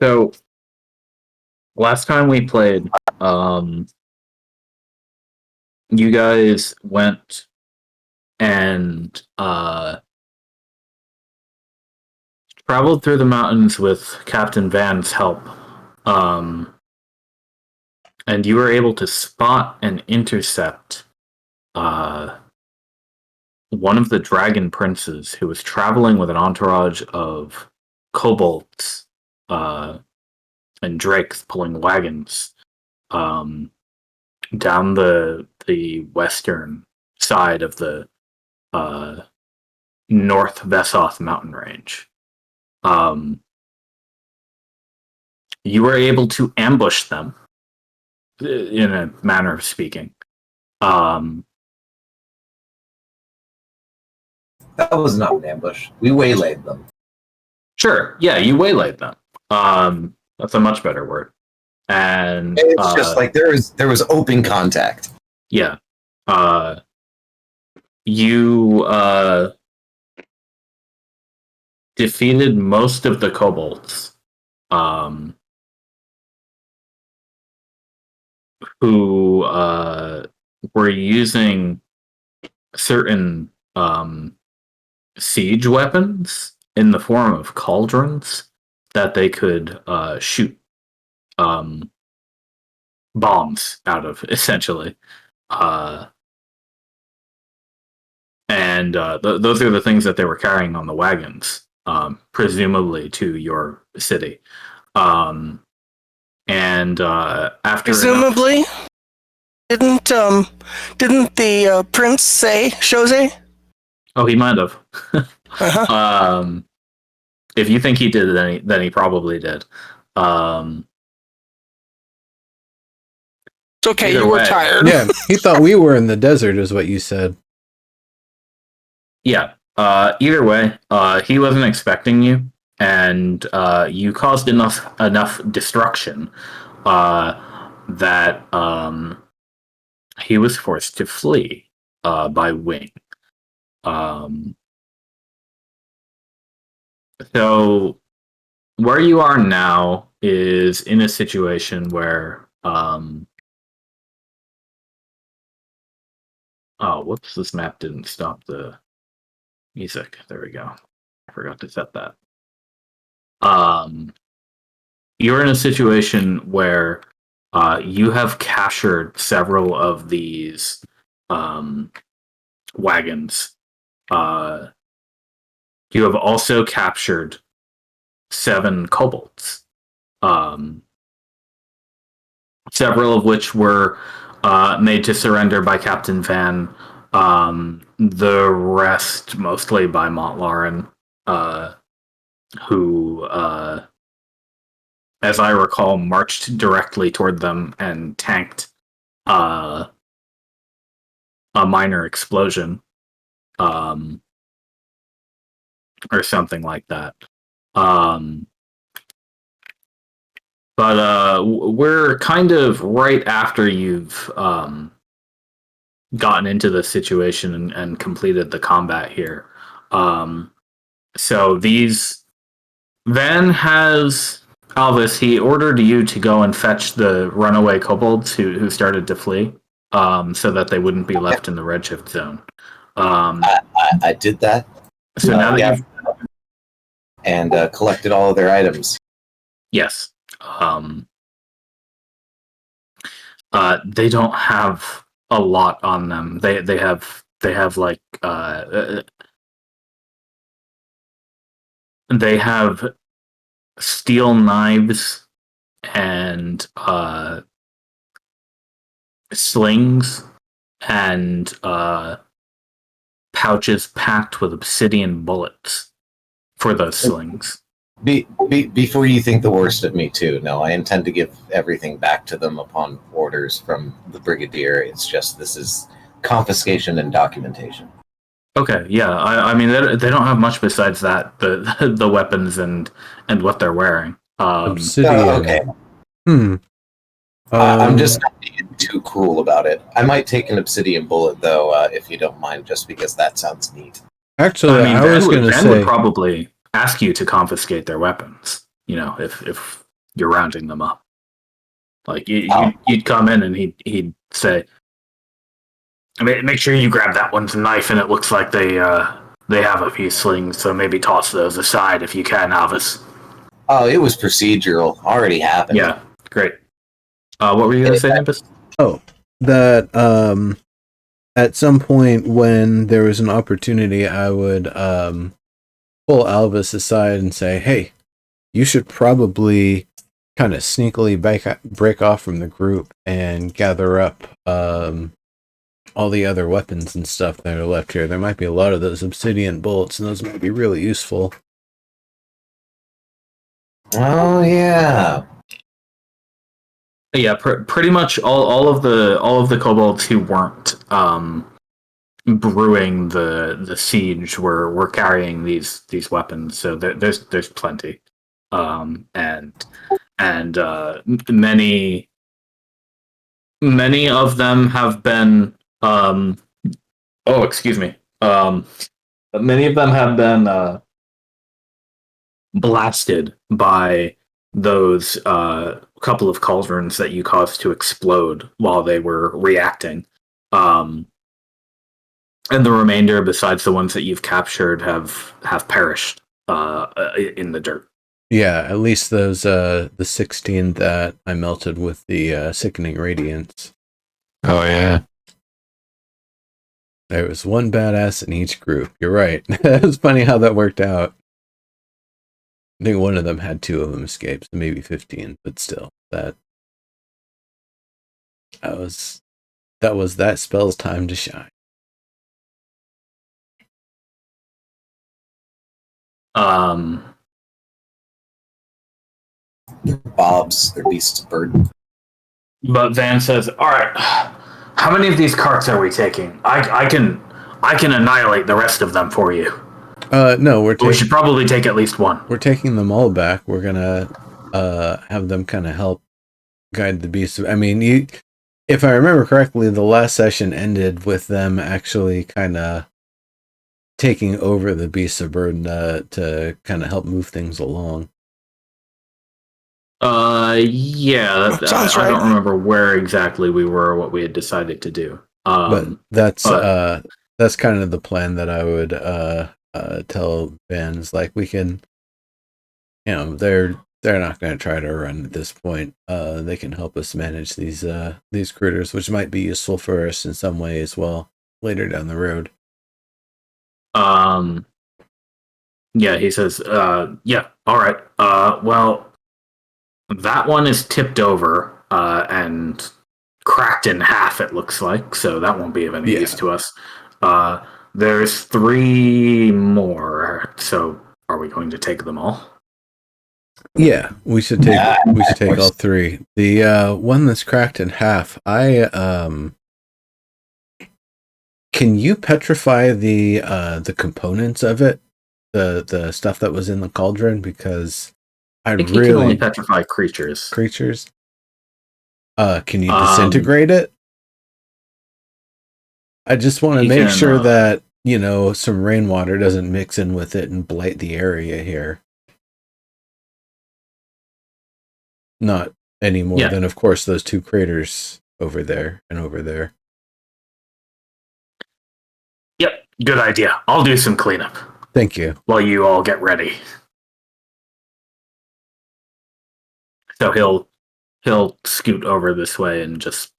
So last time we played, you guys went and traveled through the mountains with Captain Van's help. And you were able to spot and intercept one of the dragon princes who was traveling with an entourage of kobolds and drakes pulling wagons down the western side of the North Vesoth mountain range. You were able to ambush them, in a manner of speaking. That was not an ambush. We waylaid them. Sure, yeah, you waylaid them. That's a much better word. And it's just like there was open contact. Yeah. You defeated most of the kobolds. Who were using certain siege weapons in the form of cauldrons that they could shoot bombs out of, essentially. And those are the things that they were carrying on the wagons, presumably to your city. And after presumably, didn't the prince say Jose? Oh, he might have. If you think he did, then he probably did. It's okay, you were tired. Yeah, he thought we were in the desert, is what you said. Yeah. Either way, he wasn't expecting you, and you caused enough destruction that he was forced to flee by wing. So where you are now is in a situation where whoops, this map didn't stop the music. There we go. I forgot to set that. You're in a situation where you have captured several of these wagons. You have also captured 7 kobolds, several of which were made to surrender by Captain Van. The rest mostly by Montlarin, who, as I recall, marched directly toward them and tanked a minor explosion, or something like that. But we're kind of right after you've gotten into the situation and completed the combat here. So Van has Alvis. He ordered you to go and fetch the runaway kobolds who started to flee, so that they wouldn't be left in the Redshift zone. I did that. So now that you've and collected all of their items. Yes. They don't have a lot on them. They have like they have steel knives and slings and pouches packed with obsidian bullets for those slings. Before you think the worst of me, too, no, I intend to give everything back to them upon orders from the Brigadier. It's just this is confiscation and documentation. Okay, yeah. I mean, they don't have much besides that, the weapons and what they're wearing. Obsidian. Okay. I'm just not being too cruel about it. I might take an obsidian bullet, though, if you don't mind, just because that sounds neat. Actually, I was going to say... Ben would probably ask you to confiscate their weapons, if you're rounding them up. Like you'd come in and he'd say, make sure you grab that one's knife, and it looks like they have a few slings, so maybe toss those aside if you can, Alvis. Oh, it was procedural. Already happened. Yeah, great. What were you going to say, Nimbus? Oh, that at some point when there was an opportunity, I would pull Alvis aside and say, "Hey, you should probably kind of sneakily break off from the group and gather up all the other weapons and stuff that are left here. There might be a lot of those obsidian bolts, and those might be really useful." Oh yeah. Yeah, pretty much all of the kobolds who weren't brewing the siege were carrying these weapons, so there's plenty, and many of them have been excuse me, many of them have been blasted by those couple of cauldrons that you caused to explode while they were reacting. And the remainder, besides the ones that you've captured, have perished in the dirt. Yeah, at least those the 16 that I melted with the sickening radiance. Oh yeah. There was one badass in each group. You're right. It was funny how that worked out. I think one of them had 2 of them escape, so maybe 15, but still, that was that spell's time to shine. Bobs, they're beasts of burden. But Van says, "All right, how many of these carts are we taking? I can annihilate the rest of them for you." No, We should probably take at least one. We're taking them all back. We're gonna have them kind of help guide the beasts. I mean, if I remember correctly, the last session ended with them actually kind of taking over the beasts of burden to kind of help move things along. Yeah, Sounds I right. don't remember where exactly we were, what we had decided to do. But that's kind of the plan that I would tell bands, like, we can, they're not going to try to run at this point. They can help us manage these critters, which might be useful for us in some way as well later down the road. Yeah, he says, yeah, all right. Well, that one is tipped over and cracked in half, it looks like, so that won't be of any use to us. There's 3 more, so are we going to take them all? Yeah, we should take all 3. The one that's cracked in half, can you petrify the components of it, the stuff that was in the cauldron? Because I think you can only petrify creatures. Can you disintegrate it? I just want to make sure that, some rainwater doesn't mix in with it and blight the area here. Not any more than, of course, those 2 craters over there and over there. Yep, good idea. I'll do some cleanup. Thank you. While you all get ready. So he'll scoot over this way and just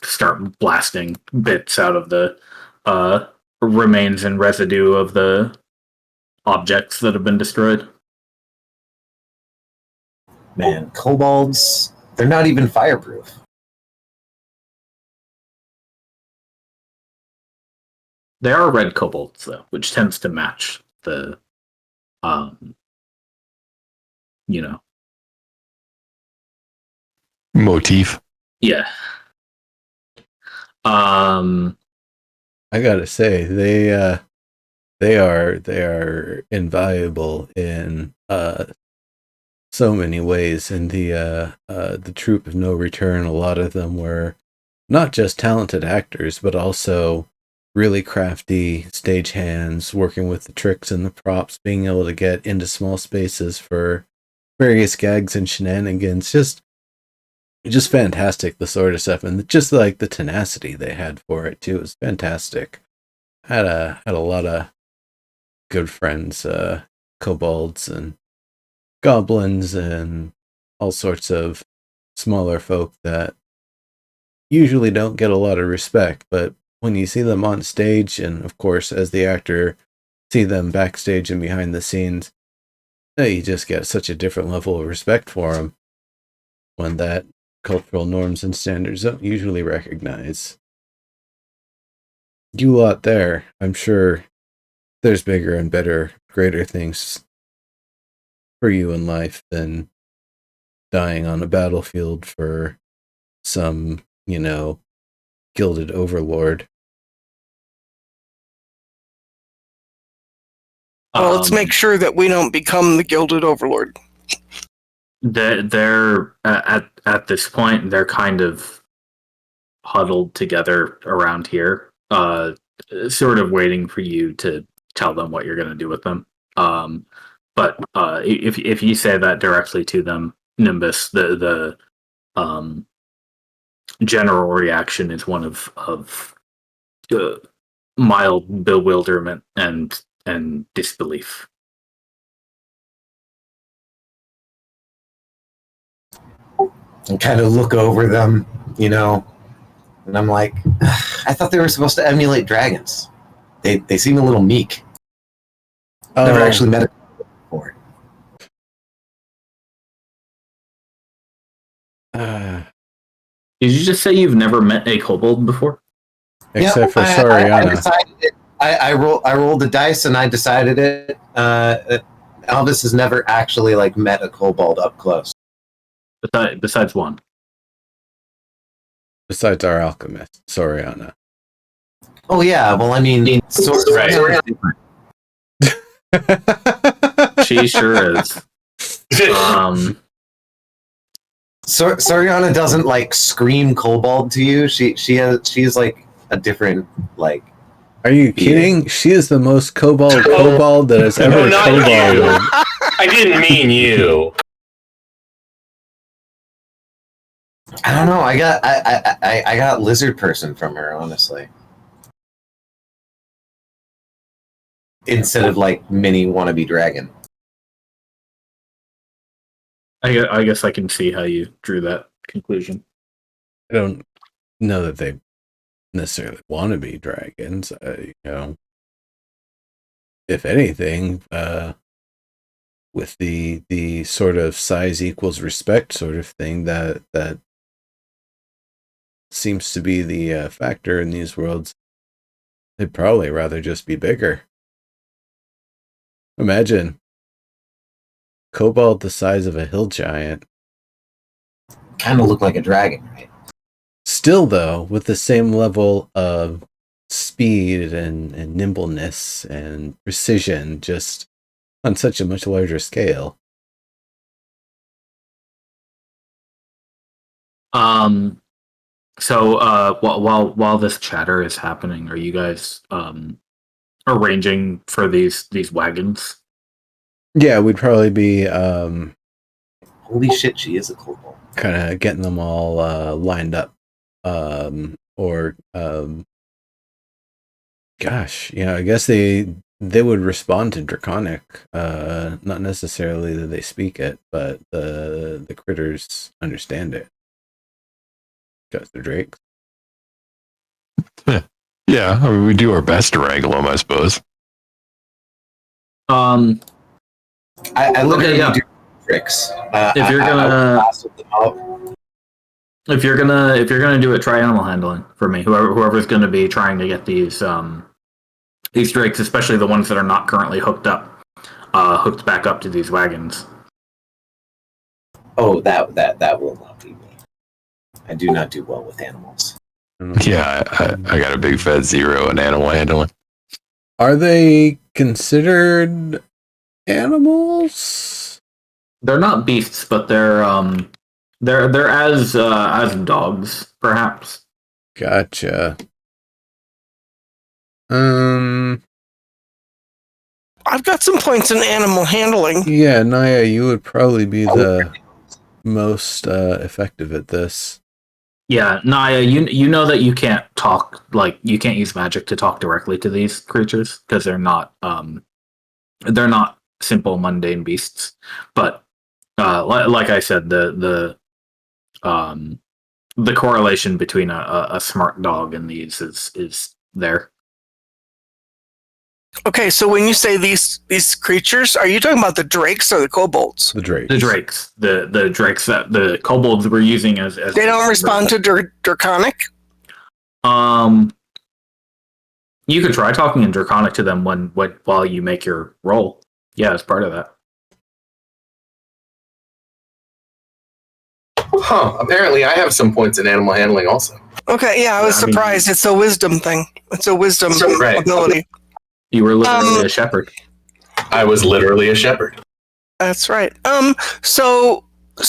start blasting bits out of the remains and residue of the objects that have been destroyed. Man, kobolds, they're not even fireproof. They are red kobolds, though, which tends to match the, motif. Yeah. I gotta say, they are invaluable in so many ways. In the Troop of No Return, a lot of them were not just talented actors, but also really crafty stagehands, working with the tricks and the props, being able to get into small spaces for various gags and shenanigans. Just fantastic, the sort of stuff, and just like the tenacity they had for it too. It was fantastic. Had a lot of good friends, kobolds and goblins and all sorts of smaller folk that usually don't get a lot of respect, but when you see them on stage, and of course as the actor see them backstage and behind the scenes, you just get such a different level of respect for them when that cultural norms and standards don't usually recognize. You lot there, I'm sure there's bigger and better, greater things for you in life than dying on a battlefield for some, gilded overlord. Well, let's make sure that we don't become the Gilded Overlord. They're at this point, they're kind of huddled together around here, sort of waiting for you to tell them what you're going to do with them. But if you say that directly to them, Nimbus, the general reaction is one of mild bewilderment and disbelief. And kind of look over them, and I'm like, I thought they were supposed to emulate dragons. They seem a little meek. Never actually met a before. Did you just say you've never met a kobold before? Except for Soriana. I rolled the dice and I decided it. Elvis has never actually met a kobold up close. Besides one. Besides our alchemist, Soriana. Oh yeah, well I mean, Soriana's different. She sure is. Soriana doesn't scream kobold to you. She's like a different Are you kidding? She is the most kobold that has ever kobolded. I didn't mean you. I don't know. I got lizard person from her, honestly. Instead of mini wannabe dragon. I guess I can see how you drew that conclusion. I don't know that they necessarily want to be dragons. If anything, with the sort of size equals respect sort of thing that seems to be the factor in these worlds, they'd probably rather just be bigger. Imagine kobold the size of a hill giant. Kind of look like a dragon, right? Still, though, with the same level of speed and nimbleness and precision, just on such a much larger scale. So while this chatter is happening, are you guys arranging for these wagons? Yeah, we'd probably be holy shit, she is a kobold. Kind of getting them all lined up, gosh, I guess they would respond to Draconic. Not necessarily that they speak it, but the critters understand it. Because they're drakes. Yeah, I mean, we do our best to wrangle them, I suppose. I literally yeah. do tricks. If you're gonna do it, try animal handling for me. Whoever's gonna be trying to get these drakes, especially the ones that are not currently hooked back up to these wagons. Oh, that will not be me. I do not do well with animals. Yeah, I got a big fat 0 in animal handling. Are they considered animals? They're not beasts, but they're as dogs, perhaps. Gotcha. I've got some points in animal handling. Yeah, Naya, you would probably be the most effective at this. Yeah, Naya, you know that you can't talk, like you can't use magic to talk directly to these creatures because they're not simple mundane beasts. But like I said, the correlation between a smart dog and these is there. Okay, so when you say these creatures, are you talking about the drakes or the kobolds? The Drakes. The drakes, the drakes that the kobolds were using as They don't respond to draconic? You could try talking in draconic to them while you make your roll. Yeah, as part of that. Huh. Apparently, I have some points in animal handling also. Okay, yeah, I was I mean- surprised. It's a wisdom thing. It's a wisdom Right. ability. You were literally a shepherd. I was literally a shepherd. That's right. So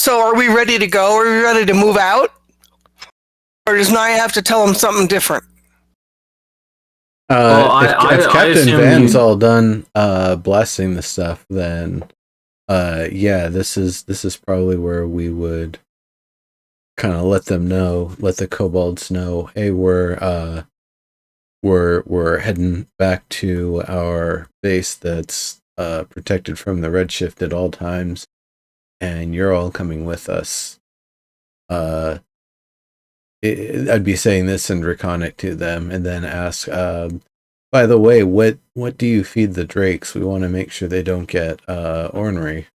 are we ready to go? Are we ready to move out? Or does Naya have to tell him something different? Well, If I Captain assume Van's you- all done blasting the stuff, then yeah, this is probably where we would kind of let the kobolds know, hey, we're heading back to our base that's protected from the Redshift at all times, and you're all coming with us. I'd be saying this in Draconic to them, and then ask, by the way, what do you feed the drakes? We want to make sure they don't get ornery.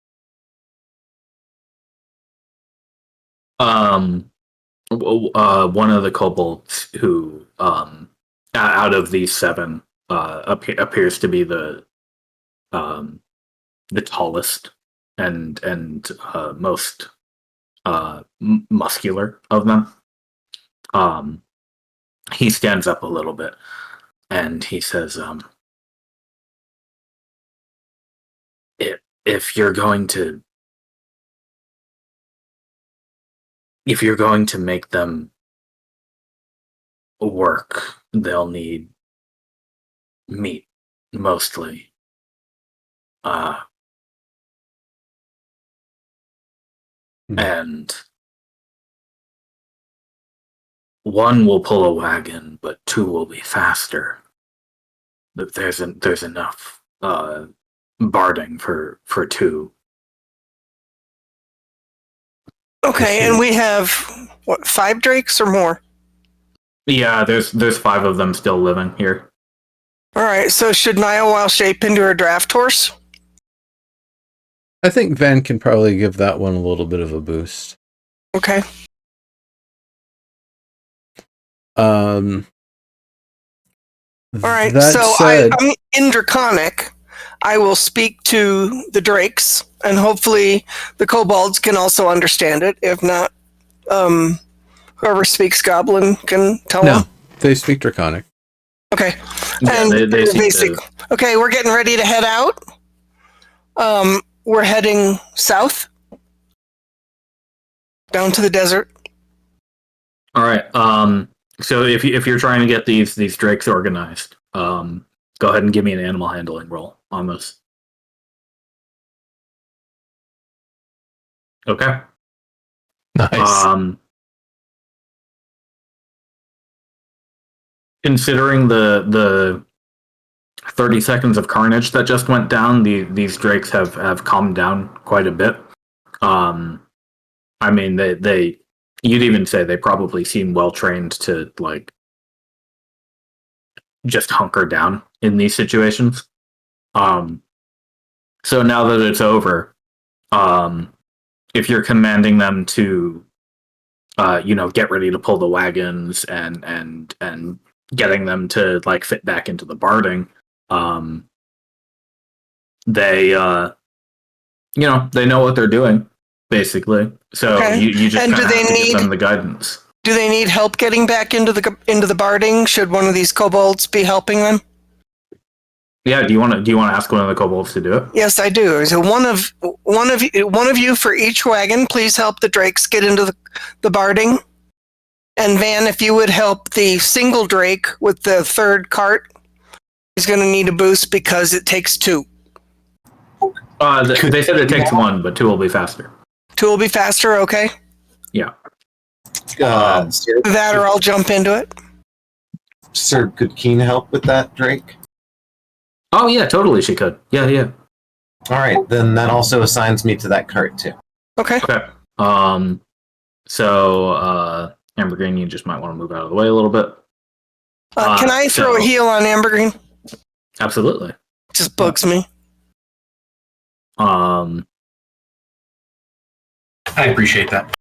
One of the kobolds who out of these seven appears to be the tallest and most muscular of them. He stands up a little bit and he says, if you're going to make them work, they'll need meat mostly. And one will pull a wagon, but two will be faster. But there's enough barding for two. Okay, and we have, 5 drakes or more? Yeah, there's 5 of them still living here. All right, so should Naya wild shape into a draft horse? I think Van can probably give that one a little bit of a boost. Okay. All All right, that so said, I'm in Draconic. I will speak to the drakes, and hopefully the kobolds can also understand it. If not, whoever speaks Goblin can tell no, them. they speak Draconic. Okay. Yeah, And they seem basic. to. Okay, we're getting ready to head out. We're heading south, down to the desert. All right. So if you're trying to get these drakes organized, go ahead and give me an animal handling roll on this. Okay. Nice. Considering the 30 seconds of carnage that just went down, these drakes have calmed down quite a bit. I mean, they you'd even say they probably seem well trained to like just hunker down in these situations. So now that it's over, if you're commanding them to, get ready to pull the wagons and getting them to like fit back into the barding, they they know what they're doing basically. So Okay. you just And kind do of they have to need- give them the guidance. Do they need help getting back into the barding? Should one of these kobolds be helping them? Yeah, do you want to ask one of the kobolds to do it? Yes, I do. So one of you for each wagon, please help the drakes get into the barding. And Van, if you would help the single drake with the third cart, he's going to need a boost because it takes 2. They said it takes one, but two will be faster. 2 will be faster, okay? Yeah. Sir, That or I'll jump into it. Sir, could Keen help with that, Drake? Oh yeah, totally. She could. Yeah. All right, then that also assigns me to that cart too. Okay. Okay. So Amber Green, you just might want to move out of the way a little bit. Can I throw a heal on Amber Green? Absolutely. Just bugs me. I appreciate that.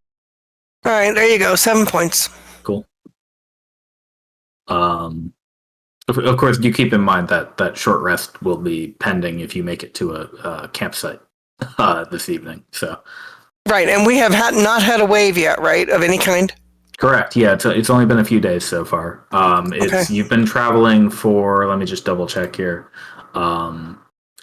All right, there you go. 7 points. Cool. Of course, you keep in mind that short rest will be pending if you make it to a campsite this evening. So. Right, and we have not had a wave yet, right, of any kind? Correct. Yeah, it's only been a few days so far. You've been traveling for. Let me just double check here.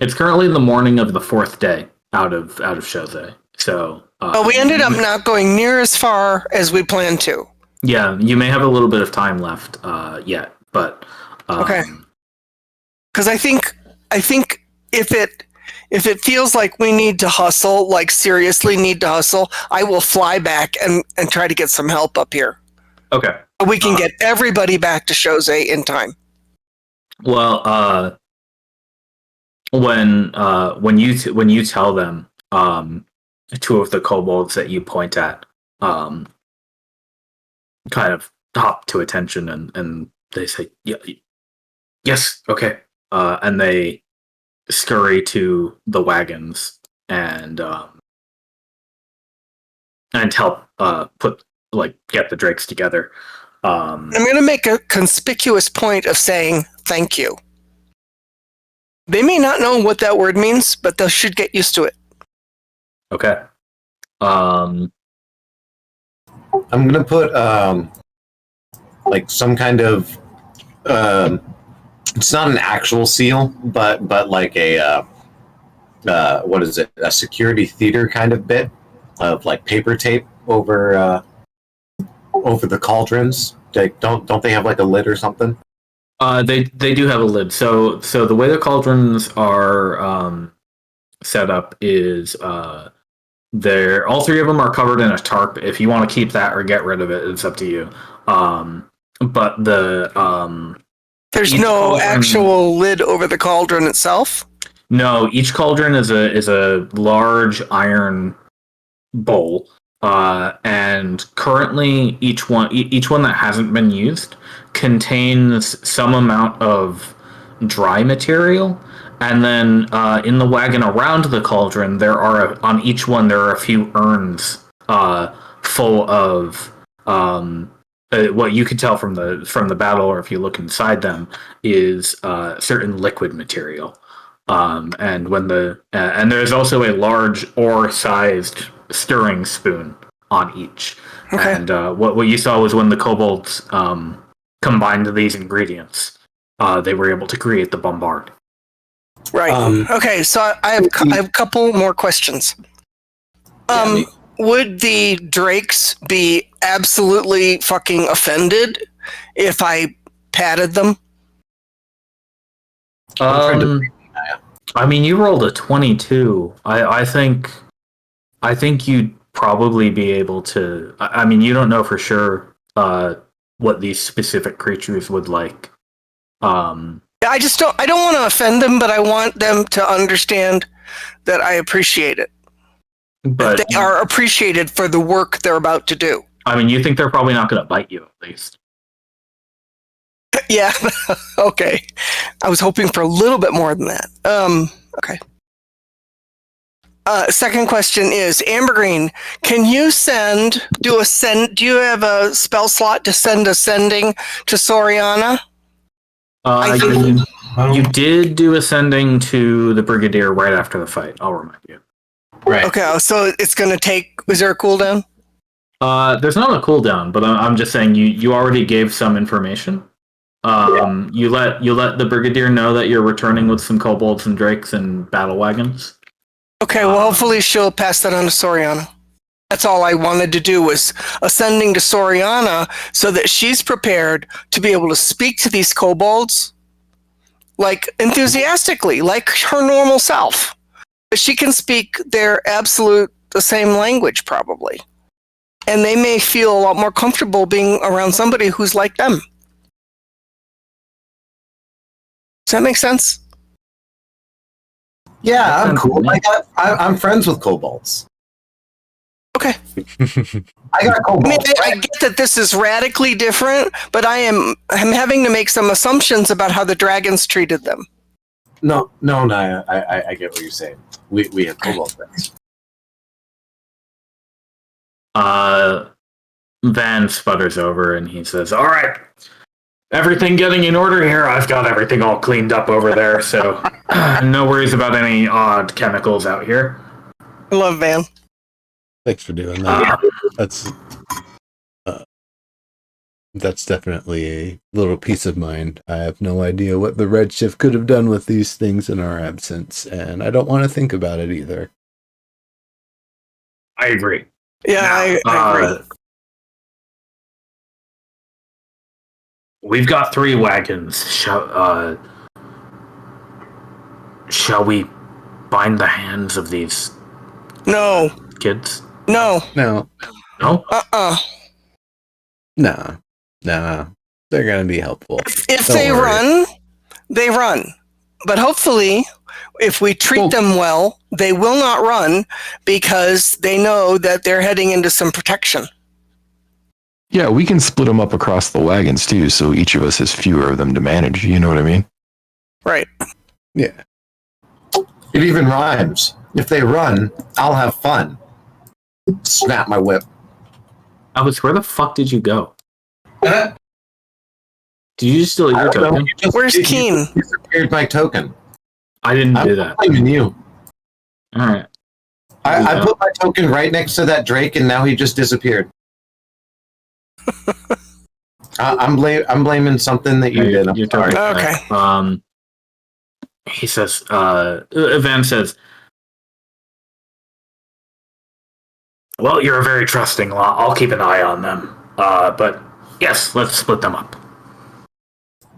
It's currently the morning of the 4th day out of Chose. So. But we ended up not going near as far as we planned to. Yeah, you may have a little bit of time left yet, but. Okay. Because I think if it feels like we need to hustle, like seriously need to hustle, I will fly back and try to get some help up here. Okay. We can get everybody back to Chose in time. Well, when you tell them, 2 of the kobolds that you point at, kind of hop to attention and they say, yeah, yes, okay, and they scurry to the wagons and help get the drakes together. I'm going to make a conspicuous point of saying thank you. They may not know what that word means, but they should get used to it. Okay. I'm gonna put some kind of it's not an actual seal, but like a what is it? A security theater kind of bit of like paper tape over the cauldrons. Don't they have like a lid or something? They do have a lid. So the way the cauldrons are set up is all 3 of them are covered in a tarp. If you want to keep that or get rid of it, it's up to you. But there's no actual lid over the cauldron itself. No, each cauldron is a large iron bowl, and currently each one that hasn't been used contains some amount of dry material. And then in the wagon around the cauldron, on each one there are a few urns full of what you could tell from the battle, or if you look inside them, is certain liquid material. And there's also a large ore-sized stirring spoon on each. Okay. And what you saw was when the kobolds combined these ingredients, they were able to create the bombard. Right. Okay. So I have a couple more questions. Would the drakes be absolutely fucking offended if I patted them? I mean, you rolled a 22. I think you'd probably be able to. I mean, you don't know for sure what these specific creatures would like. I don't want to offend them, but I want them to understand that I appreciate it. But they are appreciated for the work they're about to do. I mean, you think they're probably not going to bite you, at least. Yeah. Okay. I was hoping for a little bit more than that. Okay. Second question is, Amber Green, can you do you have a spell slot to send ascending to Soriana? You did do ascending to the Brigadier right after the fight. I'll remind you. Right. Okay, so it's going to take... Is there a cooldown? There's not a cooldown, but I'm just saying you already gave some information. You let the Brigadier know that you're returning with some kobolds and drakes and battle wagons. Okay, well, hopefully she'll pass that on to Soriana. That's all I wanted to do, was ascending to Soriana so that she's prepared to be able to speak to these kobolds, like, enthusiastically, like her normal self. she can speak the same language probably. And they may feel a lot more comfortable being around somebody who's like them. Does that make sense? Yeah, I'm Sounds cool. neat. I'm friends with kobolds. Okay. I got I mean, kobolds. I get that this is radically different, but I'm having to make some assumptions about how the dragons treated them. No, I get what you're saying. We have kobold friends. Van sputters over and he says, "All right, everything getting in order here. I've got everything all cleaned up over there, so no worries about any odd chemicals out here." I love Van. Thanks for doing that. Uh, That's definitely a little peace of mind. I have no idea what the Redshift could have done with these things in our absence, and I don't want to think about it either. I agree. Yeah, I agree. We've got 3 wagons. Shall we bind the hands of these No, kids? no, No, No? no. They're going to be helpful. If Don't they worry. run, they run. But hopefully, if we treat them well, they will not run because they know that they're heading into some protection. Yeah, we can split them up across the wagons too, so each of us has fewer of them to manage. You know what I mean? Right. Yeah. It even rhymes. If they run, I'll have fun. Snap my whip. Alice, where the fuck did you go? Uh, Did you just steal I your don't know, token? you just- Where's you Keen? disappeared my token. I didn't I'm do that. blaming you. Alright. I put my token right next to that Drake, and now he just disappeared. I'm blaming something that you Yeah, did. I'm your sorry. token. Okay. He says, Van says, "Well, you're a very trusting lot. I'll keep an eye on them. But yes, let's split them up."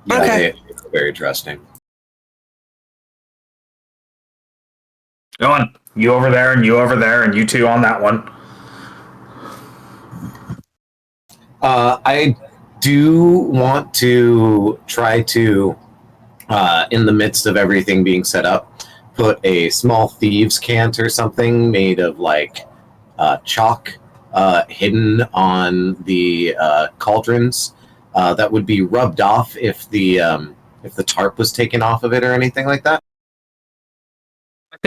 Yeah, Okay. it's very trusting. Go on. You over there, and you over there, and you two on that one. I do want to try to, in the midst of everything being set up, put a small thieves' cant or something made of like chalk hidden on the cauldrons that would be rubbed off if the tarp was taken off of it or anything like that. I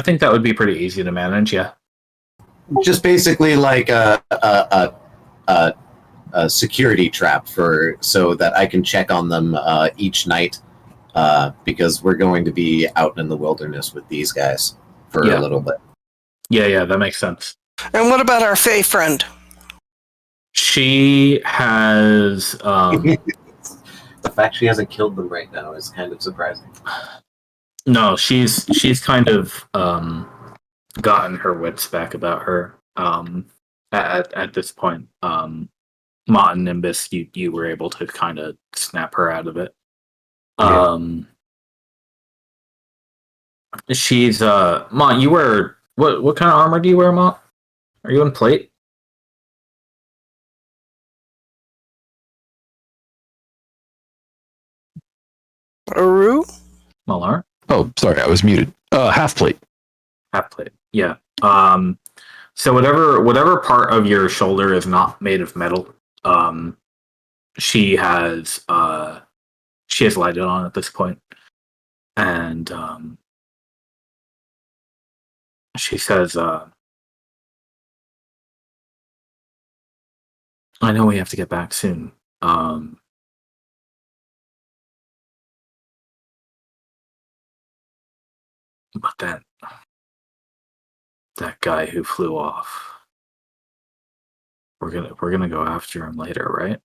think that would be pretty easy to manage. Yeah. Just basically like a security trap so that I can check on them each night because we're going to be out in the wilderness with these guys for a little bit. Yeah, that makes sense. And what about our Fae friend? She has The fact she hasn't killed them right now is kind of surprising. no, she's kind of gotten her wits back about her at this point. Mott and Nimbus, you were able to kind of snap her out of it. She's Mott, you wear what kind of armor do you wear, Mott? Are you in plate? Aru? Malar? Oh, sorry, I was muted. Half plate. Half plate. Yeah. So whatever part of your shoulder is not made of metal, she has lighted on at this point. And she says, "I know we have to get back soon. But that guy who flew off, we're gonna go after him later, right?"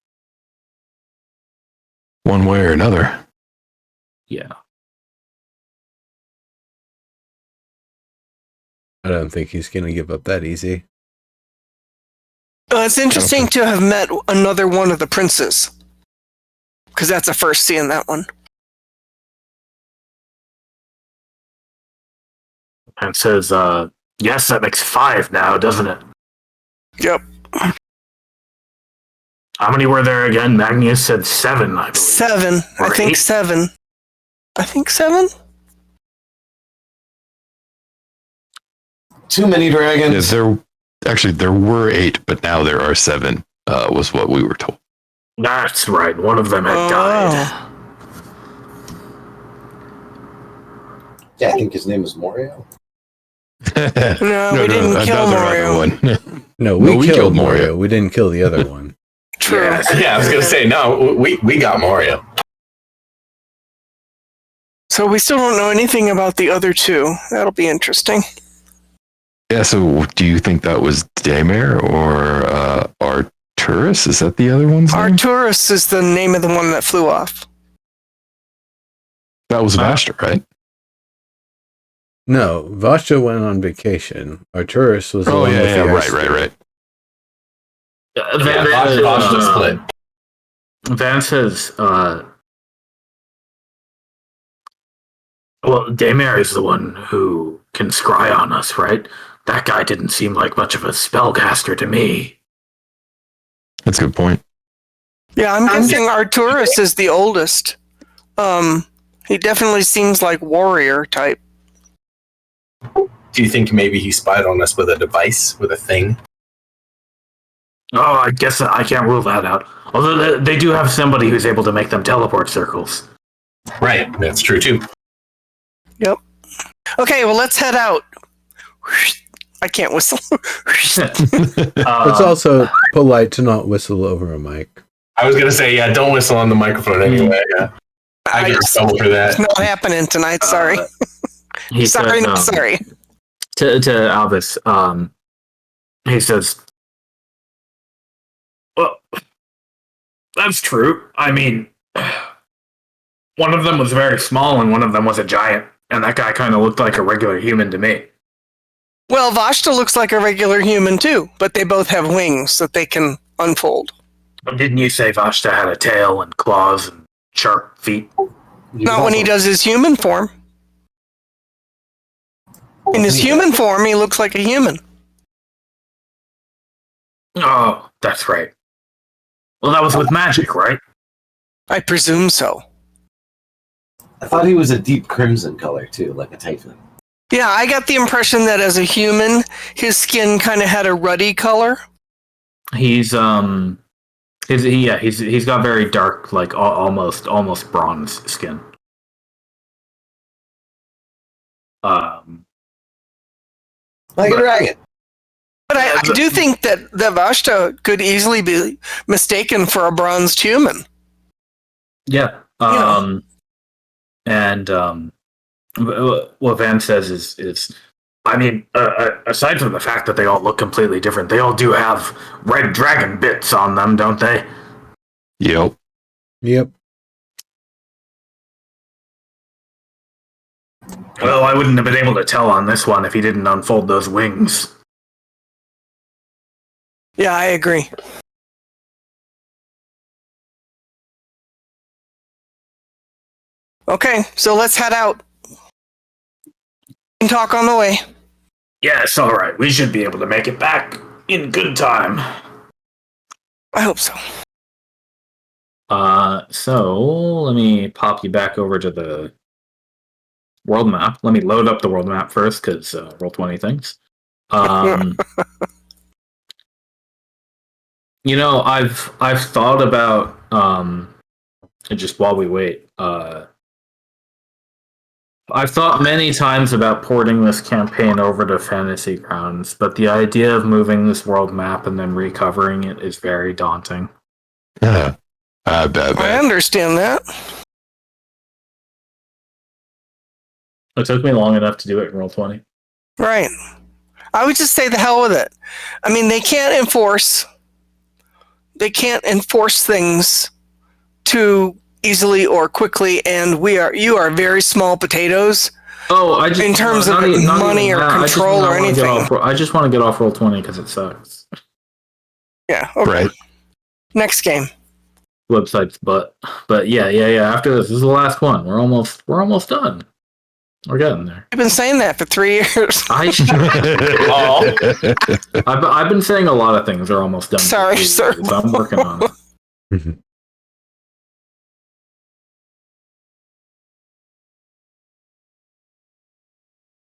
One way or another. Yeah. I don't think he's going to give up that easy. It's interesting to have met another one of the princes. Because that's a first seeing that one. and says, yes, that makes 5 now, doesn't it? Yep. How many were there again? Magnus said 7, I believe. 7. I Or think 8? 7. I think 7? Too many dragons. Yeah, there were 8, but now there are 7. Was what we were told. That's right. One of them had Oh. died. Yeah, I think his name was Morio. No, we didn't kill another Mario. one. No, No, we killed Mario. We didn't kill the other one. True. Yes. Yeah, I was gonna say no. We got Mario. So we still don't know anything about the other 2. That'll be interesting. Yeah, so do you think that was Daymare or Arturus? Is that the other one's name? Arturus is the name of the one that flew off. That was Vashta, right? No, Vashta went on vacation. Arturus was the Oh, one with yeah, the right. Vashta split. Van says, well, Daymare is the one who can scry on us, right? That guy didn't seem like much of a spellcaster to me. That's a good point. Yeah, I'm guessing Arturus is the oldest. He definitely seems like warrior type. Do you think maybe he spied on us with a device, with a thing? Oh, I guess I can't rule that out. Although they do have somebody who's able to make them teleport circles. Right, that's true too. Yep. Okay, well, let's head out. I can't whistle. It's also polite to not whistle over a mic. I was gonna say, yeah, don't whistle on the microphone anyway. I get in trouble for that. It's not happening tonight. Sorry. He Sorry, says, not sorry. to Albus, he says, well, that's true. I mean, one of them was very small and one of them was a giant, and that guy kind of looked like a regular human to me. Well, Vashta looks like a regular human too, but they both have wings that they can unfold. But didn't you say Vashta had a tail and claws and sharp feet? Not when he does his human form. In his human form, he looks like a human. Oh, that's right. Well, that was with magic, right? I presume so. I thought he was a deep crimson color too, like a Titan. Yeah, I got the impression that as a human, his skin kind of had a ruddy color. He's got very dark, like almost bronze skin. Like a dragon. But I do think that Vashta could easily be mistaken for a bronzed human. Yeah. And what Van says is I mean, aside from the fact that they all look completely different, they all do have red dragon bits on them, don't they? Yep. Well, I wouldn't have been able to tell on this one if he didn't unfold those wings. Yeah, I agree. Okay, so let's head out. And talk on the way. Yes, all right. We should be able to make it back in good time. I hope so. So let me pop you back over to the world map. Let me load up the world map first, because Roll20 things. You know, I've thought about just while we wait. I've thought many times about porting this campaign over to Fantasy Grounds, but the idea of moving this world map and then recovering it is very daunting. Yeah. I bet. I understand that. It took me long enough to do it in Roll20. Right. I would just say the hell with it. I mean, they can't enforce things too easily or quickly, and you are very small potatoes. Oh, I just in terms of money or control or anything. I just want to get off Roll20 because it sucks. Yeah. Okay. Right. Next game. Website's but yeah. After this is the last one. We're almost done. We're getting there. You've been saying that for 3 years. I've been saying a lot of things are almost done. Sorry, sir. So I'm working on it.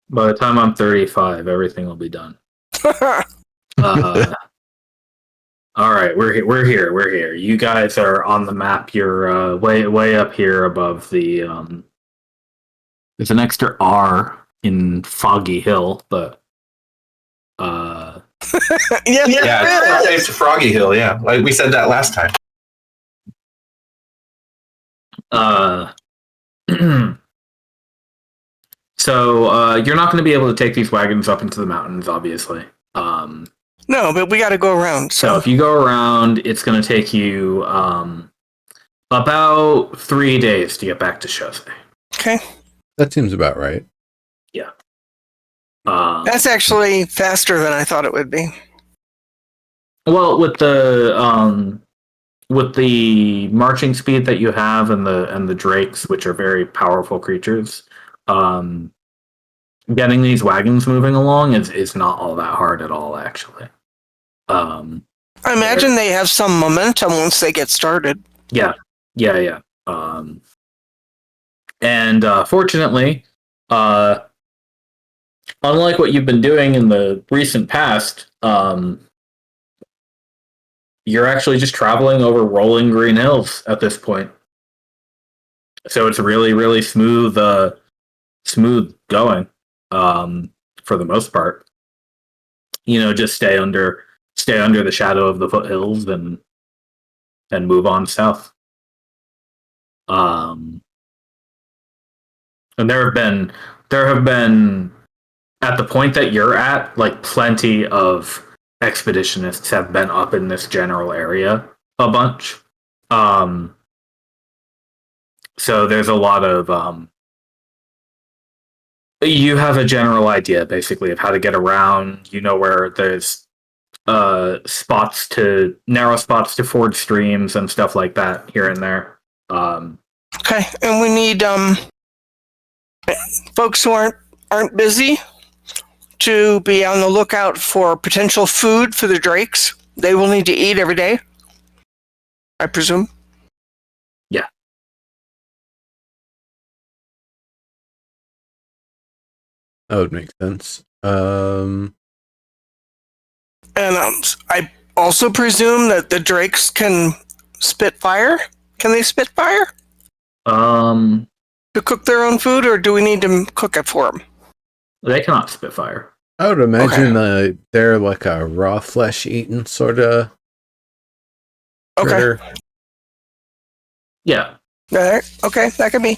By the time I'm 35, everything will be done. All right, we're here. You guys are on the map. You're way up here above the. There's an extra R in Foggy Hill, but. yeah, It's Froggy Hill. Yeah, like we said that last time. So you're not going to be able to take these wagons up into the mountains, obviously. no, but we got to go around. So So if you go around, it's going to take you about 3 days to get back to Chaussee. okay, That seems about right. Yeah. that's actually faster than I thought it would be. Well, with the marching speed that you have and the drakes, which are very powerful creatures, getting these wagons moving along is not all that hard at all, actually. I imagine they have some momentum once they get started. Yeah. And fortunately, unlike what you've been doing in the recent past, you're actually just traveling over rolling green hills at this point. So it's really, really smooth going, for the most part. Just stay under the shadow of the foothills and move on south. And there have been at the point that you're at, like, plenty of expeditionists have been up in this general area a bunch. So there's a lot of you have a general idea basically of how to get around. Where there's narrow spots to ford streams and stuff like that here and there. Okay, and we need folks who aren't busy to be on the lookout for potential food for the drakes. They will need to eat every day, I presume. Yeah. That would make sense. And I also presume that the drakes can spit fire. Can they spit fire To cook their own food, or do we need to cook it for them? They cannot spit fire. I would imagine they're like a raw flesh eating sort of. Okay. critter. Yeah. All right. Okay, that could be.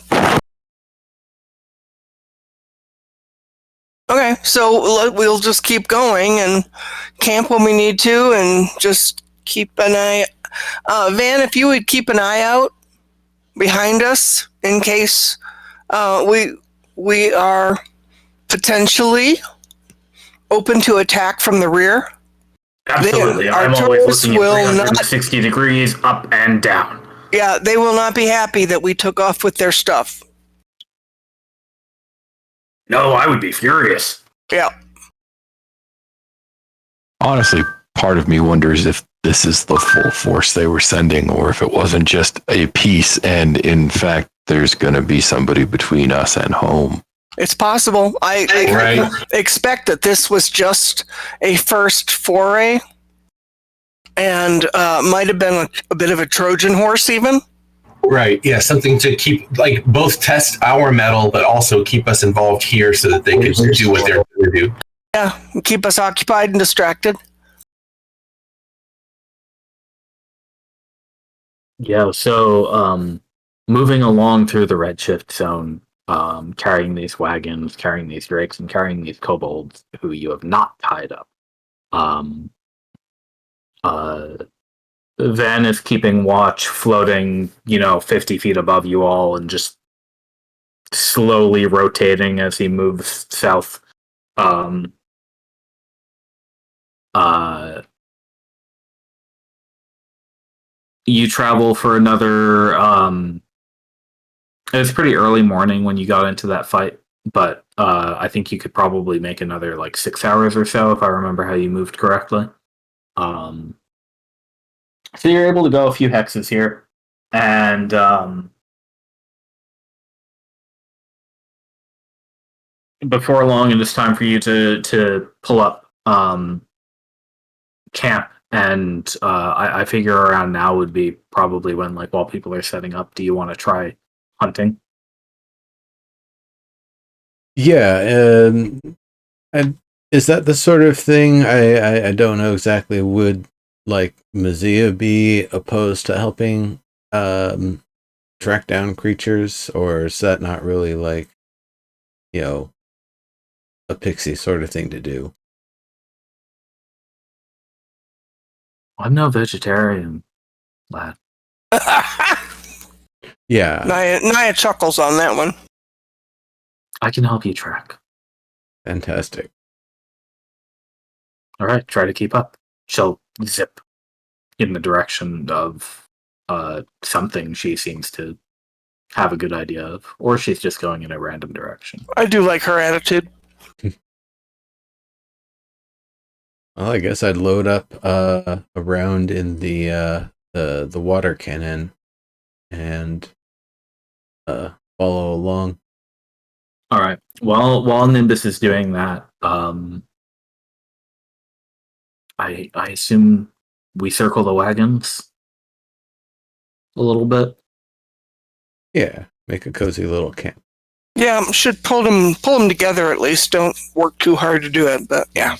Okay, so we'll just keep going and camp when we need to, and just keep an eye. Van, if you would keep an eye out behind us in case we are potentially open to attack from the rear. Absolutely. I'm always looking at 360 degrees up and down. Yeah, they will not be happy that we took off with their stuff. No, I would be furious. Yeah. Honestly, part of me wonders if this is the full force they were sending, or if it wasn't just a piece, and in fact, there's going to be somebody between us and home. It's possible. I expect that this was just a first foray, and might have been a bit of a Trojan horse even. Right. Yeah. Something to keep, like, both test our metal, but also keep us involved here so that they can do what they're going to do. Yeah, keep us occupied and distracted. Yeah, so moving along through the Redshift zone, carrying these wagons, carrying these drakes, and carrying these kobolds who you have not tied up. Van is keeping watch, floating, 50 feet above you all, and just slowly rotating as he moves south. You travel for another. It was pretty early morning when you got into that fight. but I think you could probably make another like 6 hours or so if I remember how you moved correctly. So you're able to go a few hexes here, and before long, it is time for you to pull up camp. And I figure around now would be probably when, like, while people are setting up. Do you want to try hunting? Yeah, and is that the sort of thing? I don't know exactly. Would like Mazia be opposed to helping track down creatures, or is that not really like, you know, a pixie sort of thing to do? I'm no vegetarian, lad. Yeah. Naya chuckles on that one. I can help you track. Fantastic. All right, try to keep up. She'll zip in the direction of something she seems to have a good idea of, or she's just going in a random direction. I do like her attitude. Well, I guess I'd load up a round in the water cannon and follow along. All right. While Nimbus is doing that, I assume we circle the wagons a little bit. Yeah, make a cozy little camp. Yeah, should pull them together at least. Don't work too hard to do it, but yeah.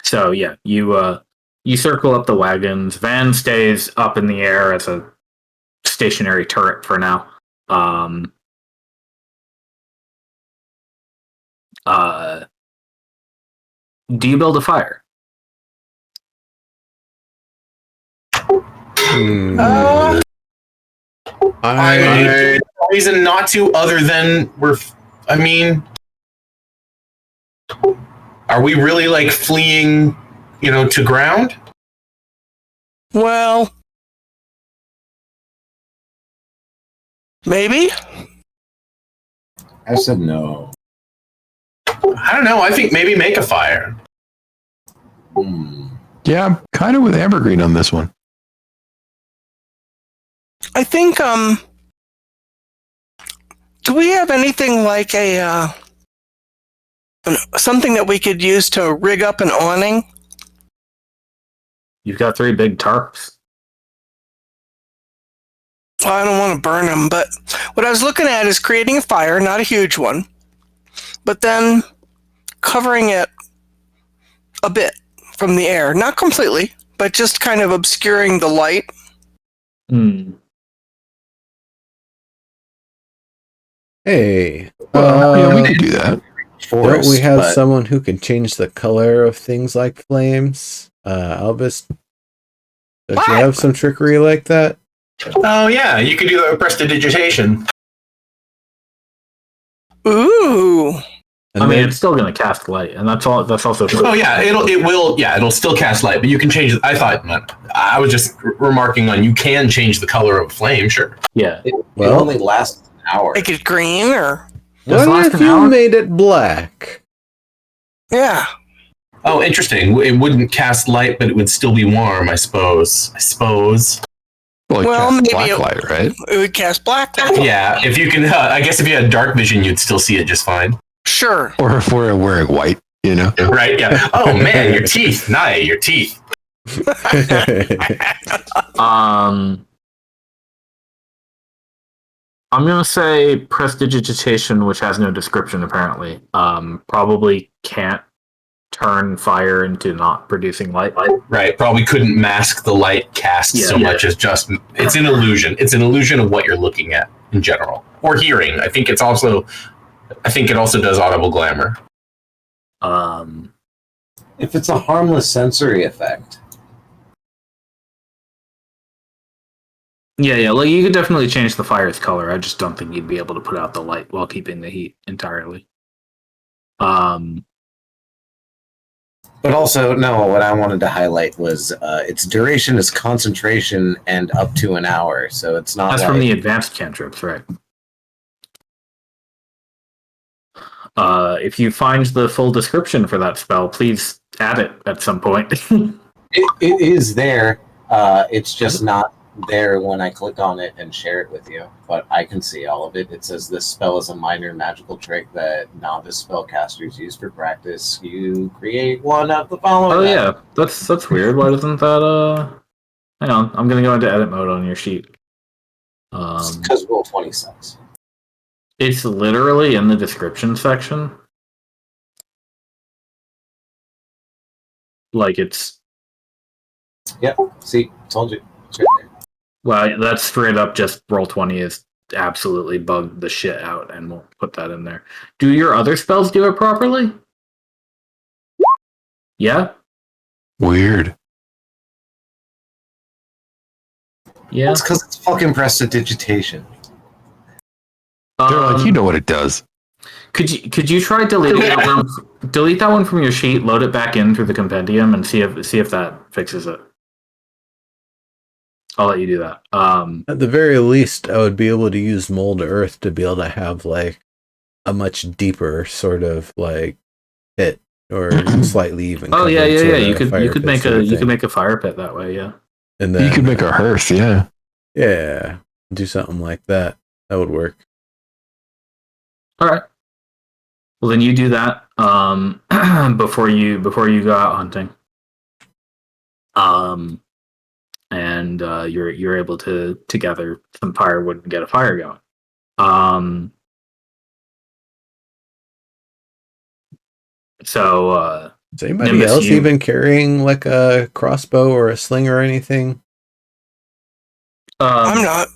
So yeah, you circle up the wagons. Van stays up in the air as a stationary turret for now. Do you build a fire? I mean, there's no reason not to, other than are we really like fleeing, to ground? Well, maybe. I said no. I don't know. I think maybe make a fire. Yeah, I'm kind of with Ambergreen on this one. I think, do we have anything like a, something that we could use to rig up an awning? You've got 3 big tarps. Well, I don't want to burn them, but what I was looking at is creating a fire, not a huge one, but then covering it a bit from the air. Not completely, but just kind of obscuring the light. Hey, Yeah, we could do that. Don't we have someone who can change the color of things like flames? Albus, don't you have some trickery like that? Oh yeah, you could do that with prestidigitation. Ooh. And it's still going to cast light, and that's also true. Oh yeah, it'll still cast light, but you can change it. I was just remarking on, you can change the color of flame, sure. Yeah. It only lasts an hour. Make it green, or what if you made it black? yeah. Oh, interesting. It wouldn't cast light, but it would still be warm, I suppose. Well, Maybe black light, right? It would cast black light. Yeah, if you can, I guess if you had dark vision, you'd still see it just fine. Sure. Or if we're wearing white, Right, yeah. Oh man, your teeth. Naya, your teeth. I'm going to say prestidigitation, which has no description apparently, probably can't turn fire into not producing light. Right, probably couldn't mask the light cast much as just, it's an illusion. It's an illusion of what you're looking at in general. Or hearing. I think it also does audible glamour. If it's a harmless sensory effect. Yeah, like you could definitely change the fire's color. I just don't think you'd be able to put out the light while keeping the heat entirely. But also, no, what I wanted to highlight was its duration is concentration and up to an hour, so it's not That's from the advanced cantrips, right? If you find the full description for that spell, please add it at some point. It is there. It's just not there when I click on it and share it with you. But I can see all of it. It says this spell is a minor magical trick that novice spellcasters use for practice. You create one of the following. Oh yeah, that's weird. Why doesn't that? Hang on, I'm gonna go into edit mode on your sheet. Because roll 20 sucks. It's literally in the description section. Like it's. Yep. See, told you. It's right there. Well, that's straight up just roll 20 is absolutely bugged the shit out, and we'll put that in there. Do your other spells do it properly? Yeah? Weird. Yeah. It's because it's fucking prestidigitation. They're like, you know what it does. Could you try deleting that one? Delete that one from your sheet, load it back in through the compendium, and see if that fixes it. I'll let you do that. At the very least, I would be able to use mold earth to be able to have like a much deeper sort of like pit or slightly even. Oh yeah. You could make could make a fire pit that way. Yeah. And then You could make a hearth, yeah. yeah, do something like that. That would work. All right. Well, then you do that before you go out hunting. And you're able to gather some firewood and get a fire going. So Is anybody Nimbus, else even carrying like a crossbow or a sling or anything? I'm not.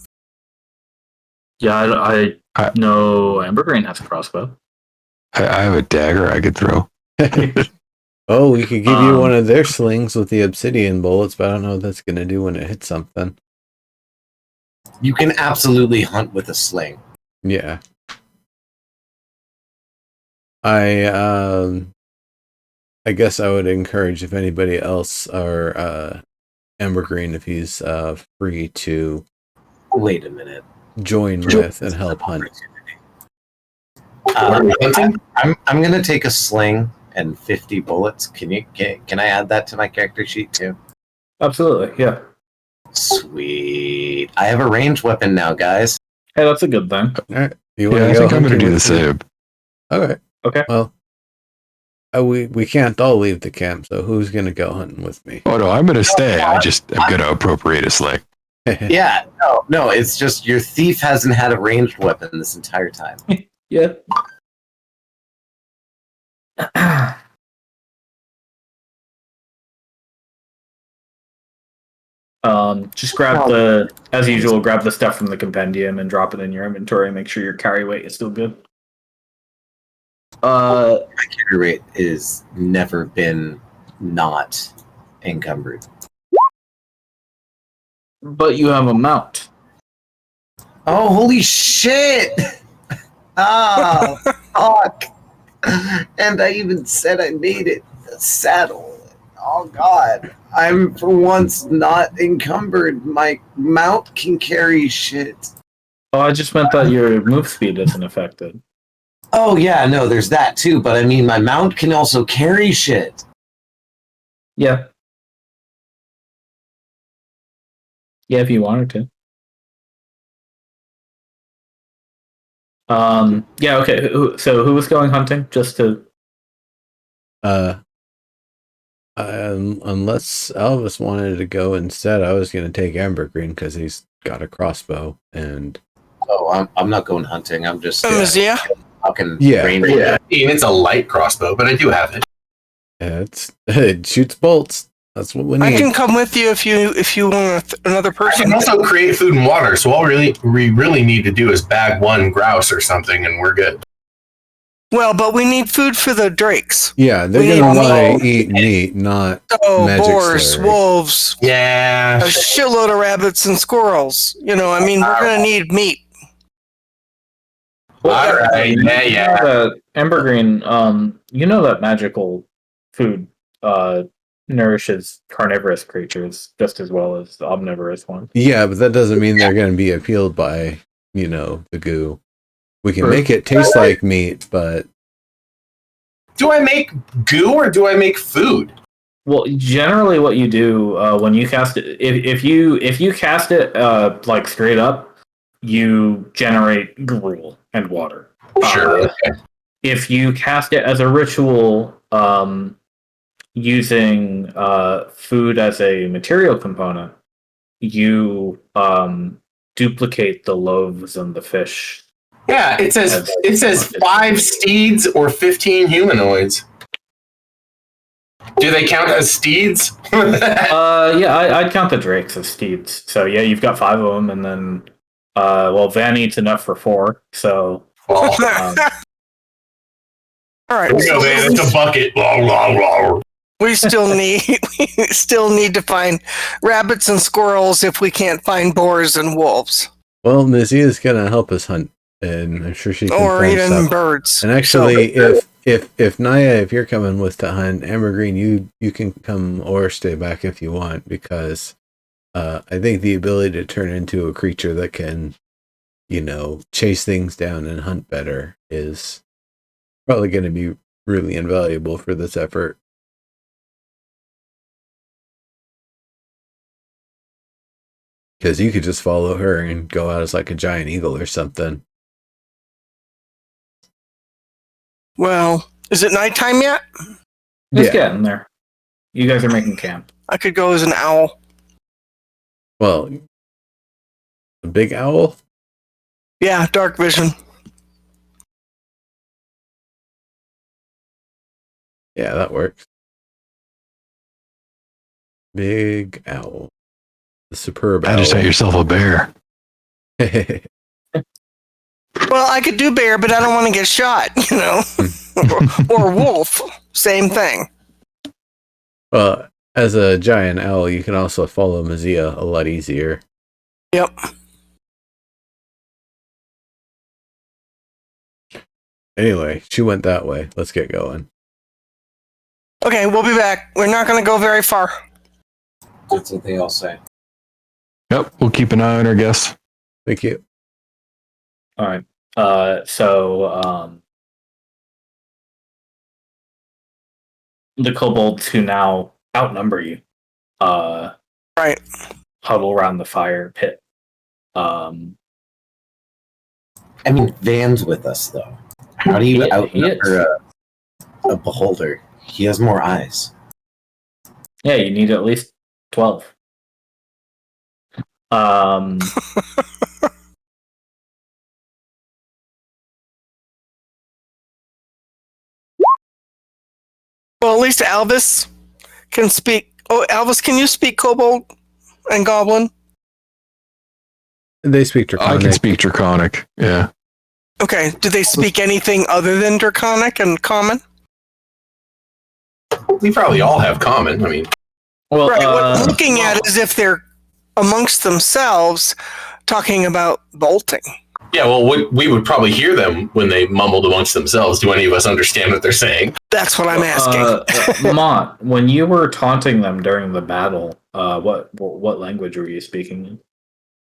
Yeah, I know Ambergreen has a crossbow. I have a dagger I could throw. Oh, we could give you one of their slings with the obsidian bullets, but I don't know what that's going to do when it hits something. You can absolutely hunt with a sling. Yeah. I guess I would encourage if anybody else or Ambergreen, if he's free to Wait a minute. join with and help hunt. I'm gonna take a sling and 50 bullets. Can I add that to my character sheet too? Absolutely, yeah. Sweet. I have a ranged weapon now, guys. Hey, that's a good thing. All right. You Yeah, wanna I go think I'm going to hunting do the with me? same. Okay. Okay. Well, we can't all leave the camp, so who's going to go hunting with me? Oh, no, I'm going to stay. I'm going to appropriate a sling. Yeah, no, it's just your thief hasn't had a ranged weapon this entire time. Yeah. Just grab as usual, grab the stuff from the compendium and drop it in your inventory and make sure your carry weight is still good. My carry rate is never been not encumbered. But you have a mount. Oh, holy shit! Ah, fuck! And I even said I made it the saddle. Oh god, I'm for once not encumbered. My mount can carry shit. Oh, I just meant that your move speed isn't affected. Oh yeah, no, there's that too. But I mean, my mount can also carry shit. Yeah. Yeah, if you wanted to. Yeah, okay. So who was going hunting? Just to... Unless Elvis wanted to go instead, I was going to take Ambergreen because he's got a crossbow and... Oh, I'm not going hunting. I'm just Yeah. fucking Yeah. range. Yeah, I mean, it's a light crossbow, but I do have it. Yeah, it shoots bolts. That's what we need. I can come with you if you want another I person. can also create food and water, so all we really need to do is bag one grouse or something, and we're good. Well, but we need food for the drakes. Yeah, they're We going to need want to eat meat, not So Magic boars, story. wolves, Yeah. a shitload of rabbits and squirrels. You know, I mean, we're gonna need meat. All right. Yeah. Ambergreen, you know that magical food nourishes carnivorous creatures just as well as omnivorous ones. Yeah, but that doesn't mean they're going to be appealed by, the goo. We can Sure. make it taste like meat, but do I make goo or do I make food? Well, generally, what you do when you cast it, if you cast it like straight up, you generate gruel and water. Sure. If you cast it as a ritual, using food as a material component, you duplicate the loaves and the fish. Yeah, it says 5 steeds or 15 humanoids. Do they count as steeds? Yeah, I'd count the drakes as steeds. So yeah, you've got 5 of them, and then Van eats enough for 4. So Well, All right. here we go, man. It's a bucket. We still need to find rabbits and squirrels if we can't find boars and wolves, Well, Mizzy is gonna help us hunt, and I'm sure she can or find even stuff. birds. And actually, if Naya, if you're coming with to hunt, Amber Green, you can come or stay back if you want, because I think the ability to turn into a creature that can, chase things down and hunt better is probably going to be really invaluable for this effort. Because you could just follow her and go out as like a giant eagle or something. Well, is it nighttime yet? it's getting there. You guys are making camp. I could go as an owl. Well, a big owl? Yeah, dark vision. Yeah, that works. Big owl. The superb I just owl. had yourself a bear. Well, I could do bear, but I don't want to get shot, or wolf. Same thing. Well, as a giant owl, you can also follow Mazia a lot easier. Yep. Anyway, she went that way. Let's get going. Okay, we'll be back. We're not going to go very far. That's what they all say. Yep, we'll keep an eye on our guests. Thank you. All right. So the kobolds who now outnumber you, Right. huddle around the fire pit. I mean, Van's with us, though. How do you outnumber a beholder? He has more eyes. Yeah, you need at least 12. Well, at least Albus can speak. Oh, Albus, can you speak kobold and goblin? They speak Draconic. I can speak Draconic, yeah. Okay, do they speak anything other than Draconic and common? We probably all have common. I mean, well, Right, what I'm looking at is if they're amongst themselves talking about bolting. yeah, well, we would probably hear them when they mumbled amongst themselves. Do any of us understand what they're saying? That's what I'm asking. Mont, when you were taunting them during the battle, what language were you speaking in?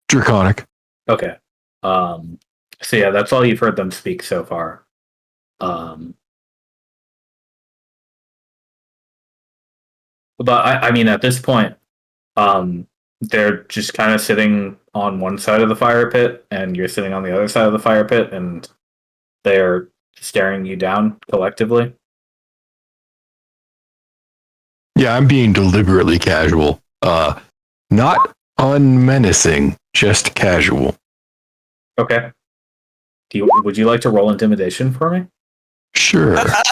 Draconic. Okay. So yeah, that's all you've heard them speak so far. But I mean, at this point, they're just kind of sitting on one side of the fire pit, and you're sitting on the other side of the fire pit, and they're staring you down collectively. Yeah, I'm being deliberately casual. Not unmenacing, just casual. Okay. Would you like to roll intimidation for me? Sure. I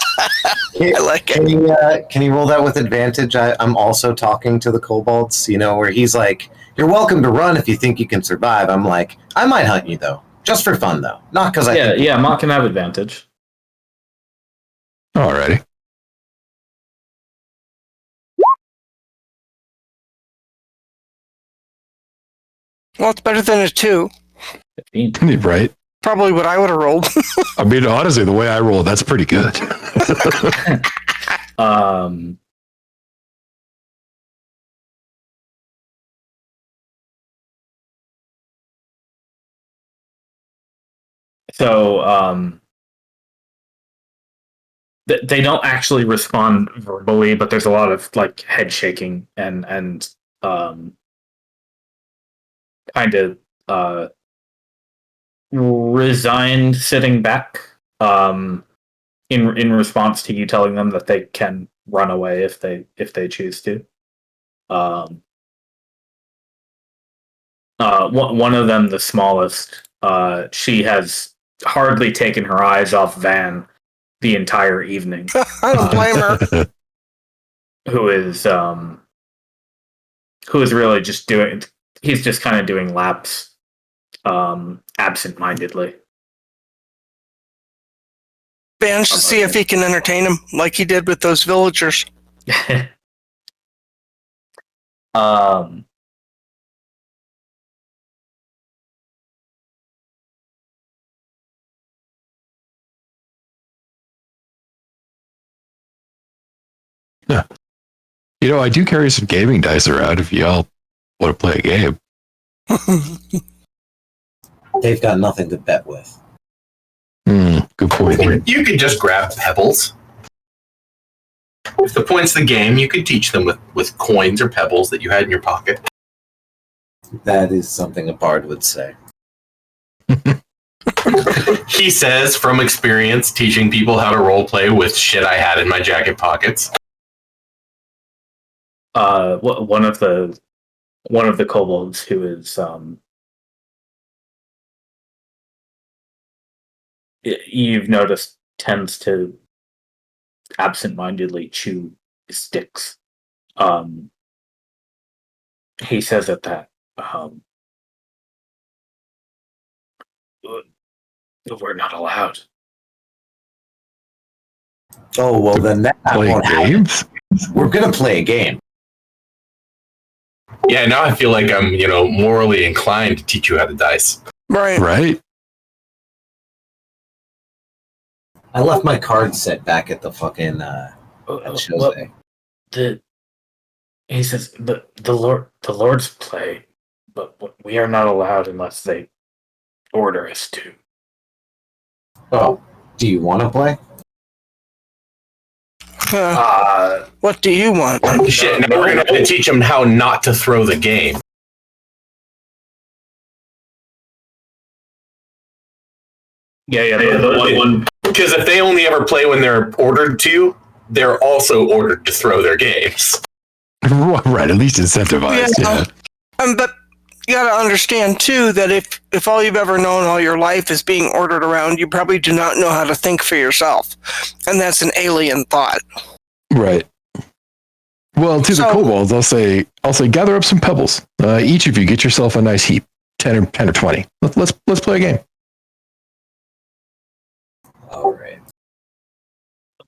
like it. Can you roll that with advantage? I'm also talking to the kobolds, where he's like, "You're welcome to run if you think you can survive." I'm like, "I might hunt you though, just for fun though, not because I." Yeah, Mont can have advantage. Alrighty. Well, it's better than a 2. 15. Right. Probably what I would have rolled. I mean, honestly, the way I roll, that's pretty good. So they don't actually respond verbally, but there's a lot of like head shaking and kind of resigned sitting back in response to you telling them that they can run away if they choose to. One of them, the smallest, she has hardly taken her eyes off Van the entire evening. I don't blame her. Who is really just doing? He's just kind of doing laps, absent-mindedly. Van should see if he can entertain him like he did with those villagers. Yeah. You know, I do carry some gaming dice around if y'all want to play a game. They've got nothing to bet with. Good point. You could just grab pebbles. If the point's the game, you could teach them with coins or pebbles that you had in your pocket. That is something a bard would say. He says, from experience, teaching people how to roleplay with shit I had in my jacket pockets. One of the kobolds who is you've noticed tends to absent-mindedly chew sticks. He says that we're not allowed. Oh, well, then that Playing won't happen. games? We're going to play a game. Yeah, now I feel like I'm, morally inclined to teach you how to dice. Right. I left my card set back at the fucking He says the lords play, but we are not allowed unless they order us to. Oh, do you want to play? What do you want? Shit, now we're going to have to teach them how not to throw the game. Yeah. The one. Because if they only ever play when they're ordered to, they're also ordered to throw their games. Right, at least incentivized, yeah. But you got to understand, too, that if all you've ever known all your life is being ordered around, you probably do not know how to think for yourself. And that's an alien thought. Right. Well, to the kobolds, I'll say, gather up some pebbles. Each of you get yourself a nice heap, 10 or 20. Let's play a game. All right.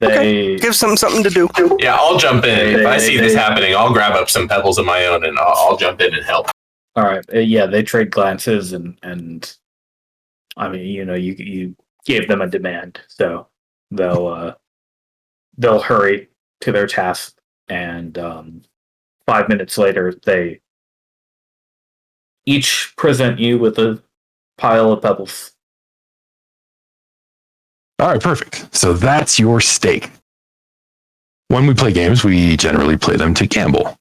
Okay. Give them something to do. Yeah, I'll jump in. If I see this happening, I'll grab up some pebbles of my own and I'll jump in and help. All right. Yeah, they trade glances and I mean, you gave them a demand, so they'll hurry to their task, and 5 minutes later, they each present you with a pile of pebbles. All right, perfect. So that's your stake. When we play games, we generally play them to gamble.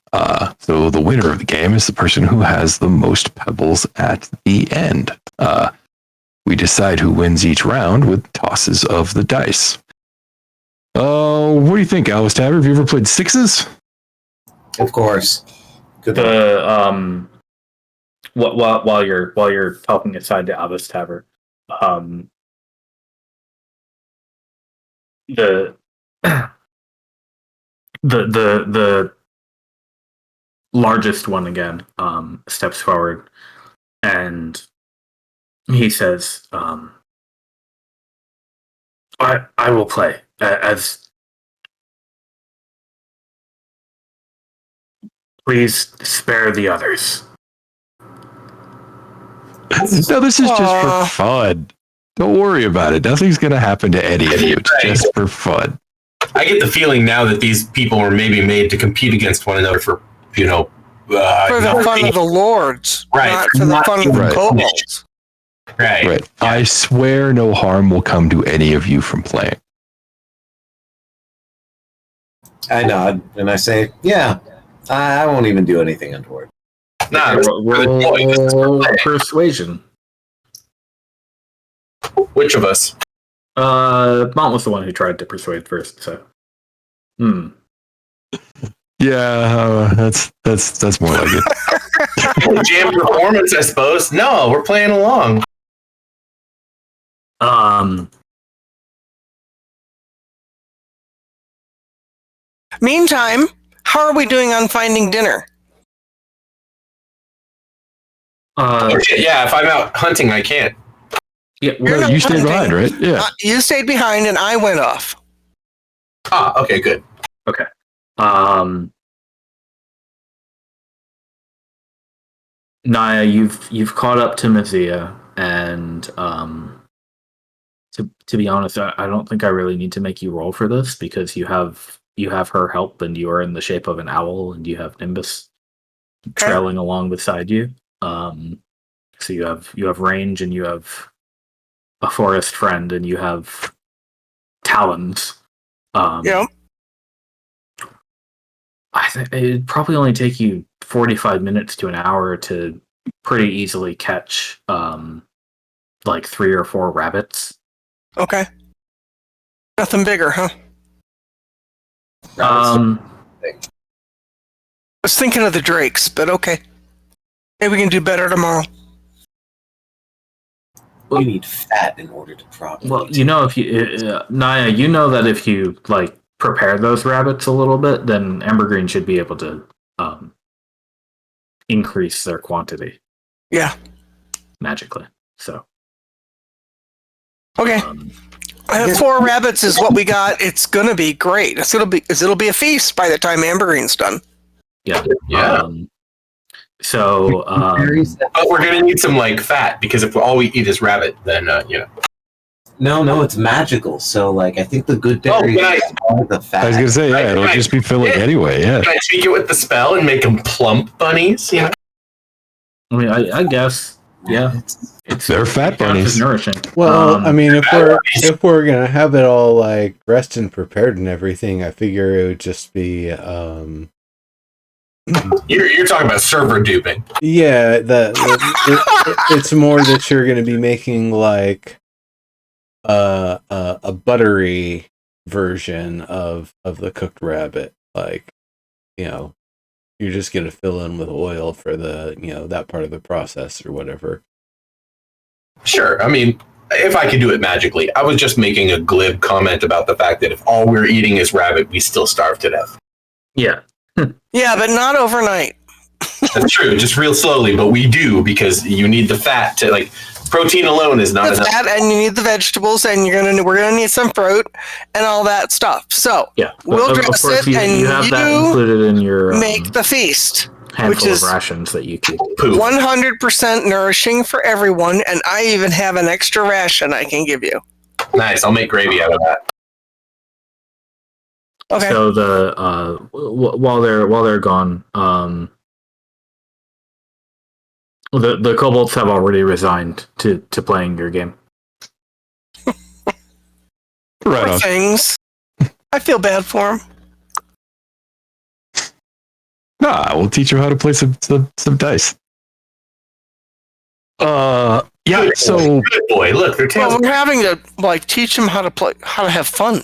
So the winner of the game is the person who has the most pebbles at the end. We decide who wins each round with tosses of the dice. What do you think, Alice Tabber? Have you ever played sixes? Of course. Good. While you're talking aside to Alice Tabber, the largest one again steps forward and he says, I will play as please spare the others. No, this is just for fun. Don't worry about it. Nothing's going to happen to any of you. It's just for fun. I get the feeling now that these people were maybe made to compete against one another for, for the fun of the lords, right? Not for the fun of the kobolds. Right. I swear no harm will come to any of you from playing. I nod and I say, "Yeah, I won't even do anything untoward." Nah, Roll persuasion. which of us? Mont was the one who tried to persuade first, so. Yeah, that's more like it. Jam performance, I suppose. No, we're playing along. Meantime, how are we doing on finding dinner? Oh shit! Yeah, if I'm out hunting, I can't. Yeah, You're not You stayed hunting. behind, right? Yeah. You stayed behind, and I went off. Ah, okay, good. Okay. Naya, you've caught up to Mazia, and to be honest, I don't think I really need to make you roll for this because you have her help, and you are in the shape of an owl, and you have Nimbus trailing along beside you. So you have range, and you have a forest friend, and you have talons. Yeah. I think it'd probably only take you 45 minutes to an hour to pretty easily catch like 3 or 4 rabbits. Okay. Nothing bigger, huh? Um, I was thinking of the drakes, but okay. Maybe we can do better tomorrow. You need fat in order to properly. well, you know, if you Naya, you know that if you like prepare those rabbits a little bit, then Ambergreen should be able to increase their quantity. Yeah. Magically. So. Okay. 4 rabbits is what we got. It's gonna be great. It'll be a feast by the time Ambergreen's done. Yeah. Yeah. So. But we're gonna need some like fat because if all we eat is rabbit, then No, it's magical. So, like, I think the good berries are the fat. I was gonna say, yeah, it'll just be filling anyway. Yeah. Can I tweak it with the spell and make them plump bunnies? You know? I mean, I guess. Yeah. They're fat bunnies. Nourishing. Well, I mean, if we're gonna have it all like dressed and prepared and everything, I figure it would just be You're talking about server duping. yeah, it's more that you're gonna be making like a buttery version of the cooked rabbit, like, you know, you're just gonna fill in with oil for the, you know, that part of the process or whatever. Sure. I mean, if I could do it magically, I was just making a glib comment about the fact that if all we're eating is rabbit, we still starve to death. Yeah. Yeah, but not overnight. That's true. Just real slowly, but we do because you need the fat to like. Protein alone is not The enough. fat, and you need the vegetables, and we're gonna need some fruit and all that stuff. So Yeah. we'll dress it, and you have that included in your make the feast, handful which is of rations that you keep. 100% nourishing for everyone, and I even have an extra ration I can give you. Nice. I'll make gravy out of that. Okay. So the while they're gone, the kobolds have already resigned to playing your game. Right Poor on. things. I feel bad for them. Nah, we'll teach you how to play some dice. Yeah. Good So boy. Good boy. Look, they're tails. Well, we're having to like teach them how to play, how to have fun,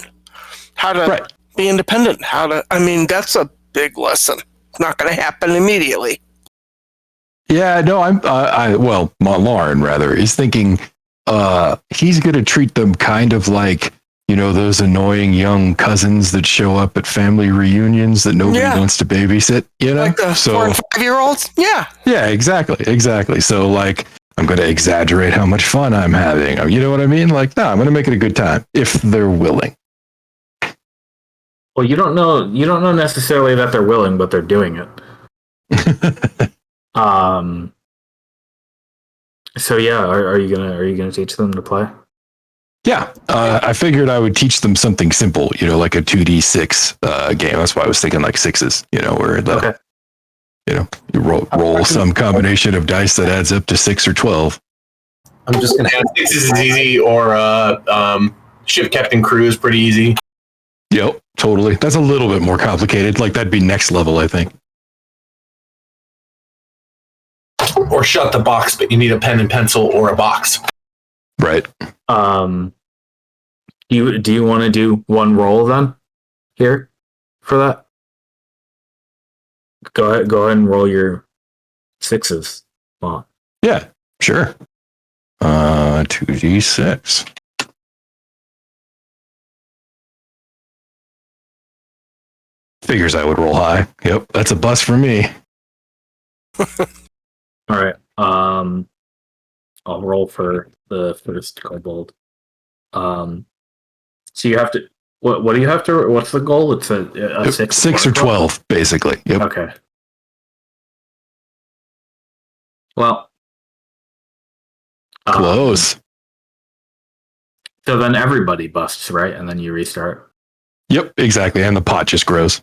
how to be independent, I mean, that's a big lesson. It's not going to happen immediately. yeah, no, well, Lauren rather is thinking, he's gonna treat them kind of like, you know, those annoying young cousins that show up at family reunions that nobody wants to babysit, you know? Like the 4 and 5-year-olds? Yeah. Yeah, exactly. So, like, I'm going to exaggerate how much fun I'm having. You know what I mean? Like, no, I'm going to make it a good time if they're willing. Well, you don't know necessarily that they're willing, but they're doing it. So yeah, are you gonna teach them to play? Yeah, I figured I would teach them something simple, you know, like a 2d6 game. That's why I was thinking like 6s, you know, where the, you know, you roll some combination of dice that adds up to 6 or 12. I'm just gonna. 6 is easy, or ship captain crew is pretty easy. Yep. totally. That's a little bit more complicated. Like that'd be next level, I think. Or shut the box, but you need a pen and pencil or a box. Right. Do you want to do one roll then here for that? Go ahead and roll your 6s. Well, Yeah, sure. 2d6. Figures I would roll high. Yep, that's a bust for me. all right. I'll roll for the first kobold. So you have to. What do you have to? What's the goal? It's a 6. 6 or 12, basically. Yep. Okay. Well. Close. So then everybody busts, right? And then you restart. Yep, exactly. And the pot just grows.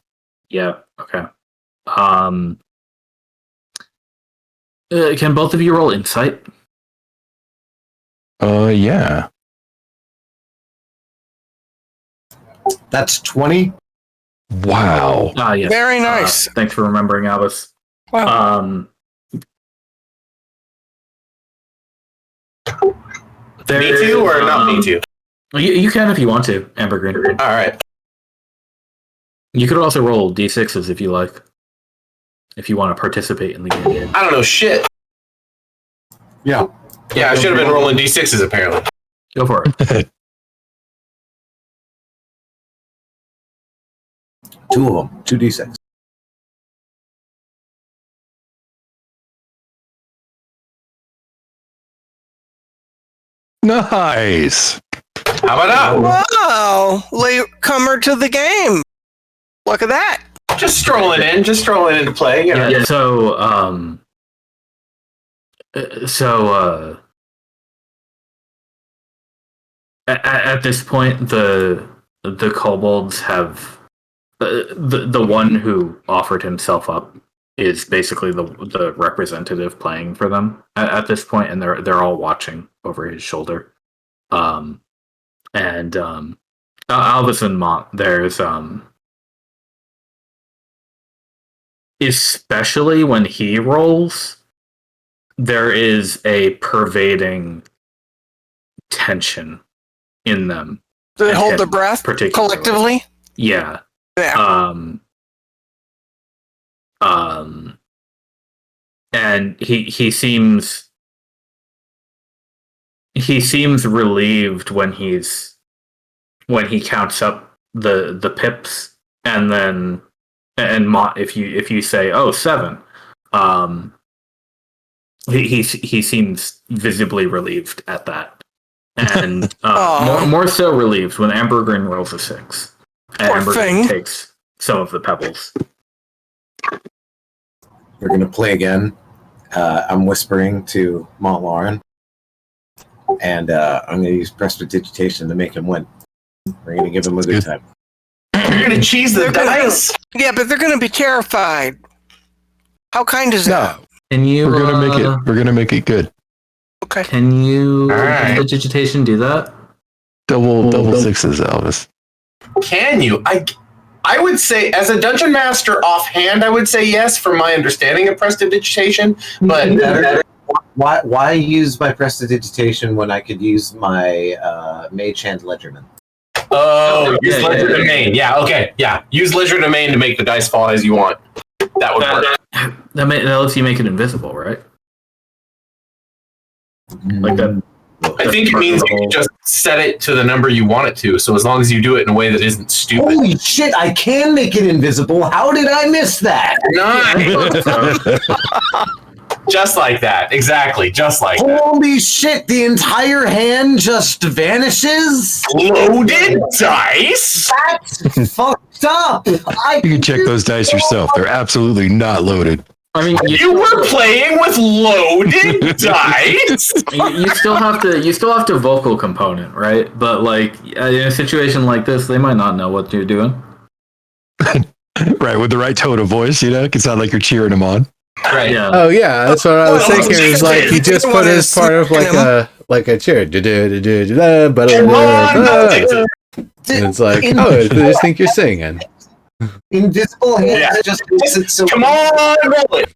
Yeah. Okay. Can both of you roll insight? Yeah. That's 20. Wow. Ah, yes. Very nice. Thanks for remembering, Albus. Wow. Me too, or not me too? You can if you want to, Amber Green. All right. You could also roll d6s if you like. If you want to participate in the game. I don't know shit. Yeah. Yeah, I should have been rolling d6s apparently. Go for it. 2 of them. 2d6. Nice. How about that? Wow. Latecomer to the game. Look at that. Just strolling in to play. You know? Yeah. So, at this point, the kobolds have the one who offered himself up is basically the representative playing for them at this point, and they're all watching over his shoulder. Albus and Mont, there's especially when he rolls, there is a pervading tension in them. Do they And hold him their breath particularly. collectively? Yeah. Yeah. And he seems relieved when he counts up the pips, and then if you say 7, he seems visibly relieved at that, and more so relieved when Ambergrin rolls a 6, and Poor Ambergrin thing. takes some of the pebbles. We're going to play again. I'm whispering to Montlaurent, and I'm going to use prestidigitation to make him win. We're going to give him a good time. You're gonna cheese the dice. Yeah, but they're going to be terrified. How kind is that? No, Can you? we're gonna make it good. Okay. Can you? All right. Prestidigitation do that? Double 6s, Elvis. Can you? I would say, as a dungeon master offhand, I would say yes for my understanding of prestidigitation. But Why use my prestidigitation when I could use my mage hand ledgerman? Use Ledger Domain. Yeah, okay. Yeah. Use Ledger Domain to make the dice fall as you want. That would work. That lets you make it invisible, right? Like that. I think it means you can just set it to the number you want it to. So as long as you do it in a way that isn't stupid. Holy shit, I can make it invisible. How did I miss that? Nice. Just like that. Exactly. Just like that. Holy shit, the entire hand just vanishes? Loaded dice? That's fucked up. You can check those dice yourself. They're absolutely not loaded. I mean, You were playing with loaded dice? you still have to vocal component, right? But like in a situation like this, they might not know what you're doing. Right, with the right tone of voice, it can sound like you're cheering them on. Right. Yeah. Oh yeah, that's what I was Well, thinking. Is like he just put his part of like a chair. And it's like, oh, they just think you're singing. Invisible hand Yeah. just makes it so. Come on, roll it.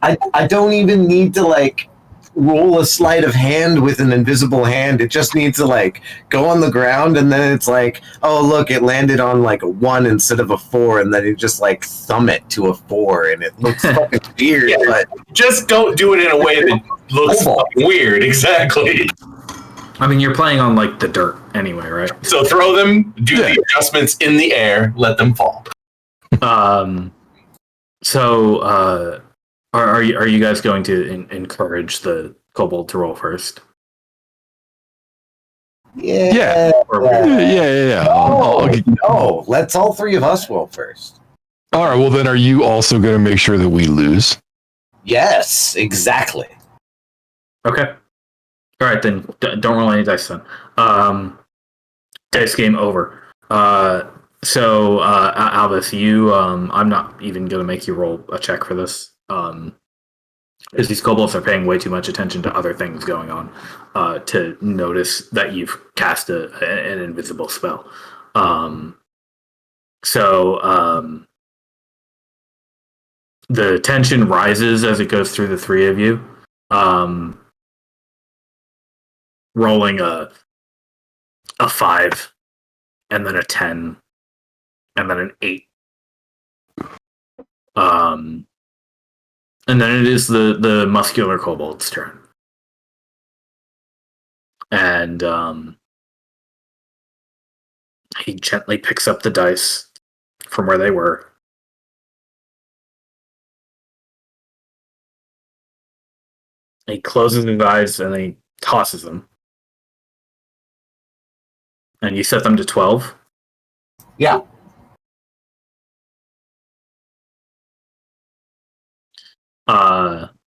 I don't even need to like roll a sleight of hand with an invisible hand. It just needs to like go on the ground, and then it's like, oh look, it landed on like a 1 instead of a 4, and then you just like thumb it to a 4, and it looks fucking weird. Yeah. But Just don't do it in a way that looks fucking weird. Exactly. I mean, you're playing on like the dirt anyway, right? So throw them, do the adjustments in the air, let them fall. Are you guys going to encourage the kobold to roll first? yeah. Yeah. No, let's all three of us roll first. All right. Well, then, are you also going to make sure that we lose? Yes, exactly. Okay. All right, then don't roll any dice then. Dice game over. Albus, you, I'm not even going to make you roll a check for this. Because these kobolds are paying way too much attention to other things going on to notice that you've cast an invisible spell. The tension rises as it goes through the three of you. Rolling a 5, and then a 10, and then an 8. And then it is the muscular kobold's turn. And he gently picks up the dice from where they were. He closes his eyes and he tosses them. And you set them to 12? Yeah.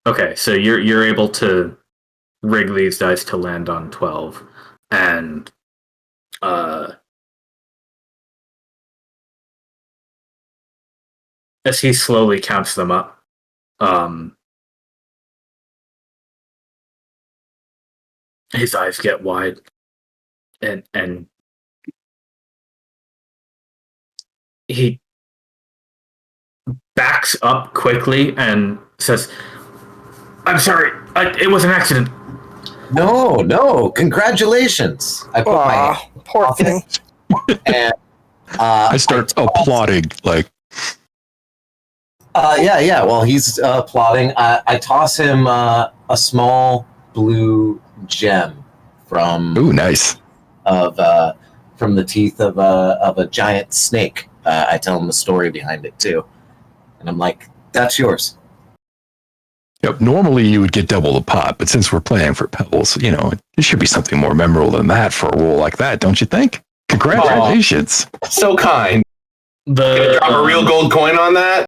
Okay, so you're able to rig these dice to land on 12. And as he slowly counts them up, his eyes get wide and he backs up quickly and says, "I'm sorry, it was an accident." No, congratulations. I put my Aw, poor thing. and I start applauding, like, yeah. Well, he's plotting. I toss him a small blue gem from ooh, nice. from the teeth of a giant snake. I tell him the story behind it too, and I'm like, "That's yours." Yep, normally you would get double the pot, but since we're playing for pebbles, it should be something more memorable than that for a roll like that, don't you think? Congratulations. So kind. The Drop a real gold coin on that.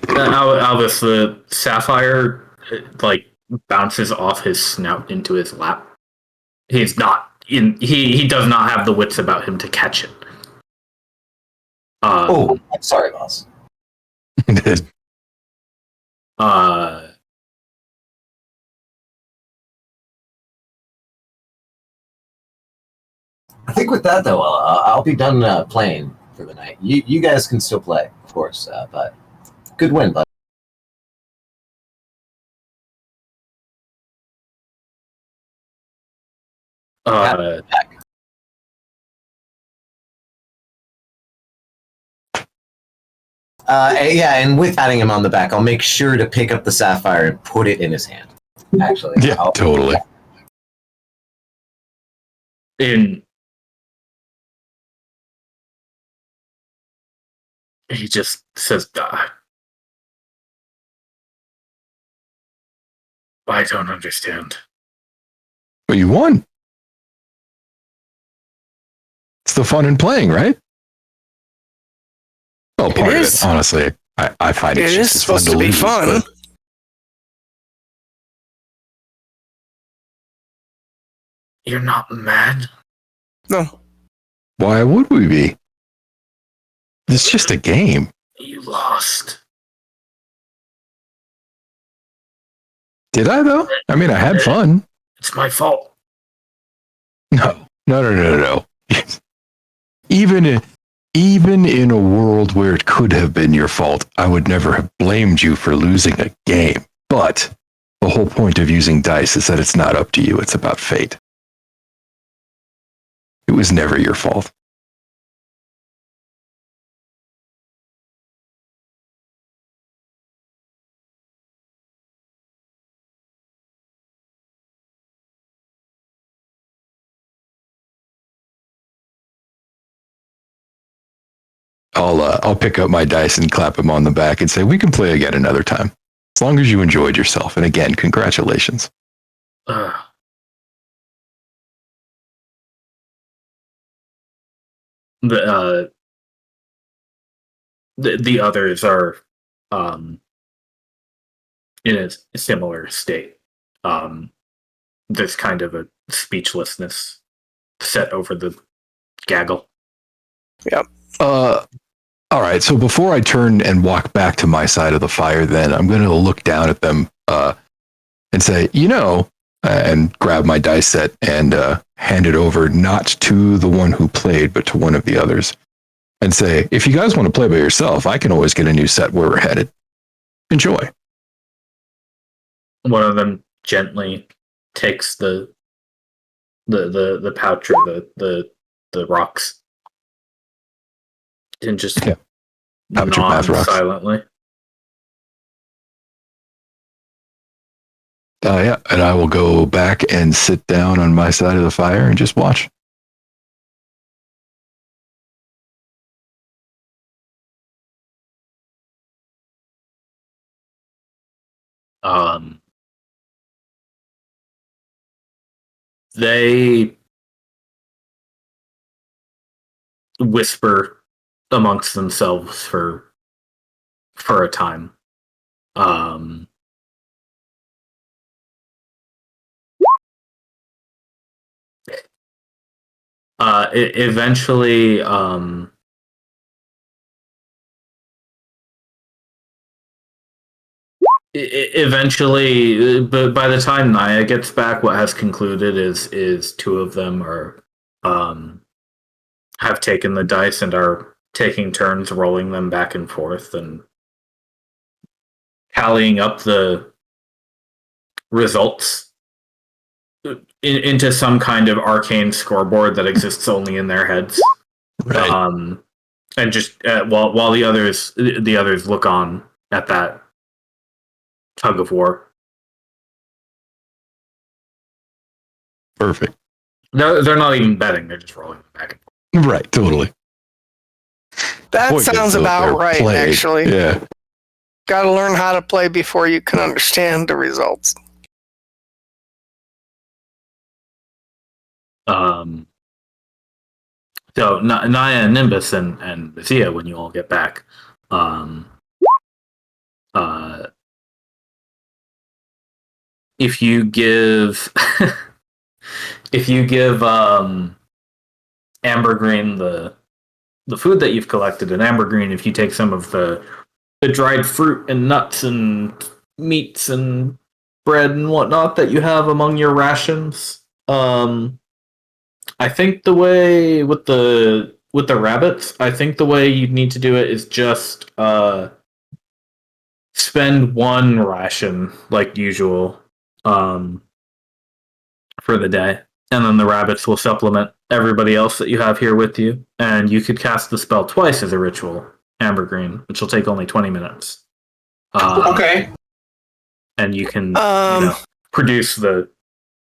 Albus, the sapphire bounces off his snout into his lap. He's not in. He does not have the wits about him to catch it. I'm sorry, boss. I think with that though, I'll be done playing for the night. You guys can still play, of course, but good win, bud. And with patting him on the back, I'll make sure to pick up the sapphire and put it in his hand. Actually, Yeah, totally. He just says, "I don't understand." But you won. It's the fun in playing, right? Well, part of it, honestly. I find It it's is just as fun supposed to be lose, fun. but You're not mad? No. why would we be? It's just a game. You lost. Did I, though? I mean, I had fun. It's my fault. No. even in a world where it could have been your fault, I would never have blamed you for losing a game. But the whole point of using dice is that it's not up to you, it's about fate. It was never your fault. I'll pick up my dice and clap him on the back and say, we can play again another time. As long as you enjoyed yourself. And again, congratulations. Uh, the the others are in a similar state. There's kind of a speechlessness set over the gaggle. Yep. All right, so before I turn and walk back to my side of the fire, then I'm going to look down at them and say, and grab my dice set and hand it over, not to the one who played, but to one of the others, and say, if you guys want to play by yourself, I can always get a new set where we're headed. Enjoy. One of them gently takes the pouch or the rocks and just Pouch of math nods rocks. silently. Yeah, and I will go back and sit down on my side of the fire and just watch. They whisper amongst themselves for a time. Eventually, but by the time Naya gets back, what has concluded is two of them are have taken the dice and are taking turns rolling them back and forth and tallying up the results into some kind of arcane scoreboard that exists only in their heads. Right. And just while the others look on at that tug of war. Perfect. They're not even betting; they're just rolling them back and forth. Right, totally. That Point is, sounds though, about they're right, played. actually. Yeah. Got to learn how to play before you can understand the results. So Naya, Nimbus, and Zia, when you all get back, if you give Ambergreen the food that you've collected, and Ambergreen, if you take some of the dried fruit and nuts and meats and bread and whatnot that you have among your rations, I think the way with the rabbits, I think the way you'd need to do it is just spend one ration like usual for the day, and then the rabbits will supplement everybody else that you have here with you, and you could cast the spell twice as a ritual, Ambergreen, which will take only 20 minutes. Okay. And you can produce the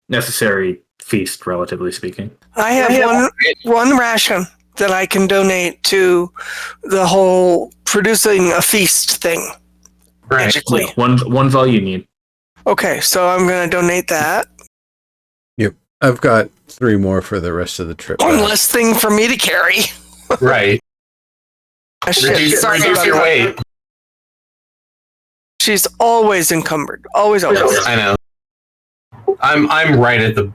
necessary feast, relatively speaking. I have one ration that I can donate to the whole producing a feast thing. Right. Magically. One's all you need. Okay, so I'm going to donate that. Yep. I've got 3 more for the rest of the trip. One less thing for me to carry. Right. Sorry Reduce about your that. weight. She's always encumbered. Always. I know. I'm right at the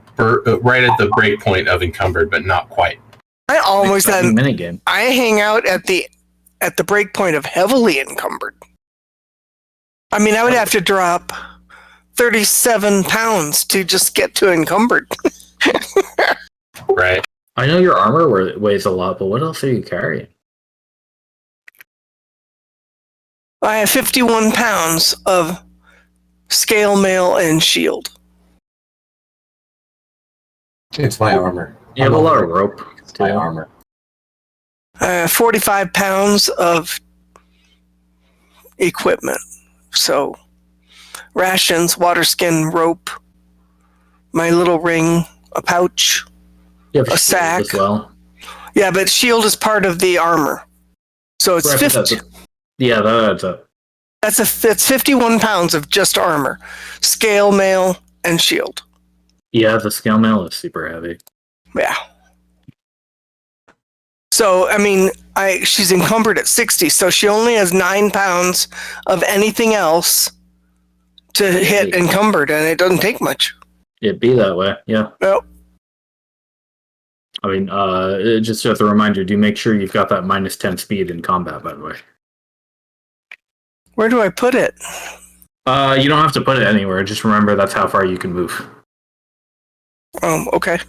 break point of encumbered, but not quite. I almost had. Minigame. I hang out at the break point of heavily encumbered. I mean, I would have to drop 37 pounds to just get to encumbered. Right. I know your armor weighs a lot, but what else are you carrying? I have 51 pounds of scale mail and shield. It's my armor. You have a lot of rope. It's my too. armor. I have 45 pounds of equipment. So, rations, water skin, rope, my little ring, a pouch, You have a shield sack. as well. Yeah, but shield is part of the armor. So it's Right, 50. Yeah, that adds up. That's 51 pounds of just armor, scale mail, and shield. Yeah, the scale mail is super heavy. Yeah. So I mean, she's encumbered at 60, so she only has 9 pounds of anything else to hit encumbered, and it doesn't take much. It'd be that way, yeah. Well, I mean, just as a reminder, do make sure you've got that -10 speed in combat, by the way. where do I put it? You don't have to put it anywhere. Just remember that's how far you can move. Okay.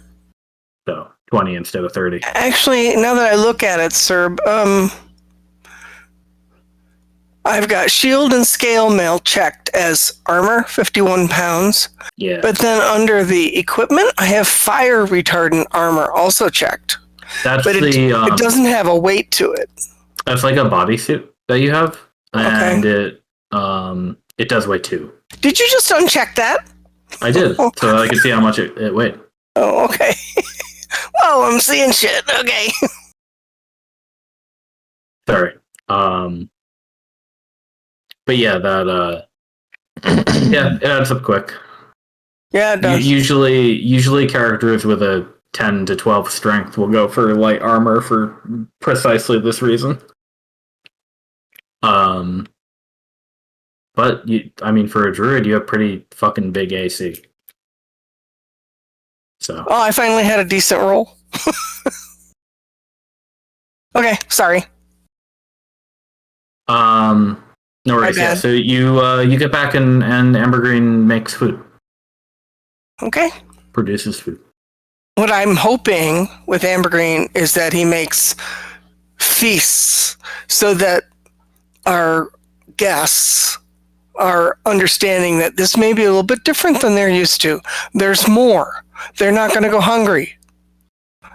So 20 instead of 30. Actually, now that I look at it, sir, I've got shield and scale mail checked as armor, 51 pounds. Yeah. But then under the equipment, I have fire retardant armor also checked. That's But it doesn't have a weight to it. That's like a bodysuit that you have, and Okay. it does weigh 2. Did you just uncheck that? I did, so I could see how much it weighed. Oh, okay. Whoa, I'm seeing shit. Okay. Sorry. But yeah, that yeah, it adds up quick. Yeah, it does. Usually characters with a 10 to 12 strength will go for light armor for precisely this reason. But I mean, for a druid, you have pretty fucking big AC. So. Oh, I finally had a decent roll. Okay, sorry. No worries. My Yeah. bad. So you get back and Ambergreen makes food, Okay. produces food. What I'm hoping with Ambergreen is that he makes feasts so that our guests are understanding that this may be a little bit different than they're used to. There's more. They're not going to go hungry.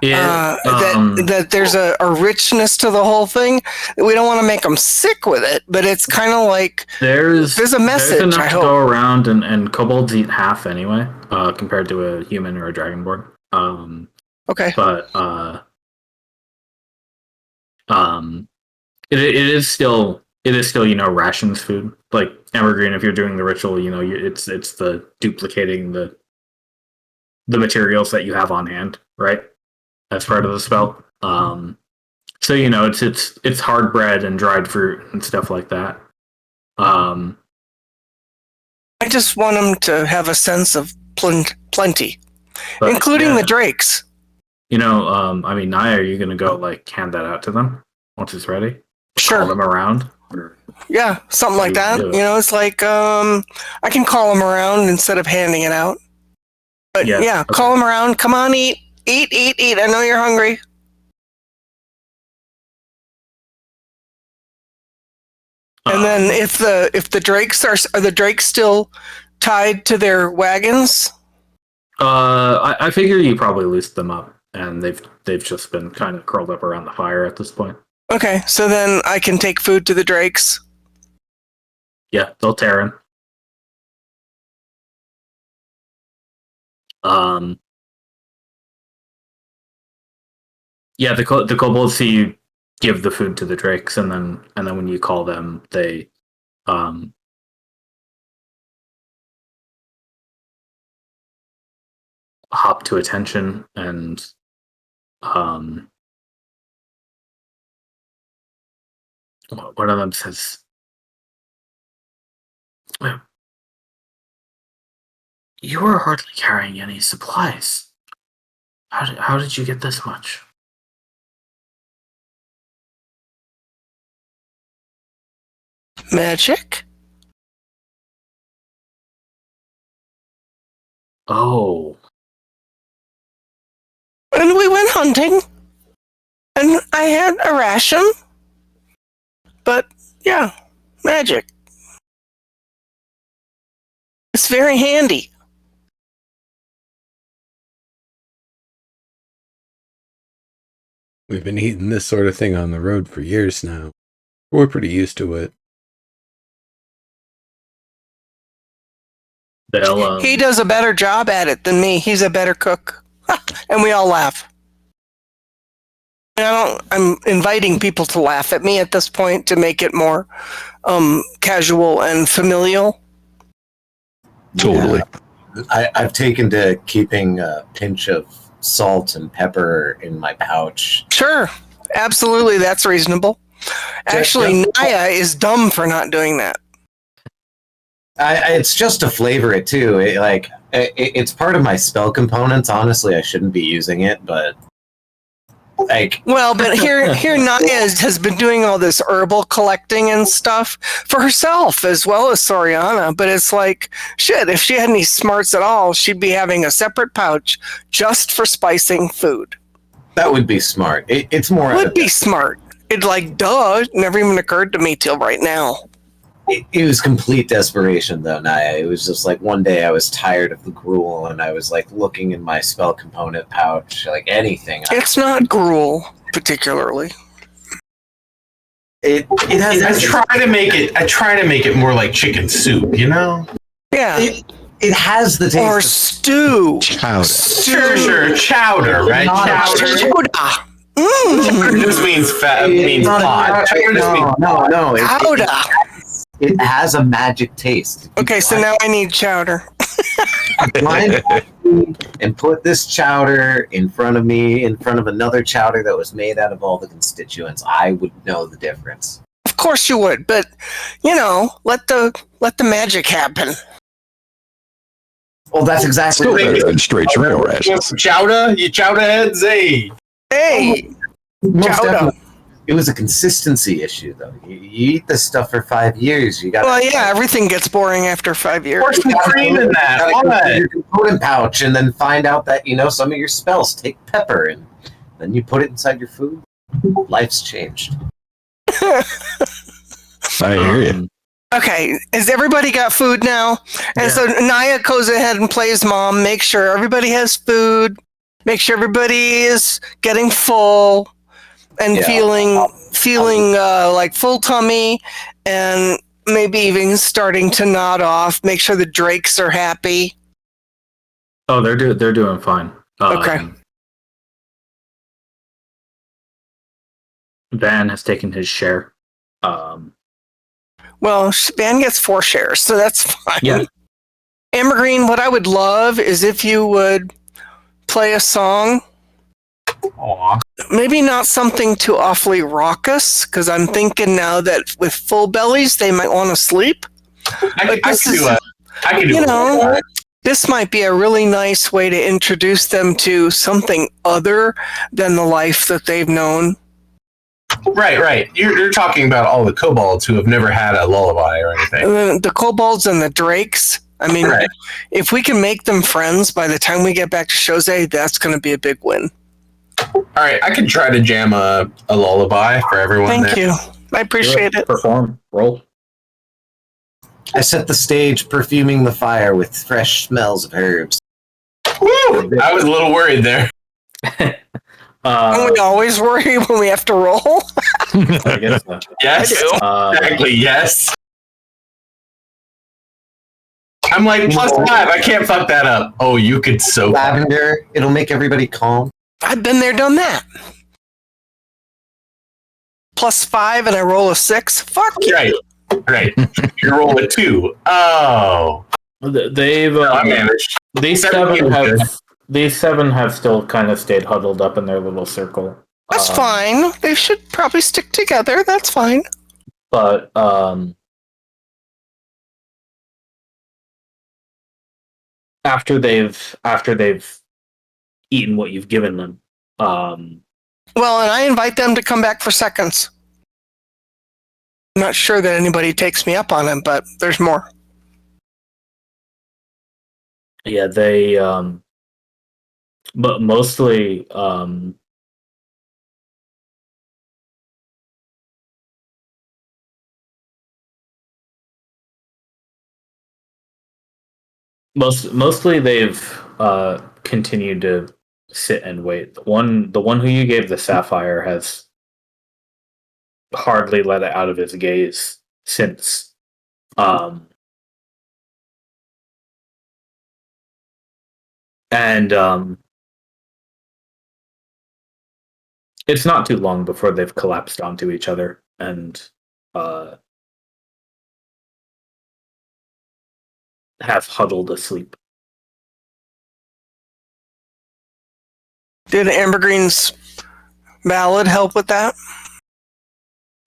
That there's a richness to the whole thing. We don't want to make them sick with it, but it's kind of like there's a message. There's enough I to hope. go around, and kobolds eat half anyway, compared to a human or a dragonborn. Okay. But it is still rations food. Like Evergreen, if you're doing the ritual, it's the duplicating the materials that you have on hand, right? That's part of the spell. So it's hard bread and dried fruit and stuff like that. I just want them to have a sense of plenty, But, including yeah. the drakes. I mean, Naya, are you gonna go hand that out to them once it's ready? Sure. Call them around. Yeah, something like that. It's like I can call them around instead of handing it out. But yeah, okay. Call them around. Come on, eat. I know you're hungry. And then if the drakes are the drakes still tied to their wagons? I figure you probably loosed them up, and they've just been kind of curled up around the fire at this point. Okay, so then I can take food to the drakes. Yeah, they'll tear in. Yeah, the kobolds see you give the food to the drakes, and then when you call them, they hop to attention, and one of them says, "You are hardly carrying any supplies. How did you get this much?" Magic? Oh. And we went hunting. hunting, and I had a ration. But yeah, magic. It's very handy. We've been eating this sort of thing on the road for years now. We're pretty used to it. They'll, He does a better job at it than me. He's a better cook. And we all laugh. And I'm inviting people to laugh at me at this point to make it more casual and familial. Totally. I've taken to keeping a pinch of salt and pepper in my pouch. Sure. Absolutely, that's reasonable. Actually, Just- Naya is dumb for not doing that. It's just to flavor it too. It's part of my spell components. Honestly, I shouldn't be using it, but Well, but here Naya has been doing all this herbal collecting and stuff for herself as well as Soriana. But it's like, shit, if she had any smarts at all, she'd be having a separate pouch just for spicing food. that would be smart. It's more. Would be smart. It duh, never even occurred to me till right now. It was complete desperation, though, Naya. It was just like one day I was tired of the gruel, and I was like looking in my spell component pouch, like anything. It's not gruel particularly. It has. I try to make it more like chicken soup, you know? Yeah. It has the taste. Or of stew. Chowder. Sure, chowder, right? Chowder. Chowder. Chowder just means fat. Means pot. Chowder just means No. Chowder. It has a magic taste. Okay, so now I need chowder. Blind and put this chowder in front of me, in front of another chowder that was made out of all the constituents, I would know the difference. Of course you would, but let the magic happen. Well, that's exactly Still what better than straight Dorito rations. chowder. You chowder heads, hey. Hey, Most chowder. definitely. It was a consistency issue, though. You eat this stuff for 5 years. You got. Well, yeah, everything gets boring after 5 years. Pour some cream in that. What? Your component pouch, and then find out that some of your spells take pepper, and then you put it inside your food. Life's changed. I hear you. Okay, has everybody got food now? And so Naya goes ahead and plays mom, make sure everybody has food, make sure everybody is getting full and feeling like full tummy, and maybe even starting to nod off. Make sure the drakes are happy. Oh, they're doing fine. Okay. Van has taken his share. Well, Van gets 4 shares, so that's fine. Yeah. Ambergreen, what I would love is if you would play a song. Aw. Maybe not something too awfully raucous, because I'm thinking now that with full bellies, they might want to sleep. I can do it. This might be a really nice way to introduce them to something other than the life that they've known. Right. You're talking about all the kobolds who have never had a lullaby or anything. The kobolds and the drakes. I mean, Right. if we can make them friends by the time we get back to Jose, that's going to be a big win. All right, I could try to jam a lullaby for everyone. Thank there. you. I appreciate it. Perform. Roll. I set the stage, perfuming the fire with fresh smells of herbs. Woo! I was a little worried there. Don't we always worry when we have to roll? I guess so. Yes, exactly. Yes. I'm like +5. I can't fuck that up. Oh, you could so. Lavender, it'll make everybody calm. I've been there, done that. +5 and I roll a 6. Fuck you. Right. You roll a 2. Oh. They've I managed. these seven have still kind of stayed huddled up in their little circle. That's fine. They should probably stick together. That's fine. But after they've eaten what you've given them, Well, and I invite them to come back for seconds. I'm not sure that anybody takes me up on it, but there's more. yeah, they but mostly Mostly they've continued to sit and wait. The one who you gave the sapphire has hardly let it out of his gaze since. And it's not too long before they've collapsed onto each other and have huddled asleep. Did Ambergreen's ballad help with that?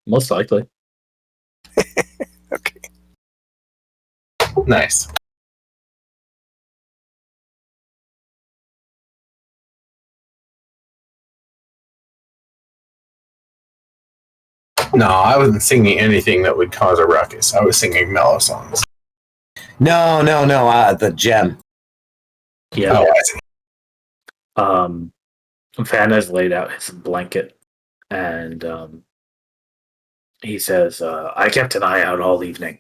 Most likely. Okay. Nice. No, I wasn't singing anything that would cause a ruckus. I was singing mellow songs. No, the gem. Yeah. Oh, I see. Van has laid out his blanket and he says, I kept an eye out all evening.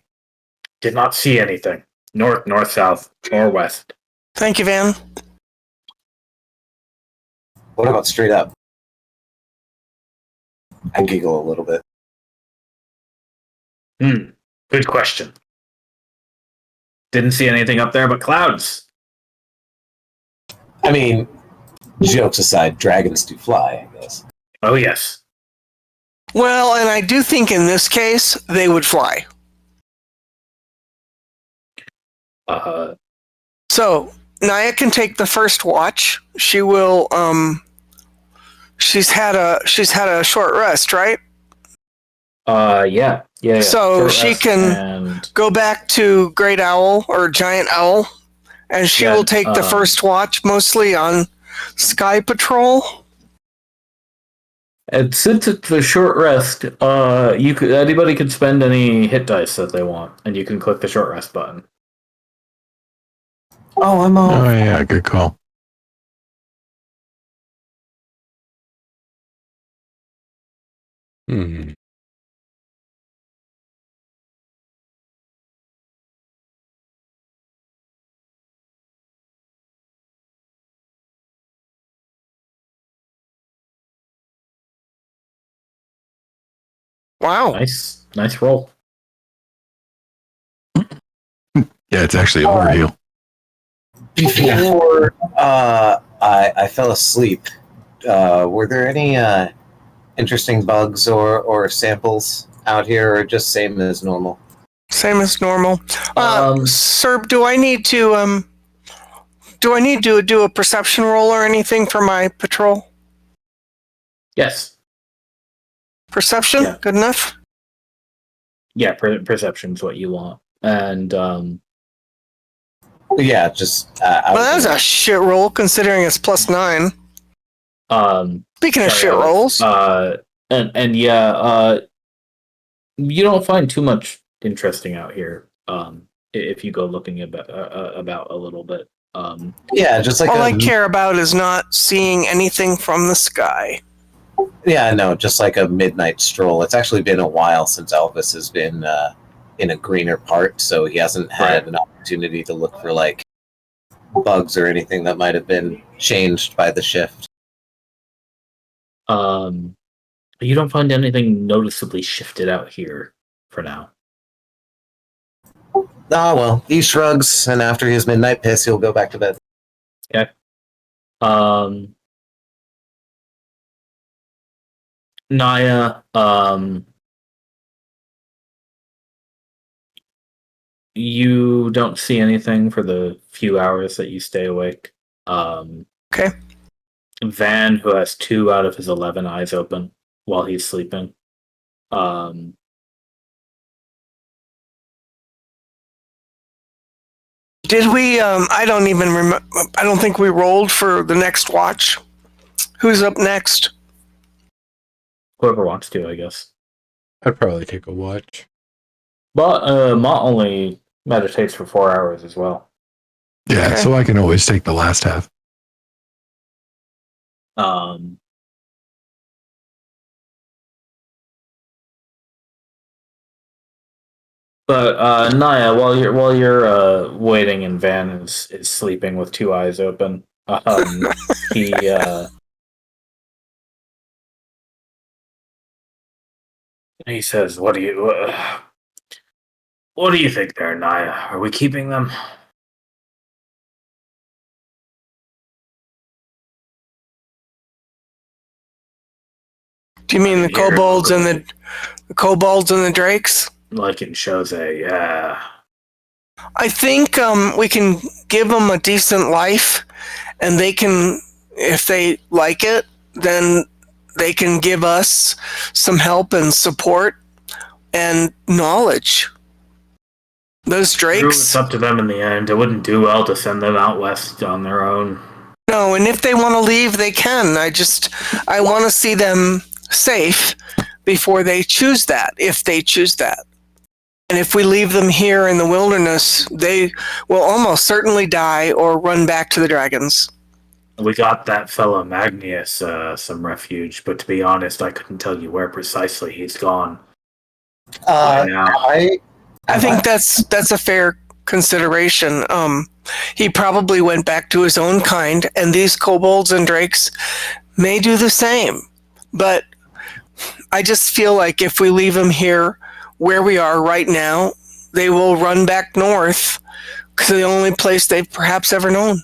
Did not see anything. North, south, or west. Thank you, Van. What about straight up? I giggle a little bit. Good question. Didn't see anything up there but clouds. I mean, jokes aside, dragons do fly, I guess. Oh, yes. Well, and I do think in this case, they would fly. So, Naya can take the first watch. She will, she's had a short rest, right? Yeah. So Short she rest can go back to Great Owl or Giant Owl, and she will take the first watch mostly on Sky Patrol. And since it's a short rest, anybody can spend any hit dice that they want, and you can click the short rest button. Oh, I'm all. Oh yeah, good call. Wow. Nice roll. Yeah, it's actually overheal. Before I fell asleep, were there any interesting bugs or samples out here, or just same as normal? Same as normal. Sir, do I need to do a perception roll or anything for my patrol? Yes. Perception? Yeah. Good enough? Yeah, perception's what you want. And Yeah, just. Well, that's a shit roll considering it's +9. Speaking of shit rolls, and yeah, you don't find too much interesting out here. If you go looking about a little bit. Yeah, just like all I care about is not seeing anything from the sky. Yeah, no, just like a midnight stroll. It's actually been a while since Elvis has been in a greener part, so he hasn't had an opportunity to look for like bugs or anything that might have been changed by the shift. You don't find anything noticeably shifted out here for now. Oh well, he shrugs, and after his midnight piss, he'll go back to bed. Okay. Naya, you don't see anything for the few hours that you stay awake. Okay. Van, who has 2 out of his 11 eyes open while he's sleeping. Did we? I don't even remember. I don't think we rolled for the next watch. Who's up next? Whoever wants to, I guess. I'd probably take a watch. But Mott only meditates for 4 hours as well. Yeah, Okay. so I can always take the last half. But Naya, while you're waiting and Van is sleeping with two eyes open, he he says, what do you think there, Naya? Are we keeping them?" Do you mean the kobolds and the drakes? Like in Chose, yeah. I think we can give them a decent life, and they can, if they like it, then they can give us some help and support and knowledge. Those True, drakes. it's up to them in the end. It wouldn't do well to send them out west on their own. No, and if they want to leave, they can. I want to see them safe before they choose that, if they choose that. And if we leave them here in the wilderness, they will almost certainly die or run back to the dragons. We got that fellow Magnius some refuge, but to be honest, I couldn't tell you where precisely he's gone. I think that's a fair consideration. He probably went back to his own kind, and these kobolds and drakes may do the same. But I just feel like if we leave them here where we are right now, they will run back north to the only place they've perhaps ever known.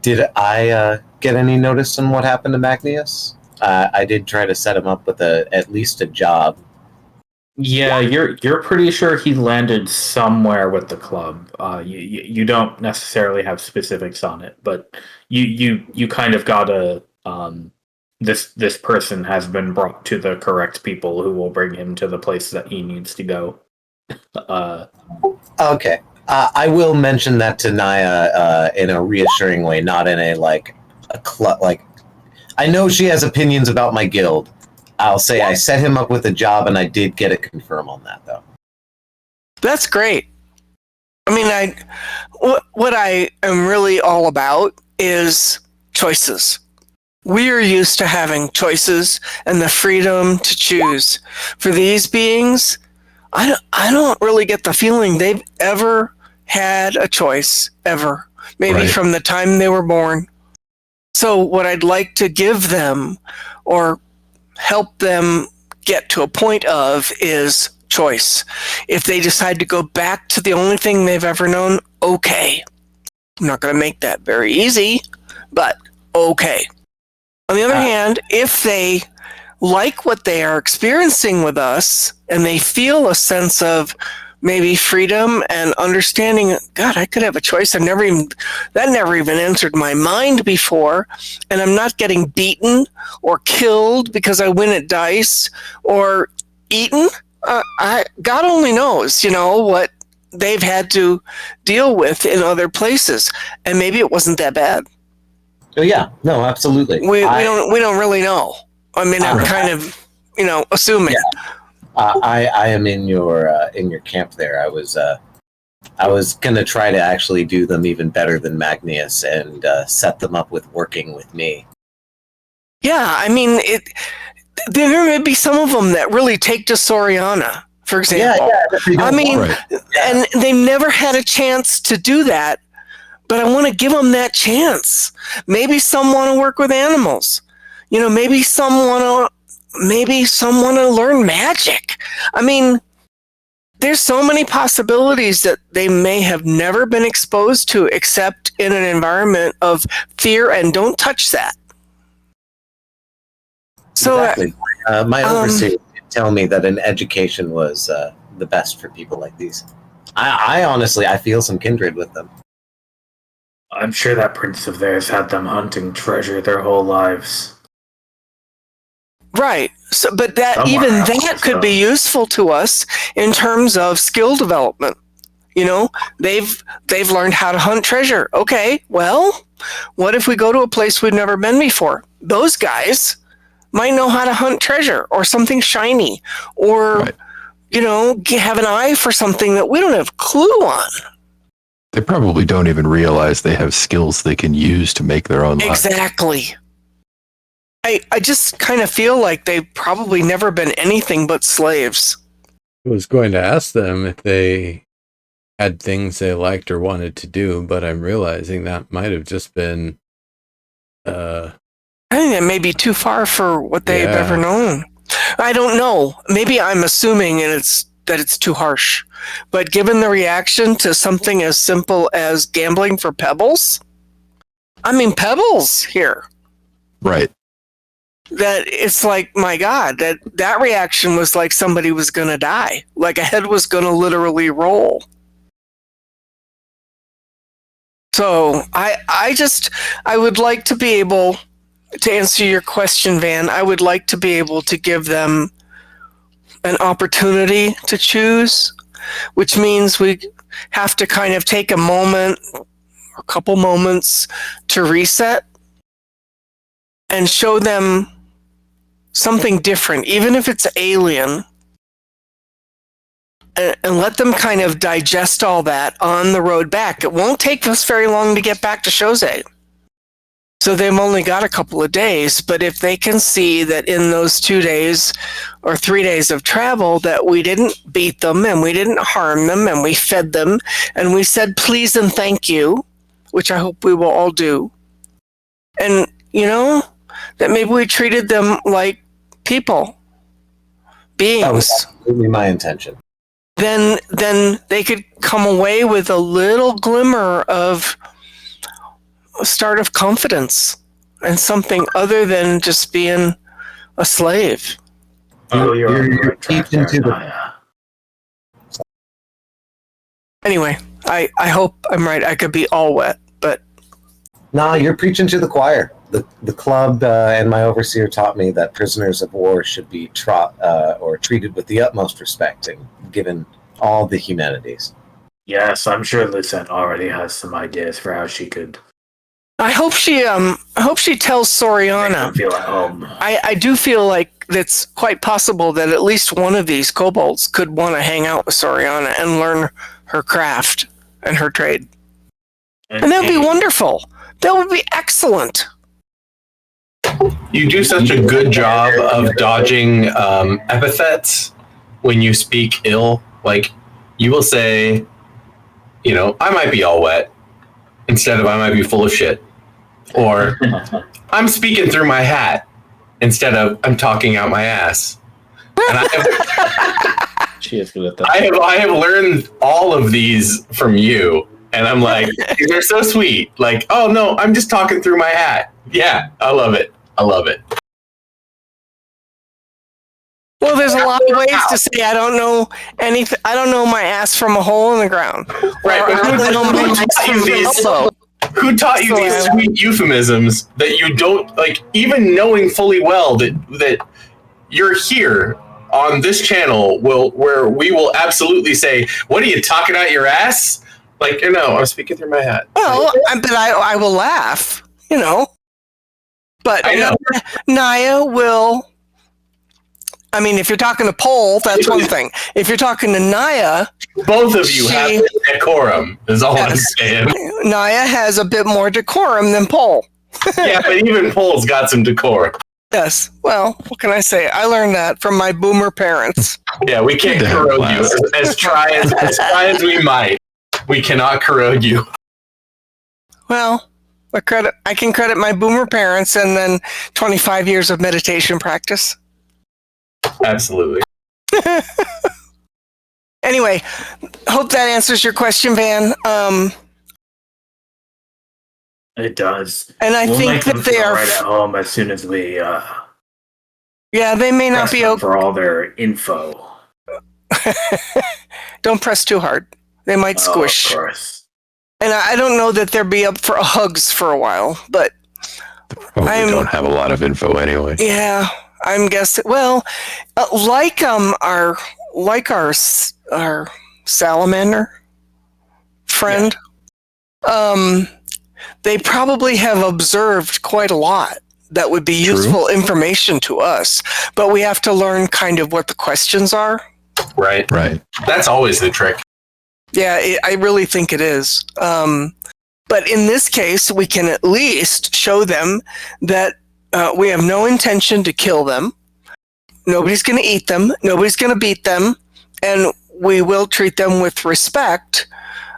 Did I get any notice on what happened to Magnius? I did try to set him up with at least a job. Yeah, you're pretty sure he landed somewhere with the club. You don't necessarily have specifics on it, but you kind of got a this person has been brought to the correct people who will bring him to the place that he needs to go. Okay. I will mention that to Naya in a reassuring way, not in a like. I know she has opinions about my guild. I'll say I set him up with a job, and I did get a confirm on that, though. That's great. I mean, what I am really all about is choices. We are used to having choices and the freedom to choose. For these beings, I don't really get the feeling they've ever had a choice, ever. Maybe from the time they were born. So what I'd like to give them, or help them get to a point of, is choice. If they decide to go back to the only thing they've ever known, okay. I'm not going to make that very easy, but okay. On the other hand, if they like what they are experiencing with us and they feel a sense of maybe freedom and understanding, God, I could have a choice. That never even entered my mind before, and I'm not getting beaten or killed because I win at dice or eaten. God only knows, what they've had to deal with in other places, and maybe it wasn't that bad. Oh yeah, no, absolutely. We don't really know. I mean, I'm kind of assuming. Yeah. I am in your camp there. I was gonna try to actually do them even better than Magnius and set them up with working with me. Yeah, I mean, there may be some of them that really take to Soriana, for example. Yeah, I mean, and they never had a chance to do that, but I want to give them that chance. Maybe some want to work with animals. Maybe some want to learn magic. I mean, there's so many possibilities that they may have never been exposed to except in an environment of fear and don't touch that. So, exactly. My overseer did tell me that an education was the best for people like these. I honestly, I feel some kindred with them. I'm sure that prince of theirs had them hunting treasure their whole lives. Right. So, but that could be useful to us in terms of skill development. They've learned how to hunt treasure. Okay, well, what if we go to a place we've never been before? Those guys might know how to hunt treasure or something shiny, or have an eye for something that we don't have a clue on. They probably don't even realize they have skills they can use to make their own life. Exactly. I just kind of feel like they've probably never been anything but slaves. was going to ask them if they had things they liked or wanted to do, but I'm realizing that might have just been I think that may be too far for what they've Yeah. ever known. I don't know. Maybe I'm assuming that it's too harsh. But given the reaction to something as simple as gambling for pebbles, I mean pebbles here. Right. That it's like, my God, that reaction was like somebody was going to die, like a head was going to literally roll. So I would like to be able to answer your question, Van. I would like to be able to give them an opportunity to choose, which means we have to kind of take a moment, a couple moments to reset and show them something different, even if it's alien, and let them kind of digest all that on the road back. It won't take us very long to get back to Jose. So they've only got a couple of days, but if they can see that in those 2 days or 3 days of travel that we didn't beat them and we didn't harm them and we fed them and we said please and thank you, which I hope we will all do, and that maybe we treated them like people, beings. That was absolutely my intention. Then they could come away with a little glimmer of a start of confidence and something other than just being a slave. Oh, you're on the You're right track deep into there, the- Naya. Anyway, I hope I'm right. I could be all wet, but No, you're preaching to the choir. The club and my overseer taught me that prisoners of war should be treated with the utmost respect and given all the humanities. Yes, I'm sure Lucette already has some ideas for how she could I hope she tells make Soriana. them feel at home. I do feel like it's quite possible that at least one of these kobolds could want to hang out with Soriana and learn her craft and her trade. And that would be wonderful. That would be excellent. You do such a good job of dodging epithets when you speak ill. Like, you will say, I might be all wet instead of I might be full of shit. Or I'm speaking through my hat instead of I'm talking out my ass. And She is good at that. I have learned all of these from you. And I'm like, these are so sweet. Like, oh no, I'm just talking through my hat. Yeah, I love it. I love it. Well, there's a lot of ways to say I don't know anything. I don't know my ass from a hole in the ground. Right, Or but I don't know my ass from an elbow. who taught you these sweet euphemisms that you don't like, even knowing fully well that you're here on this channel where we will absolutely say, what are you talking out your ass? Like, no, I'm speaking through my hat. Well, but I will laugh, But I know. Naya will. I mean, if you're talking to Pole, that's one thing. If you're talking to Naya, Both of you have decorum, is all I'm saying. Naya has a bit more decorum than Pole. Yeah, but even Pole's got some decorum. Yes. Well, what can I say? I learned that from my boomer parents. Yeah, we can't Damn corrode class. you as try as we might. We cannot corrode you. Well, I can credit my boomer parents and then 25 years of meditation practice. Absolutely. Anyway, hope that answers your question, Van. It does. And I We'll think make them that they feel are. right at home as soon as we Yeah, they may not press be them okay. for all their info. Don't press too hard. They might Of squish. course. And I don't know that they'll be up for hugs for a while, but Probably don't have a lot of info anyway. yeah, I'm guessing. Well, like our salamander friend, they probably have observed quite a lot that would be True. useful information to us, but we have to learn kind of what the questions are. Right. Right. That's always the trick. Yeah, I really think it is. But in this case, we can at least show them that we have no intention to kill them. Nobody's going to eat them. Nobody's going to beat them. and we will treat them with respect,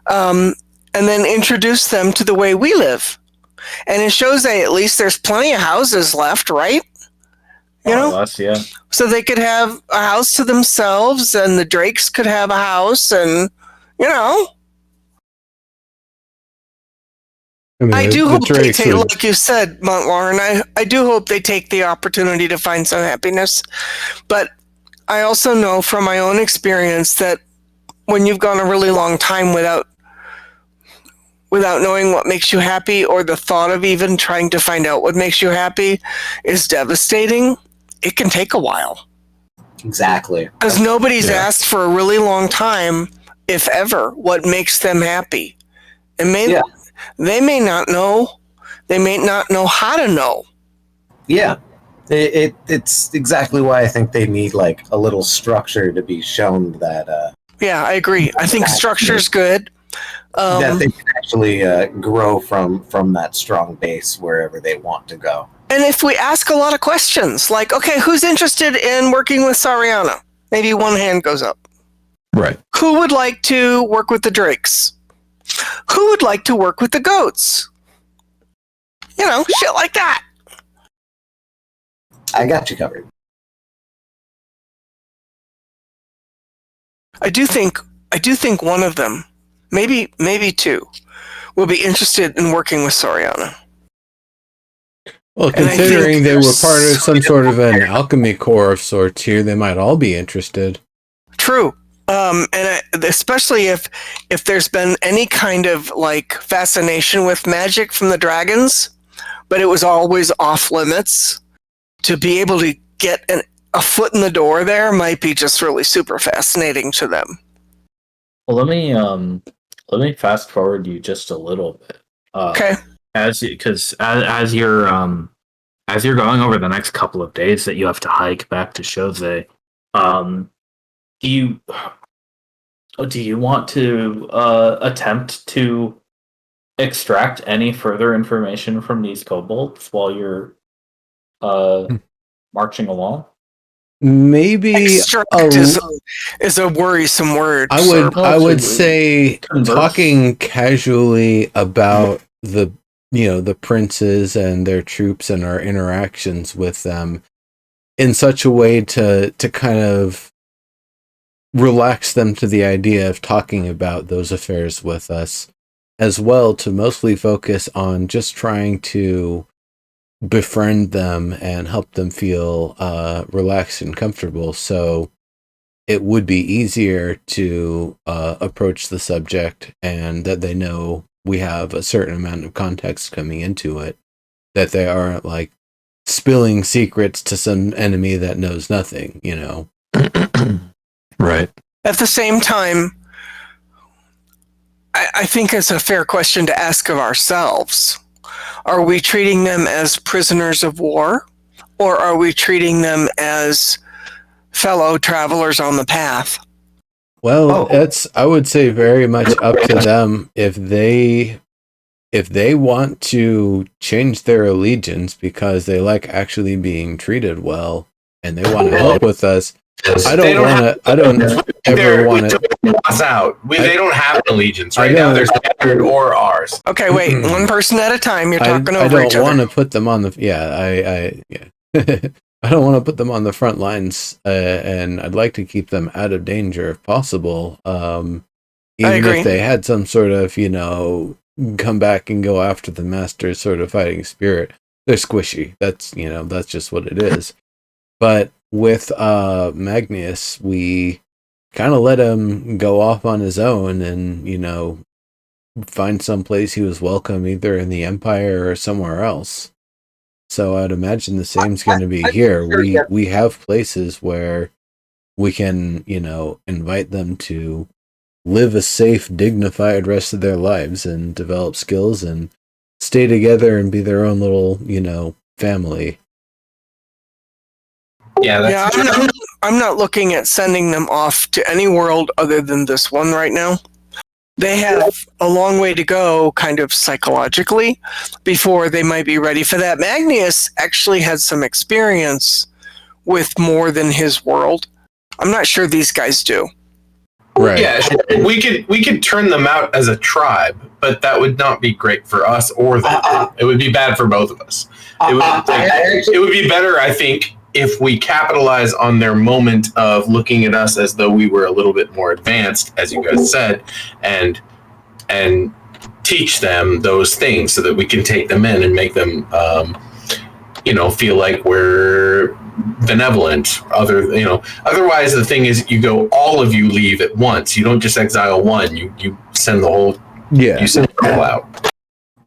and then introduce them to the way we live. And it shows that at least there's plenty of houses left, right? You know, Less, yeah. so they could have a house to themselves, and the Drakes could have a house, and you know. I do hope they take, like you said, Montwarren, I do hope they take the opportunity to find some happiness. But I also know from my own experience that when you've gone a really long time without knowing what makes you happy, or the thought of even trying to find out what makes you happy is devastating. It can take a while. Exactly. Because nobody's asked for a really long time, if ever, what makes them happy. And they may not know. They may not know how to know. Yeah. It's exactly why I think they need like a little structure to be shown that. Yeah, I agree. I think structure's good. That they can actually grow from that strong base wherever they want to go. And if we ask a lot of questions, like, okay, who's interested in working with Sariana? Maybe one hand goes up. Right. Who would like to work with the Drakes? Who would like to work with the goats? You know, shit like that. I got you covered. I do think one of them, maybe two, will be interested in working with Sariana. Well, considering they were part of some sort of an alchemy corps of sorts here, they might all be interested. True. Especially if there's been any kind of like fascination with magic from the dragons, but it was always off limits, to be able to get a foot in the door there might be just really super fascinating to them. Well, let me fast forward you just a little bit. Okay. As you're going over the next couple of days that you have to hike back to Chose, do you want to attempt to extract any further information from these kobolds while you're marching along? Maybe Extract is a worrisome word. I would say talking casually about the princes and their troops and our interactions with them in such a way to kind of relax them to the idea of talking about those affairs with us, as well, to mostly focus on just trying to befriend them and help them feel relaxed and comfortable, so it would be easier to approach the subject, and that they know we have a certain amount of context coming into it, that they aren't like spilling secrets to some enemy that knows nothing, you know. Right. At the same time, I think it's a fair question to ask of ourselves. Are we treating them as prisoners of war, or are we treating them as fellow travelers on the path? Well, it's, I would say, very much up to them. If they want to change their allegiance because they like actually being treated well and they want to help with us, I don't ever want to us out. They don't have an allegiance right now. There's standard or ours. Okay, wait, one person at a time. You're talking over each I don't want other. to put them on the I don't want to put them on the front lines, and I'd like to keep them out of danger if possible. Even if they had some sort of, come back and go after the master's sort of fighting spirit, they're squishy. That's just what it is. But with Magnus, we kind of let him go off on his own and, find some place he was welcome, either in the Empire or somewhere else. So I'd imagine the same's going to be here. We have places where we can, invite them to live a safe, dignified rest of their lives and develop skills and stay together and be their own little, family. Yeah, I'm not looking at sending them off to any world other than this one right now. They have a long way to go, kind of psychologically, before they might be ready for that. Magnus actually had some experience with more than his world. I'm not sure these guys do. Right. Yeah, we could turn them out as a tribe, but that would not be great for us or them. It would be bad for both of us. It would be better, I think, if we capitalize on their moment of looking at us as though we were a little bit more advanced, as you guys said, and teach them those things so that we can take them in and make them, feel like we're benevolent. Otherwise, the thing is, all of you leave at once. You don't just exile one. You send the whole. Yeah. You send it all out.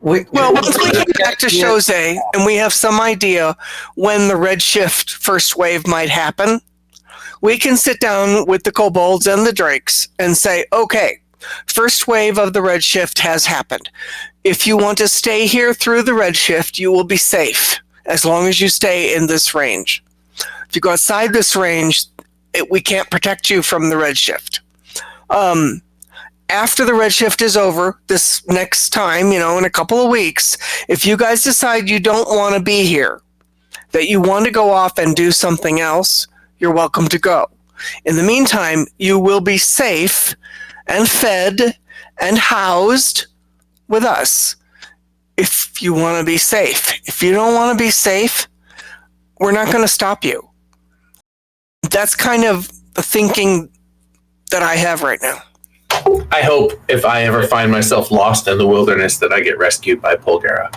Well, once we get back to Jose and we have some idea when the Redshift first wave might happen, we can sit down with the kobolds and the drakes and say, okay, first wave of the Redshift has happened. If you want to stay here through the Redshift, you will be safe as long as you stay in this range. If you go outside this range, we can't protect you from the Redshift. After the Redshift is over, this next time, in a couple of weeks, if you guys decide you don't want to be here, that you want to go off and do something else, you're welcome to go. In the meantime, you will be safe and fed and housed with us if you want to be safe. If you don't want to be safe, we're not going to stop you. That's kind of the thinking that I have right now. I hope if I ever find myself lost in the wilderness that I get rescued by Polgara.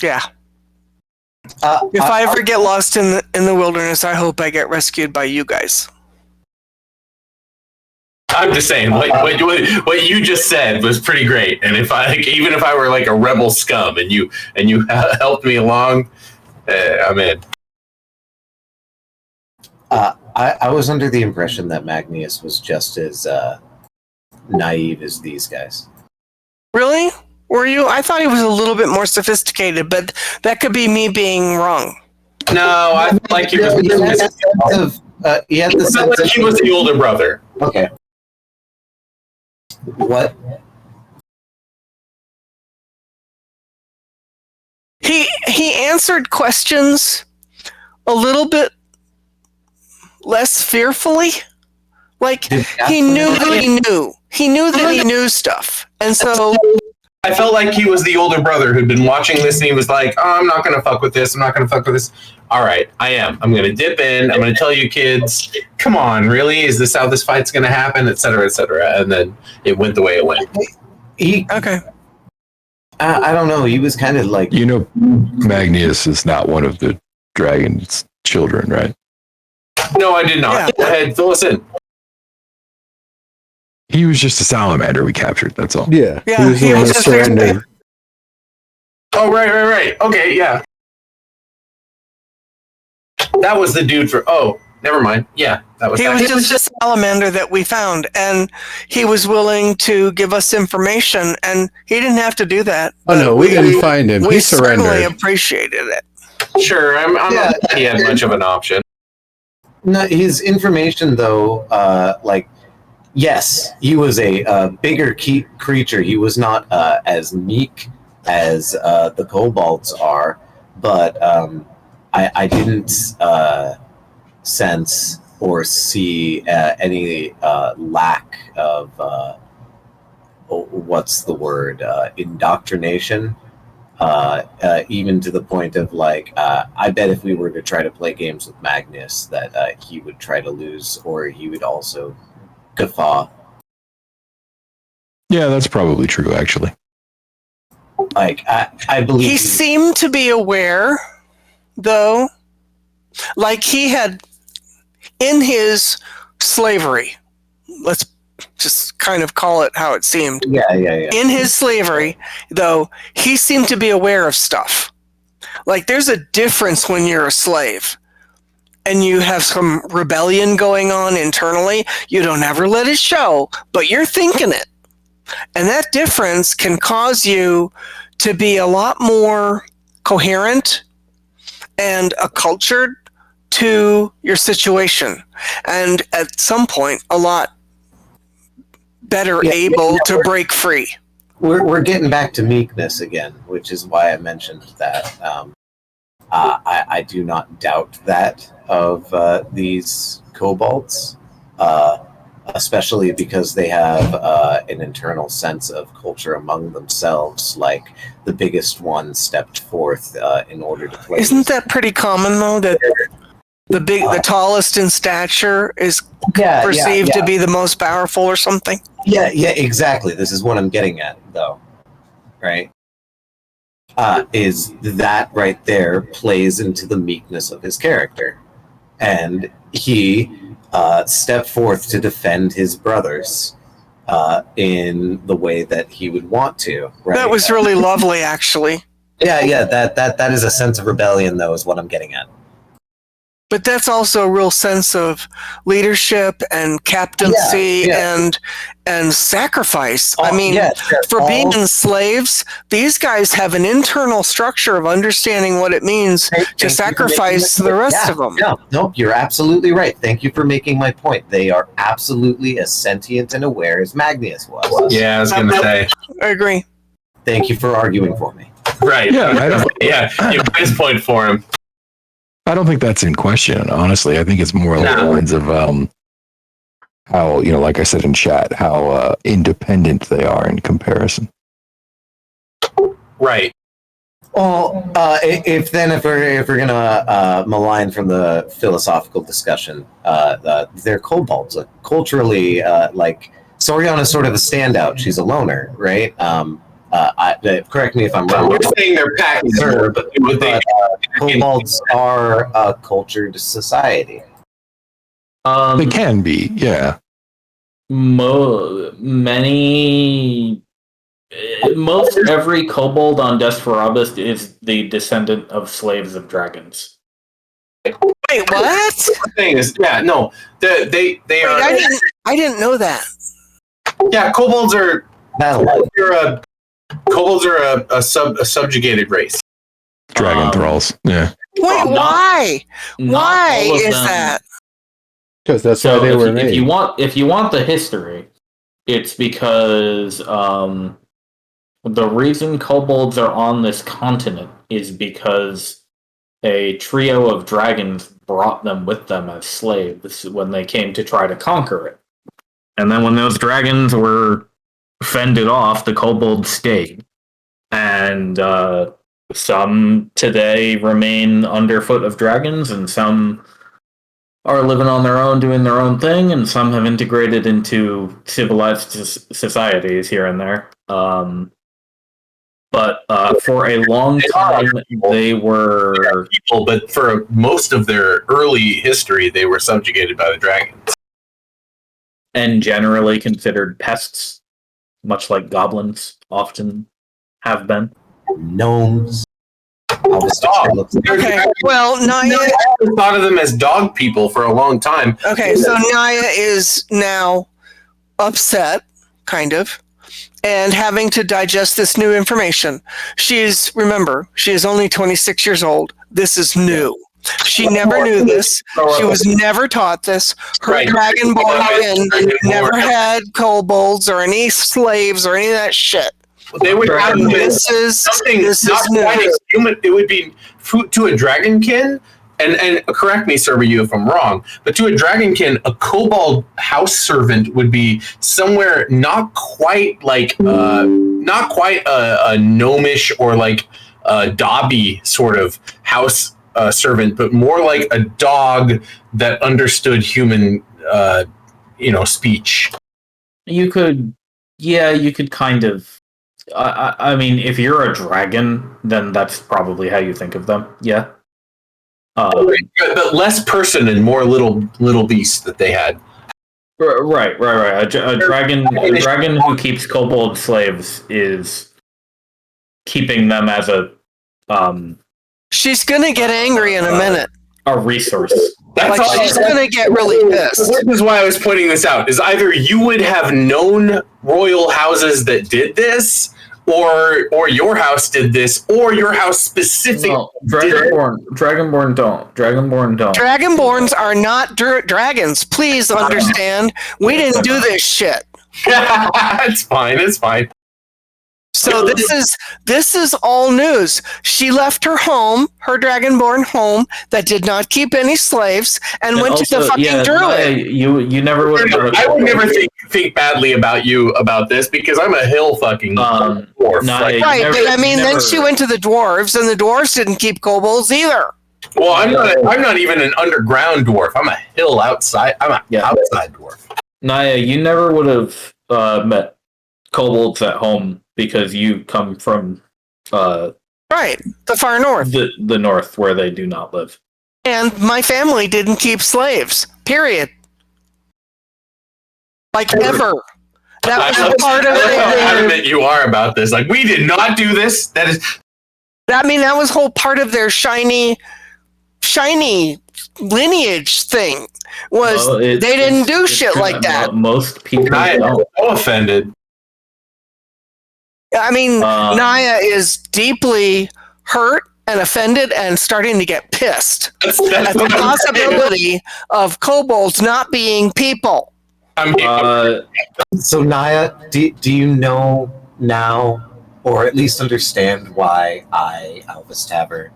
Yeah. If I ever get lost in the wilderness, I hope I get rescued by you guys. I'm just saying, what you just said was pretty great, and even if I were like a rebel scum and you helped me along, I'm in. I was under the impression that Magnius was just as naive as these guys. Really? Were you? I thought he was a little bit more sophisticated, but that could be me being wrong. No, I feel like he was. He had the sense like he was the older brother. Okay. What? He answered questions a little bit less fearfully. Like he knew that he knew. He knew that he knew stuff. And so I felt like he was the older brother who'd been watching this and he was like, oh, I'm not going to fuck with this. I'm not going to fuck with this. All right, I am. I'm going to dip in. I'm going to tell you kids, come on, really? Is this how this fight's going to happen? Et cetera, et cetera. And then it went the way it went. Okay. I don't know. He was kind of like... Magnius is not one of the dragon's children, right? No, I did not. Yeah. Go ahead, fill us in. He was just a salamander we captured, that's all. Yeah. Yeah, He was the he one was that just surrendered. Oh, right. Okay, yeah. That was the dude for... Oh, never mind. Yeah, that was... He was just a salamander that we found, and he was willing to give us information, and he didn't have to do that. Oh, no, we didn't find him. We He certainly surrendered. Sure, appreciated it. I'm not sure he had much of an option. No, his information, though, yes, he was a bigger creature. He was not as meek as the kobolds are, but I didn't sense or see any lack of what's the word, indoctrination. Even to the point of I bet if we were to try to play games with Magnus that he would try to lose, or he would also guffaw. Yeah, that's probably true, actually. I believe He seemed to be aware, though, like he had in his slavery. Let's just kind of call it how it seemed. Yeah. In his slavery, though, he seemed to be aware of stuff. Like there's a difference when you're a slave and you have some rebellion going on internally. You don't ever let it show, but you're thinking it. And that difference can cause you to be a lot more coherent and accultured to your situation. And at some point, a lot better able to break free. We're getting back to meekness again, which is why I mentioned that. I do not doubt that of these kobolds. especially because they have an internal sense of culture among themselves. Like the biggest one stepped forth in order to play. Isn't that pretty common though? That the tallest in stature is perceived to be the most powerful, or something. Yeah, exactly. This is what I'm getting at, though. Right? Is that right there plays into the meekness of his character, and he stepped forth to defend his brothers in the way that he would want to. Right? That was really lovely, actually. Yeah. That is a sense of rebellion, though, is what I'm getting at. But that's also a real sense of leadership and captaincy and sacrifice. For being slaves, these guys have an internal structure of understanding what it means to sacrifice the rest of them. Yeah, nope, you're absolutely right. Thank you for making my point. They are absolutely as sentient and aware as Magnus was. Yeah, I was going to say. I agree. Thank you for arguing for me. Right. Yeah, you raised point for him. I don't think that's in question, honestly. I think it's more along the lines of how, like I said in chat, how independent they are in comparison. Right. Well, if we're gonna malign from the philosophical discussion, they're kobolds. Culturally, like Soriana's sort of a standout. She's a loner, right? Correct me if I'm wrong. You're saying they're packed, but kobolds are a cultured society. They can be, yeah. Most every kobold on Desperabus is the descendant of slaves of dragons. Wait, what? The thing is, they are. I didn't know that. Yeah, kobolds are. Kobolds are a subjugated race. Dragon thralls, yeah. Wait, why? Why is that? Because that's how they were made. If you want the history, it's because the reason kobolds are on this continent is because a trio of dragons brought them with them as slaves when they came to try to conquer it. And then when those dragons were fended off, the kobolds stayed. And some today remain underfoot of dragons, and some are living on their own, doing their own thing, and some have integrated into civilized societies here and there. But for a long time, they were people, but for most of their early history, they were subjugated by the dragons. And generally considered pests, much like goblins often have been. Gnomes. Okay, well, Naya... I thought of them as dog people for a long time. Okay, so Naya is now upset, kind of, and having to digest this new information. Remember, she is only 26 years old. This is new. She never knew this. She was never taught this. Her Dragonborn never had kobolds or any slaves or any of that shit. They would have this is new. Human. It would be to a dragonkin, and correct me, Serbu, if I'm wrong, but to a dragonkin, a kobold house servant would be somewhere not quite a gnomish or like a Dobby sort of house servant, but more like a dog that understood human, speech. You could kind of. I mean, if you're a dragon, then that's probably how you think of them. Yeah. But less person and more little beast that they had. Right. A dragon who keeps kobold slaves is keeping them as a. She's gonna get angry in a minute. A resource. She's gonna get really pissed. This is why I was pointing this out. Is either you would have known royal houses that did this, or your house did this, or your house specifically. No, Dragonborn don't. Dragonborns are not dragons. Please understand. We didn't do this shit. It's fine. So this is all news. She left her home, her dragonborn home, that did not keep any slaves, and went to the fucking druid. You never would. I would never think badly about you about this because I'm a hill fucking dwarf. Right, but I mean, then she went to the dwarves, and the dwarves didn't keep kobolds either. Well, I'm not even an underground dwarf. I'm a hill outside. I'm an outside dwarf. Naya, you never would have met kobolds at home because you come from the far north, the north where they do not live. And my family didn't keep slaves. Period. Like ever. That was part of how adamant you are about this. Like, we did not do this. That was whole part of their shiny lineage thing. They didn't do shit like that. Most people don't. So offended. I mean, Naya is deeply hurt and offended and starting to get pissed at the possibility of kobolds not being people. So Naya, do you know now, or at least understand why I, Albus Tavern,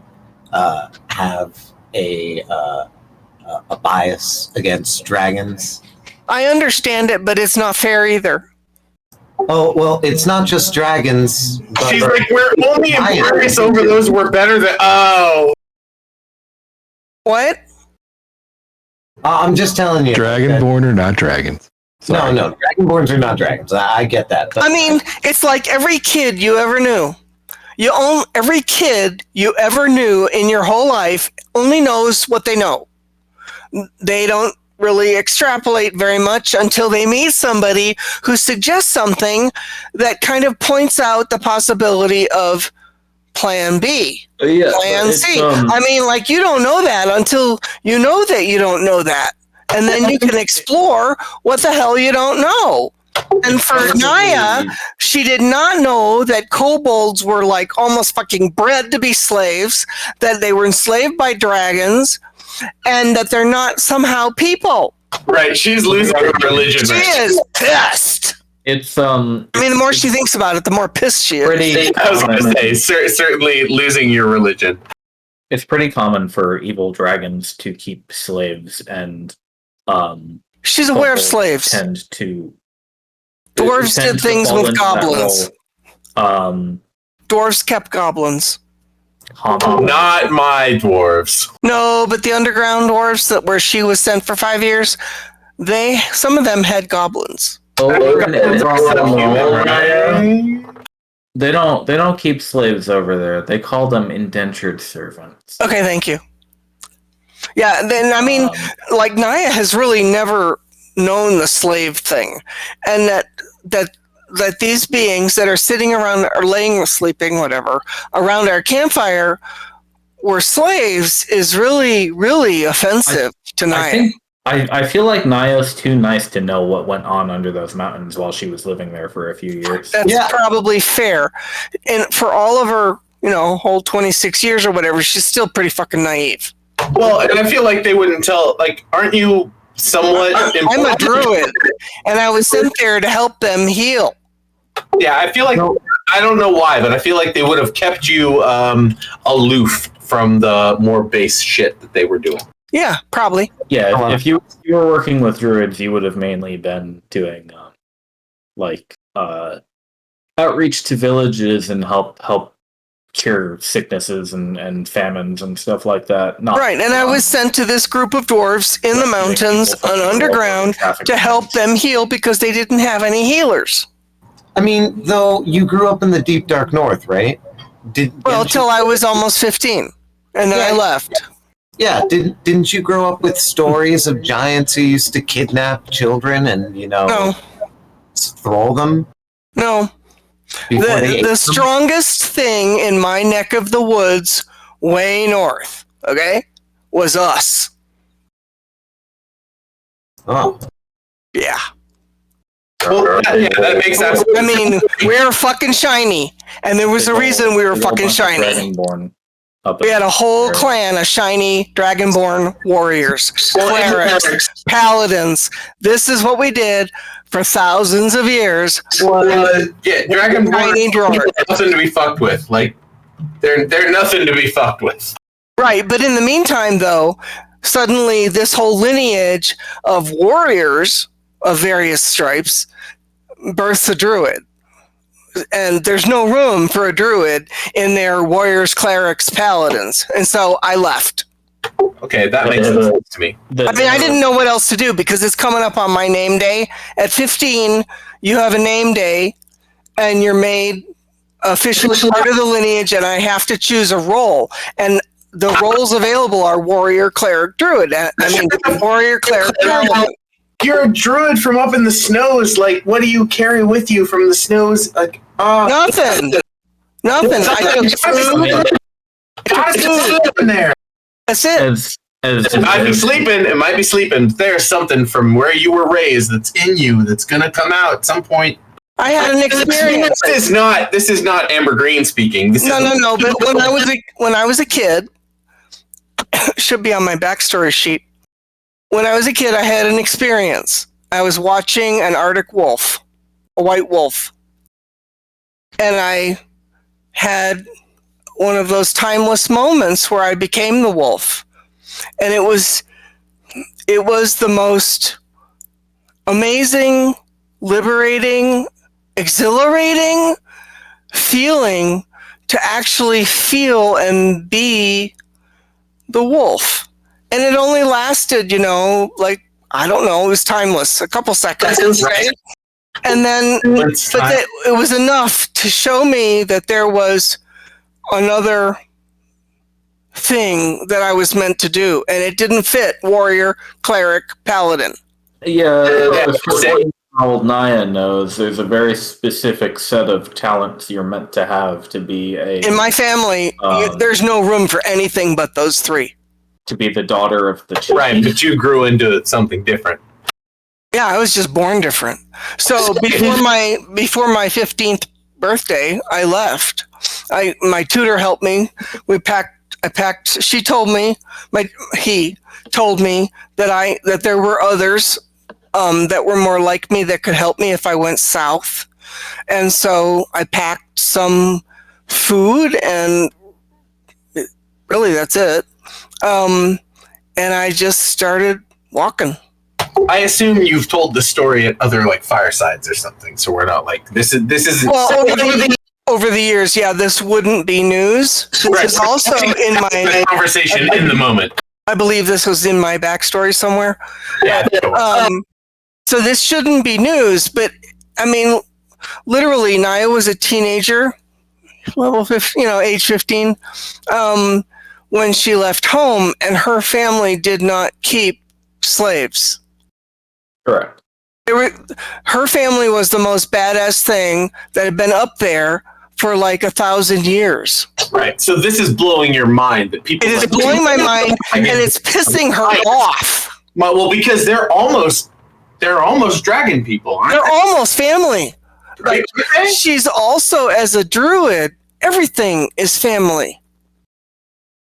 have a bias against dragons? I understand it, but it's not fair either. Oh, well, it's not just dragons. But she's like, we're only impervious over those we're better than. Oh. What? I'm just telling you. Dragonborn or not dragons? Sorry. No, Dragonborns are not dragons. I get that. I mean, it's like every kid you ever knew. Every kid you ever knew in your whole life only knows what they know. They don't really extrapolate very much until they meet somebody who suggests something that kind of points out the possibility of plan B, plan C. I mean, like, you don't know that until you know that you don't know that. And then you can explore what the hell you don't know. And for Naya, she did not know that kobolds were like almost fucking bred to be slaves, that they were enslaved by dragons, and that they're not somehow people. Right, she's losing her religion. She is pissed. It's I mean, the more she thinks about it, the more pissed she is. I was going to say, certainly losing your religion. It's pretty common for evil dragons to keep slaves, and she's aware of slaves. Dwarves did things with goblins. Dwarves kept goblins. Not my dwarves. No, but the underground dwarves where she was sent for 5 years, some of them had goblins. They don't keep slaves over there. They call them indentured servants. Okay, thank you. Yeah, then I mean, like, Naya has really never known the slave thing, and that these beings that are sitting around or laying or sleeping, whatever, around our campfire were slaves is really, really offensive to Naya. I feel like Naya's too nice to know what went on under those mountains while she was living there for a few years. That's probably fair. And for all of her, whole 26 years or whatever, she's still pretty fucking naive. Well, and I feel like they wouldn't tell, like, aren't you somewhat I'm a druid, and I was sent there to help them heal. Yeah, I feel like, I don't know why, but I feel like they would have kept you aloof from the more base shit that they were doing. Yeah, probably. Yeah, if you were working with druids, you would have mainly been doing outreach to villages and help cure sicknesses and famines and stuff like that. Right, and I was sent to this group of dwarves in the mountains and underground to help them heal because they didn't have any healers. I mean, though, you grew up in the deep dark north, right? Till I was almost 15, and then I left. Yeah, didn't you grow up with stories of giants who used to kidnap children and, thrall them? No. The strongest thing in my neck of the woods, way north, okay, was us. Oh. Yeah. Well, that makes sense. I mean, we're fucking shiny, and there was a reason we were fucking shiny. We had a whole clan of shiny Dragonborn warriors, clerics, paladins. This is what we did for thousands of years was yeah, Dragonborn tiny droid. are nothing to be fucked with. Like, they're nothing to be fucked with. Right, but in the meantime, though, suddenly this whole lineage of warriors of various stripes births a druid. And there's no room for a druid in their warriors, clerics, paladins. And so I left. Okay, that makes sense to me. I mean, I didn't know what else to do because it's coming up on my name day. At 15, you have a name day and you're made officially part of the lineage, and I have to choose a role. And the roles available are warrior, cleric, druid. I mean, warrior, cleric, paladin. You're a druid from up in the snows. Like, what do you carry with you from the snows? Like, Nothing. I took food. in there. That's it. As It might be sleeping. There's something from where you were raised that's in you that's gonna come out at some point. I had an experience. This is not Amber Green speaking. No. But when I was a kid, should be on my backstory sheet. When I was a kid, I had an experience. I was watching an Arctic wolf, a white wolf, and I had one of those timeless moments where I became the wolf, and it was the most amazing, liberating, exhilarating feeling to actually feel and be the wolf. And it only lasted, like, I don't know, it was timeless, a couple seconds, right? And then, it was enough to show me that there was another thing that I was meant to do, and it didn't fit warrior, cleric, paladin. Yeah, old Naya knows there's a very specific set of talents you're meant to have to be in my family, there's no room for anything but those three. To be the daughter of the chief. Right, but you grew into something different. Yeah, I was just born different. So before my 15th birthday, I left. My tutor helped me. I packed. He told me that there were others that were more like me that could help me if I went south. And so I packed some food, and really that's it. And I just started walking. I assume you've told the story at other firesides or something, so we're not like this is. Well, over the years, yeah, this wouldn't be news. This is also in my conversation in the moment. I believe this was in my backstory somewhere. Yeah. So this shouldn't be news, but I mean, literally, Naya was a teenager, age 15, when she left home, and her family did not keep slaves. Correct. Her family was the most badass thing that had been up there for 1,000 years. Right. So this is blowing your mind that people. It is blowing my mind, and it's pissing her off. Well, because they're almost dragon people, aren't They're they? almost family. Right. She's also, as a druid, everything is family.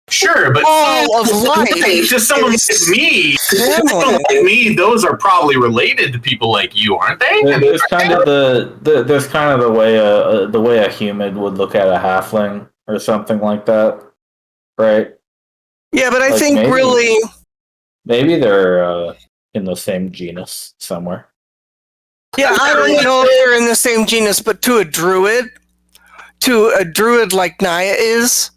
Sure, but all of life. To someone like me, those are probably related to people like you, aren't they? There's kind of the way a human would look at a halfling or something like that, right? Yeah, but I think maybe they're in the same genus somewhere. Yeah, I don't know if they're in the same genus, but to a druid like Naya is,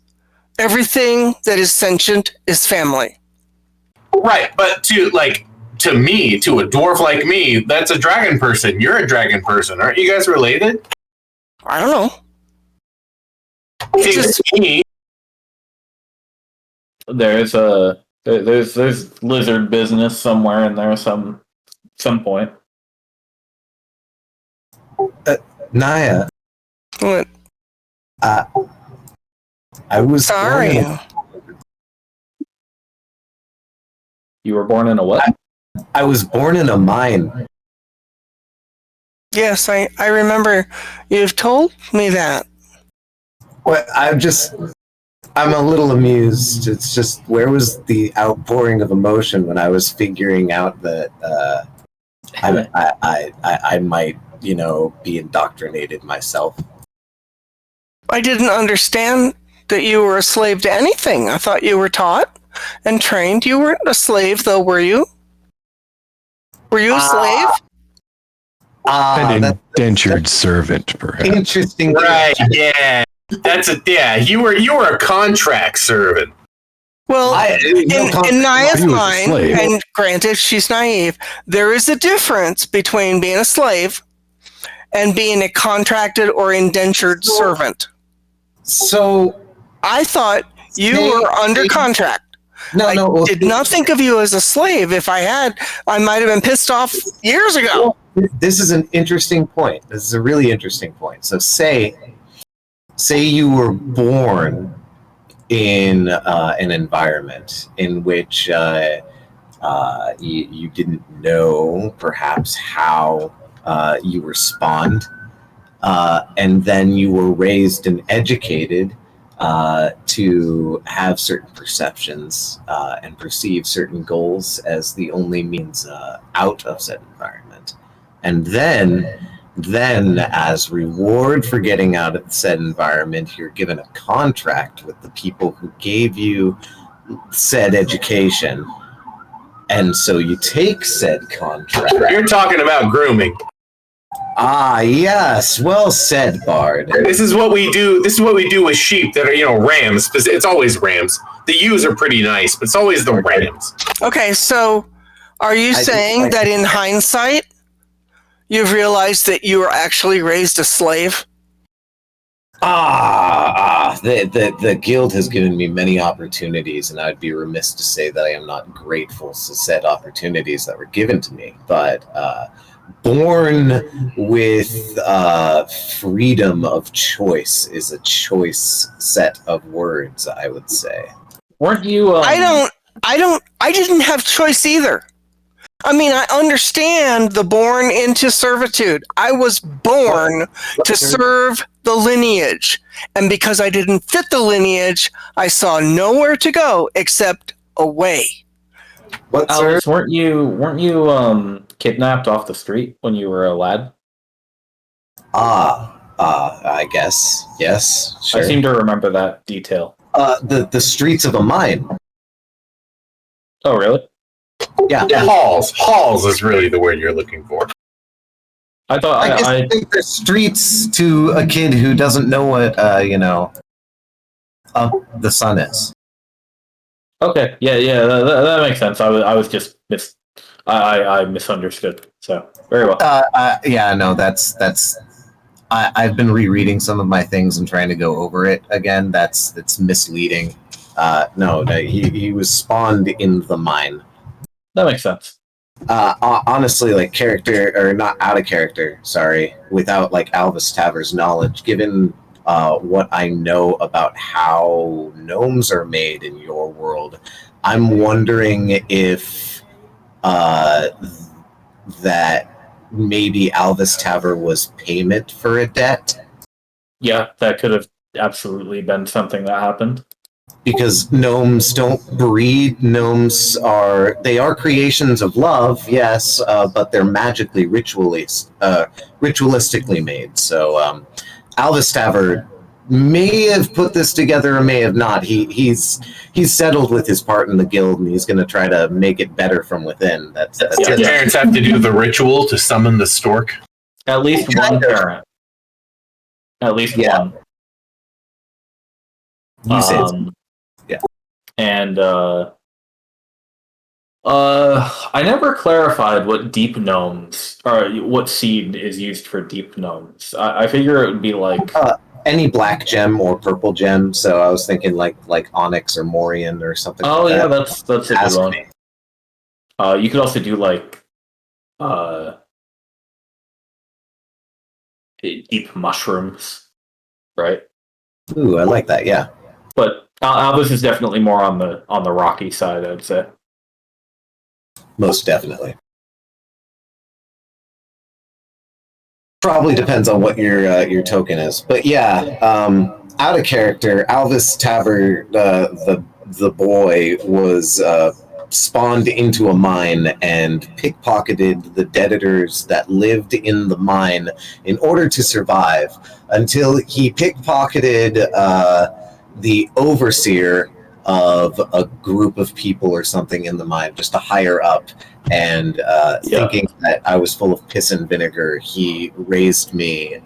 everything that is sentient is family. Right, but to me, to a dwarf like me, that's a dragon person. You're a dragon person. Aren't you guys related? I don't know. There's lizard business somewhere in there some point. Naya. What? I was sorry. You were born in a what? I was born in a mine. Yes, I remember you've told me that. Well, I'm a little amused. It's just, where was the outpouring of emotion when I was figuring out that I might, be indoctrinated myself. I didn't understand that you were a slave to anything. I thought you were taught and trained. You weren't a slave, though, were you? Were you a slave? An indentured servant, perhaps. Interesting. Right? Yeah, You were a contract servant. Well, in Naya's He was a mind, slave. and granted, she's naive, there is a difference between being a slave and being a contracted or indentured servant. So I thought you were under contract. I did not think of you as a slave. If I had, I might have been pissed off years ago. This is an interesting point. This is a really interesting point. So say you were born in an environment in which you didn't know perhaps how you were spawned, and then you were raised and educated to have certain perceptions and perceive certain goals as the only means out of said environment. And then as reward for getting out of said environment, you're given a contract with the people who gave you said education. And so you take said contract. You're talking about grooming. Ah, yes. Well said, Bard. This is what we do. This is what we do with sheep that are, rams. It's always rams. The ewes are pretty nice, but it's always the rams. Okay, so are you saying that in hindsight, you've realized that you were actually raised a slave? The guild has given me many opportunities, and I'd be remiss to say that I am not grateful to said opportunities that were given to me. But born with freedom of choice is a choice set of words, I would say. Weren't you? I didn't have choice either. I mean, I understand the born into servitude. I was born to serve the lineage. And because I didn't fit the lineage, I saw nowhere to go except away. What, sir? Alex, weren't you kidnapped off the street when you were a lad? I guess. Yes, sure. I seem to remember that detail. The streets of a mine. Oh, really? Yeah. Halls is really the word you're looking for. I thought I think the streets to a kid who doesn't know what the sun is. Okay, yeah, that makes sense. I was just I misunderstood. So very well. That's. I've been rereading some of my things and trying to go over it again. That's misleading. No, he was spawned in the mine. That makes sense. Honestly, like character or not out of character. Sorry, without like Alvis Taver's knowledge, given what I know about how gnomes are made in your world, I'm wondering if that maybe Alvis Taver was payment for a debt. Yeah, that could have absolutely been something that happened. Because gnomes don't breed. Gnomes are creations of love, yes, but they're magically ritualistically made. So Alvis Taver may have put this together or may have not. He's settled with his part in the guild, and he's going to try to make it better from within. That's Your parents have to do the ritual to summon the stork. At least one parent. At least one. You said so. Yeah. And I never clarified what deep gnomes or what seed is used for deep gnomes. I figure it would be like any black gem or purple gem. So I was thinking like onyx or Morian or something. Oh, like yeah, that. that's a good one. You could also do like deep mushrooms, right? Ooh, I like that. Yeah. But Albus is definitely more on the rocky side, I'd say. Most definitely. Probably depends on what your token is, but yeah, out of character. Alvis Taver, the boy, was spawned into a mine and pickpocketed the deaditors that lived in the mine in order to survive, until he pickpocketed the overseer of a group of people or something in the mine, just a higher up. And thinking that I was full of piss and vinegar, he raised me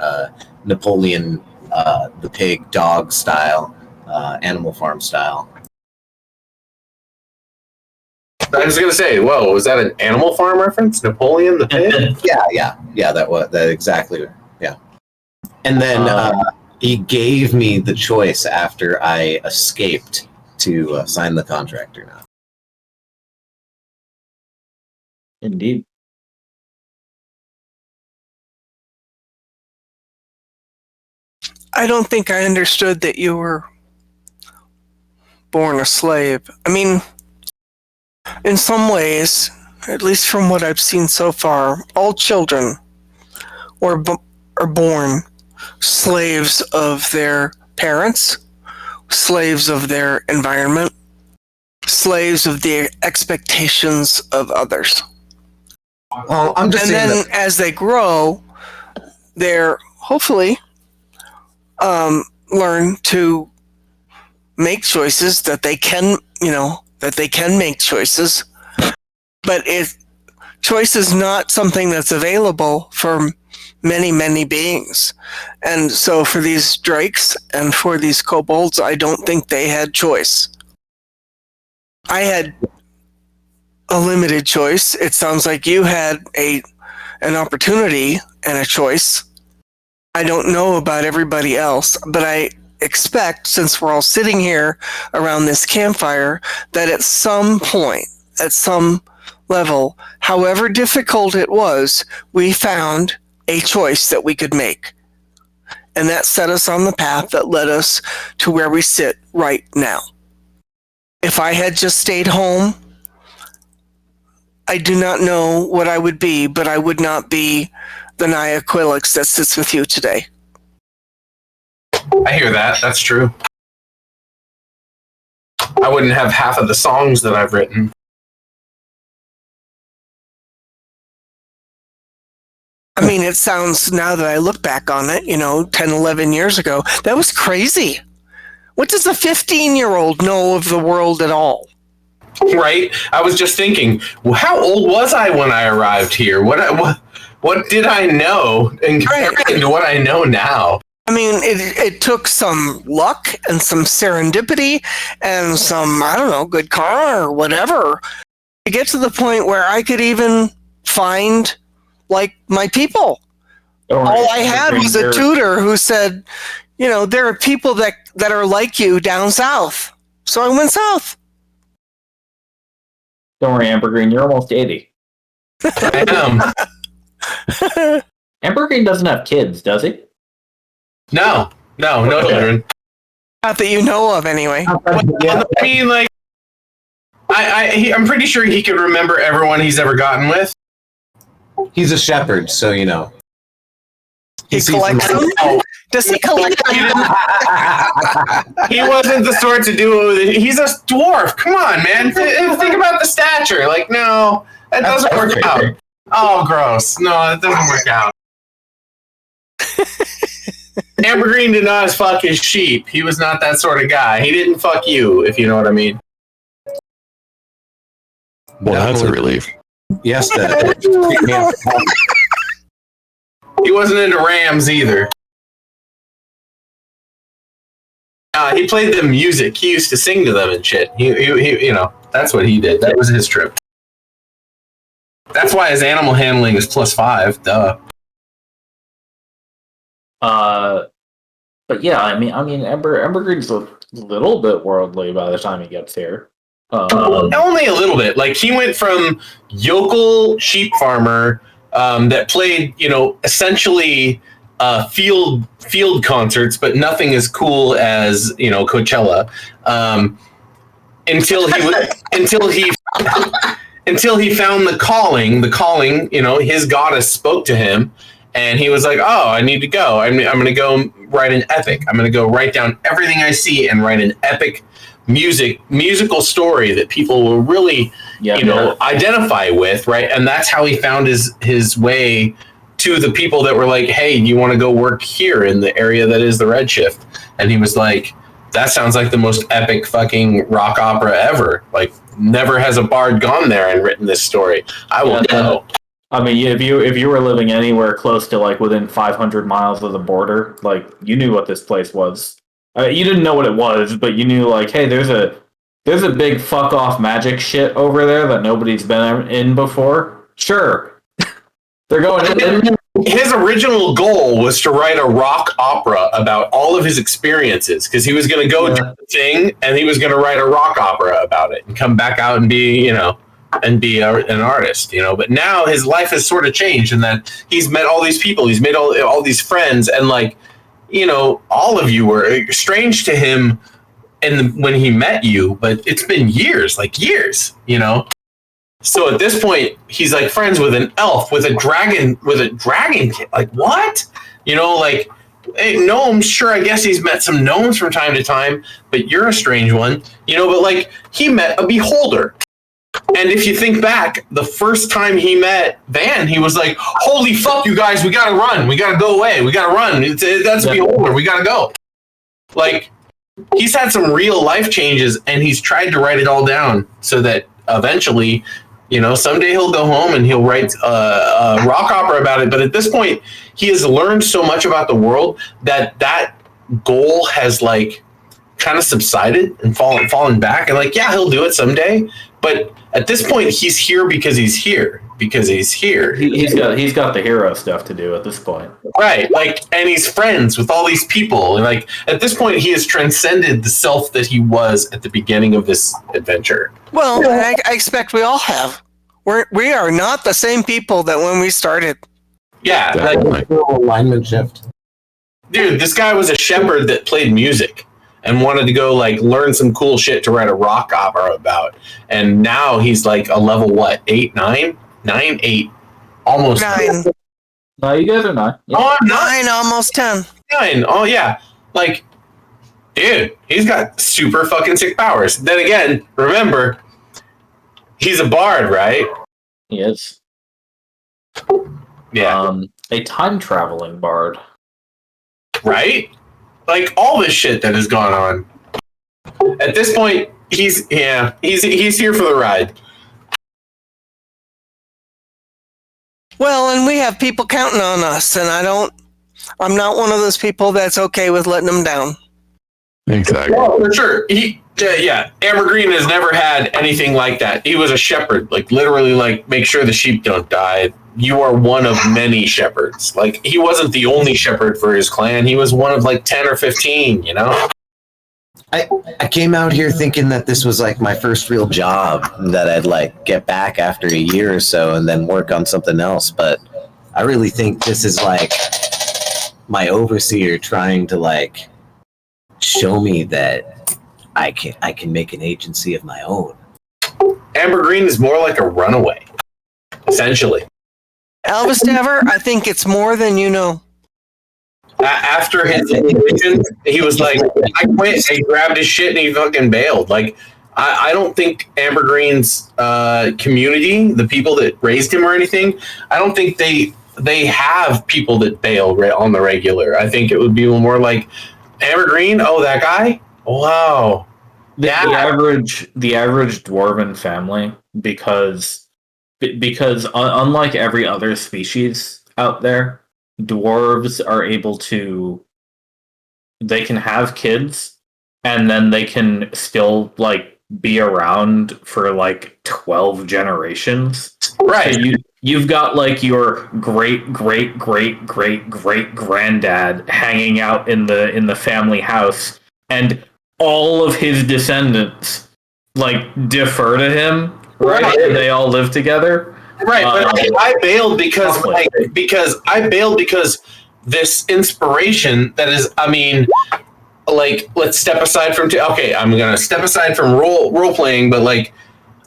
Napoleon the pig dog style, Animal Farm style. I was gonna say, whoa, was that an Animal Farm reference? Napoleon the pig? Yeah. That exactly. Yeah. And then he gave me the choice after I escaped to sign the contract or not. Indeed. I don't think I understood that you were born a slave. I mean, in some ways, at least from what I've seen so far, all children are born slaves of their parents, slaves of their environment, slaves of the expectations of others. Well, I'm just And saying then as they grow, they're hopefully learn to make choices that they can, make choices. But choice is not something that's available for many, many beings. And so for these drakes and for these kobolds, I don't think they had choice. I had a limited choice. It sounds like you had an opportunity and a choice. I don't know about everybody else, but I expect, since we're all sitting here around this campfire, that at some point, at some level, however difficult it was, we found a choice that we could make. And that set us on the path that led us to where we sit right now. If I had just stayed home, I do not know what I would be, but I would not be the Naya Quillix that sits with you today. I hear that. That's true. I wouldn't have half of the songs that I've written. I mean, it sounds, now that I look back on it, 10, 11 years ago, that was crazy. What does a 15-year-old know of the world at all? Right? I was just thinking, well, how old was I when I arrived here? What did I know in comparison to what I know now? I mean, it took some luck and some serendipity and some, good car or whatever to get to the point where I could even find, my people. All I had was a tutor who said, there are people that are like you down south. So I went south. Don't worry, Amber Green, you're almost 80. I am. Amber Green doesn't have kids, does he? No children. Not that you know of, anyway. I mean, I'm pretty sure he could remember everyone he's ever gotten with. He's a shepherd, so He collects them? Does he collect them? He wasn't the sort to do it. He's a dwarf. Come on, man. Think about the stature. No, that doesn't work out. Oh, gross. No, that doesn't work out. Amber Green did not fuck his sheep. He was not that sort of guy. He didn't fuck you, if you know what I mean. Well, that's a relief. Yes, He wasn't into rams either. He played them music. He used to sing to them and shit. He that's what he did. That was his trip. That's why his animal handling is +5. Duh. But yeah, I mean, Amber Green's a little bit worldly by the time he gets here. Only a little bit. He went from yokel sheep farmer that played, essentially field concerts, but nothing as cool as Coachella. Until he found the calling. The calling, his goddess spoke to him, and he was like, "Oh, I need to go. I'm going to go write an epic. I'm going to go write down everything I see and write an epic musical story that people will really identify with, right? And that's how he found his way to the people that were like, hey, you want to go work here in the area that is the Redshift? And he was like, that sounds like the most epic fucking rock opera ever. Like, never has a bard gone there and written this story. I will go. I mean, if you were living anywhere close to like within 500 miles of the border, like you knew what this place was. You didn't know what it was, but you knew like, hey, there's a big fuck off magic shit over there that nobody's been in before. Sure, they're going in. His original goal was to write a rock opera about all of his experiences because he was going to go do the thing and he was going to write a rock opera about it and come back out and be, an artist, But now his life has sort of changed in that he's met all these people, he's made all these friends, and like, all of you were strange to him when he met you, but it's been years. So at this point, he's like friends with an elf, with a dragon kid. Like, what? Gnomes, sure, I guess he's met some gnomes from time to time, but you're a strange one. But like, he met a beholder. And if you think back, the first time he met Van, he was like, holy fuck, you guys, we gotta run. We gotta go away. We gotta run. That's a beholder. We gotta go. Like, he's had some real life changes, and he's tried to write it all down so that eventually, someday he'll go home and he'll write a rock opera about it. But at this point, he has learned so much about the world that goal has like kind of subsided and fallen back. And like, yeah, he'll do it someday. But at this point, he's here because he's here. He's got the hero stuff to do at this point, right? Like, and he's friends with all these people, and like at this point, he has transcended the self that he was at the beginning of this adventure. Well, I expect we all have. We are not the same people that when we started. Yeah, like alignment shift. Dude, this guy was a shepherd that played music and wanted to go like learn some cool shit to write a rock opera about. And now he's like a level 8, 9, 8, almost 9. No, you guys are 9. Yeah. Oh, I'm 9, almost 10. 9. Oh yeah, like, dude, he's got super fucking sick powers. Then again, remember, he's a bard, right? He is. Yeah. A time traveling bard. Right? Like, all this shit that has gone on. At this point, he's here for the ride. Well, and we have people counting on us, and I'm not one of those people that's okay with letting them down. Exactly. Well, for sure. Ambergreen has never had anything like that. He was a shepherd, like literally, like make sure the sheep don't die. You are one of many shepherds. Like, he wasn't the only shepherd for his clan. He was one of like 10 or 15, I came out here thinking that this was like my first real job, that I'd like get back after a year or so and then work on something else. But I really think this is like my overseer trying to like show me that I can make an agency of my own. Ambergreen is more like a runaway, essentially. Elvis Dever, I think it's more than you know. After his situation, he was like, I quit. He grabbed his shit and he fucking bailed. Like, I don't think Ambergreen's community, the people that raised him or anything, I don't think they have people that bail on the regular. I think it would be more like, Ambergreen, oh, that guy? Wow. The average dwarven family, because unlike every other species out there, dwarves are able to, they can have kids and then they can still like be around for like 12 generations. Right. So you've got like your great granddad hanging out in the family house, and all of his descendants like defer to him, right? And they all live together. Right, but I bailed because this inspiration that is, I mean, like, let's step aside from I'm gonna step aside from role playing, but like,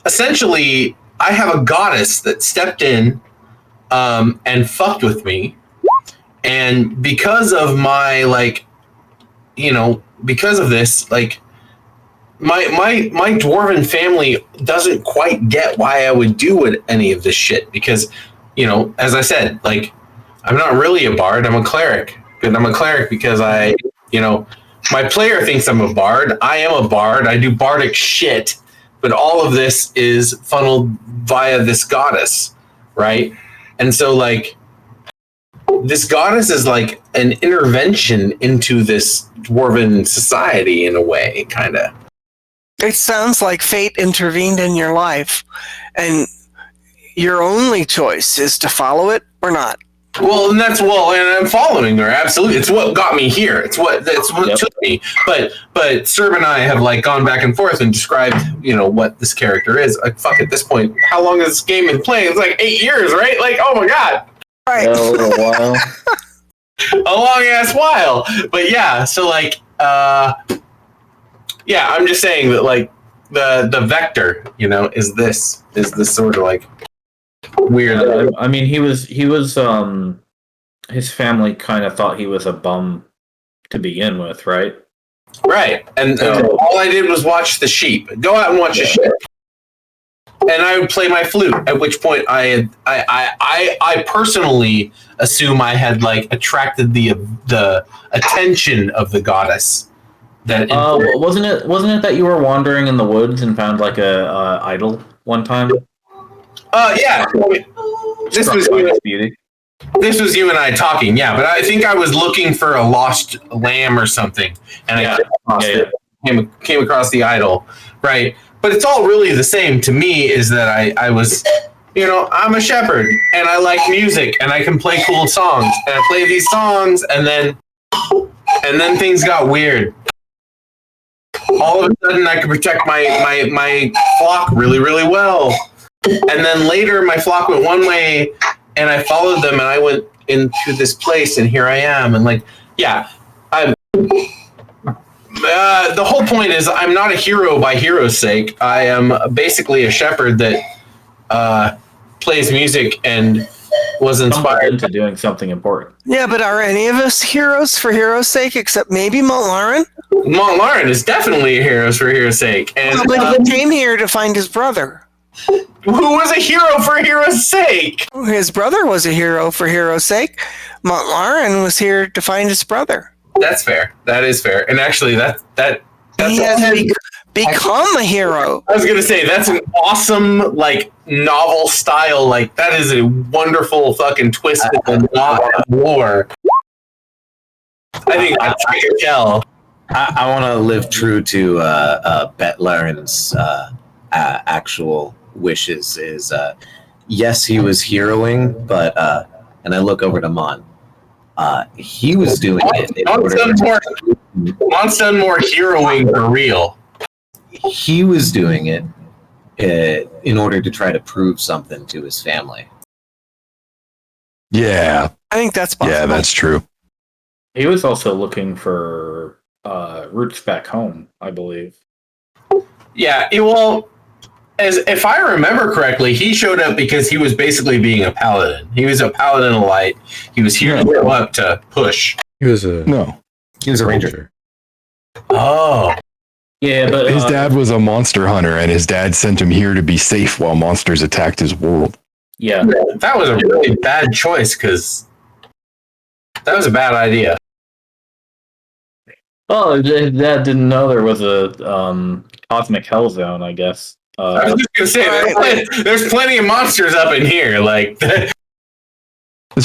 essentially, I have a goddess that stepped in and fucked with me, and because of my because of this, like, my dwarven family doesn't quite get why I would do any of this shit because, you know, as I said, like, I'm not really a bard. I'm a cleric, and I'm a cleric because my player thinks I'm a bard. I am a bard. I do bardic shit, but all of this is funneled via this goddess, right? And so, like, this goddess is like an intervention into this dwarven society in a way, kind of. It sounds like fate intervened in your life, and your only choice is to follow it or not. Well, and I'm following her, absolutely. It's what got me here. It's what took me. But Serb and I have like gone back and forth and described, you know, what this character is. Like, fuck, at this point, how long has this game been playing? It's like 8 years, right? Like, oh my god. Right. A little while. A long ass while. But yeah, so like yeah, I'm just saying that like the vector, you know, is this sort of like weird. I mean, he was his family kind of thought he was a bum to begin with, right? Right. And all I did was watch the sheep. Go out and watch the sheep. And I would play my flute, at which point I personally assume I had like attracted the attention of the goddess. That wasn't it that you were wandering in the woods and found like a idol one time? Yeah. This was you and I talking, yeah. But I think I was looking for a lost lamb or something, and I came across the idol, right? But it's all really the same to me. Is that I was, you know, I'm a shepherd and I like music and I can play cool songs and I play these songs and then things got weird. All of a sudden, I could protect my flock really, really well. And then later, my flock went one way, and I followed them, and I went into this place, and here I am. And like, yeah, the whole point is I'm not a hero by hero's sake. I am basically a shepherd that plays music and was inspired into doing something important. Yeah, but are any of us heroes for hero's sake, except maybe Montlarin? Montlarin is definitely a hero for hero's sake. And but he came here to find his brother. Who was a hero for hero's sake? His brother was a hero for hero's sake. Montlarin was here to find his brother. That's fair. That is fair. And actually, that's he has become a hero. I was gonna say that's an awesome like novel style. Like that is a wonderful fucking twist in the lore. I think that's I can tell. I want to live true to Bet Laren's actual wishes. Is yes, he was heroing, but and I look over to Mon. He was doing it. Mon's done more heroing for real. He was doing it in order to try to prove something to his family. Yeah. I think that's possible. Yeah, that's true. He was also looking for roots back home, I believe. Yeah, well, as if I remember correctly, he showed up because he was basically being a paladin. He was a paladin of light. He was here to go up to push. He was a ranger. Oh. Yeah, but his dad was a monster hunter, and his dad sent him here to be safe while monsters attacked his world. Yeah. That was a really bad choice, because that was a bad idea. Oh, his dad didn't know there was a cosmic hell zone, I guess. I was just going to say, there's plenty of monsters up in here. Like, as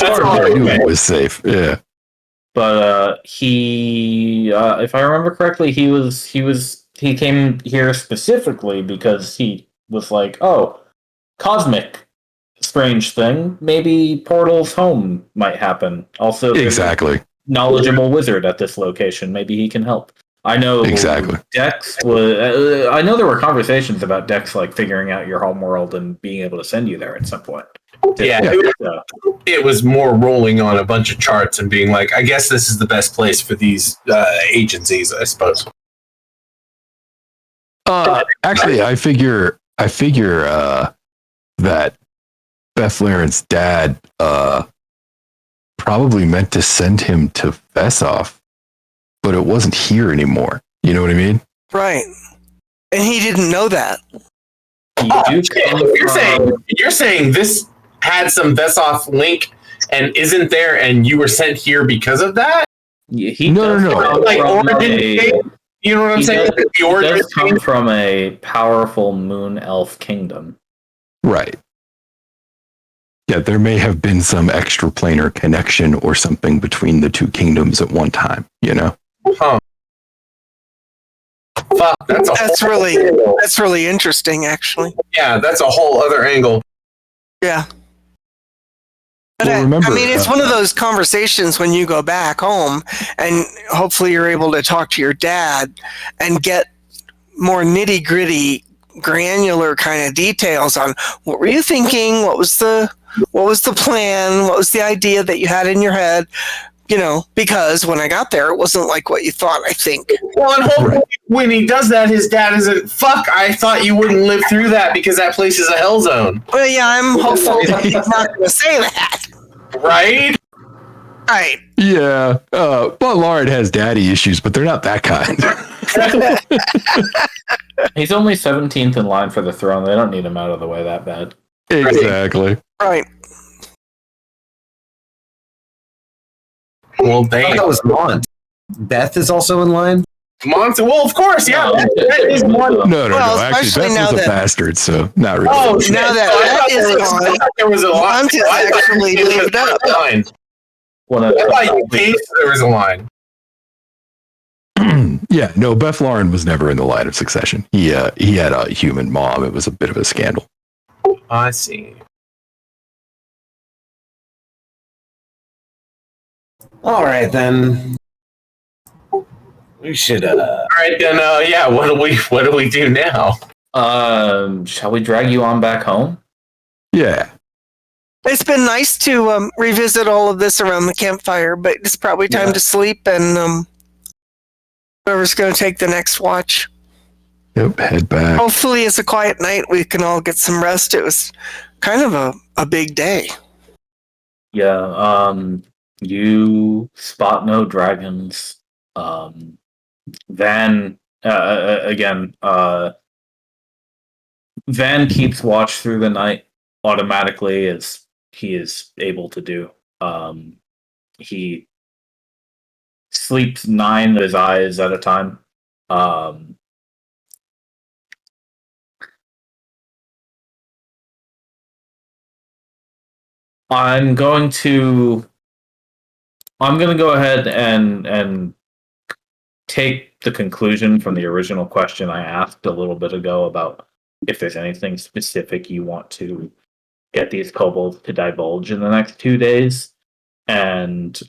far as I knew, it was safe. Yeah. But he, if I remember correctly, he came here specifically because he was like, oh, cosmic, strange thing. Maybe portals home might happen. Also, exactly. Knowledgeable wizard at this location. Maybe he can help. I know exactly. Dex was. I know there were conversations about Dex like figuring out your home world and being able to send you there at some point. Yeah, it was more rolling on a bunch of charts and being like, I guess this is the best place for these agencies, I suppose. Actually, I figure that Beth Laren's dad probably meant to send him to Vesoff, but it wasn't here anymore. You know what I mean? Right. And he didn't know that. You do come You're saying this had some Vesoff link and isn't there, and you were sent here because of that? He No, does no, no. come Like from origin a- you know what I'm he saying? does- The he origin does come from a powerful moon elf kingdom. Right. Yeah, there may have been some extraplanar connection or something between the two kingdoms at one time, you know? Huh. Fuck, That's really interesting, actually. Yeah, that's a whole other angle. Yeah. But Well, remember, I mean, it's one of those conversations when you go back home, and hopefully you're able to talk to your dad and get more nitty gritty, granular kind of details on what were you thinking, what was the plan, what was the idea that you had in your head. You know, because when I got there, it wasn't like what you thought, I think. Well, and hopefully when he does that, his dad isn't, fuck, I thought you wouldn't live through that because that place is a hell zone. Well, yeah, I'm hopeful that he's not going to say that. Right? Right. yeah, But Lauren has daddy issues, but they're not that kind. He's only 17th in line for the throne. They don't need him out of the way that bad. Exactly. Right. Well, That was Mont. Beth is also in line. Well, of course, yeah. No, That is one. No. Well, Actually, especially Beth now was a that- bastard, so not really. Oh, shit. Now that I thought is there was- gone, I thought there was a line. Mont is I thought actually there was lived up. a line. One of I thought you the paid there was a line. Yeah, no, Beth Lauren was never in the line of succession. He had a human mom. It was a bit of a scandal. I see. All right, then. We should. All right, then. Yeah. What do we do now? Shall we drag you on back home? Yeah. It's been nice to revisit all of this around the campfire, but it's probably time to sleep, and whoever's going to take the next watch. Yep. Head back. Hopefully, it's a quiet night. We can all get some rest. It was kind of a big day. Yeah. You spot no dragons. Van again. Van keeps watch through the night automatically, as he is able to do. He sleeps 9 of his eyes at a time. I'm going to go ahead and take the conclusion from the original question I asked a little bit ago about if there's anything specific you want to get these kobolds to divulge in the next 2 days, and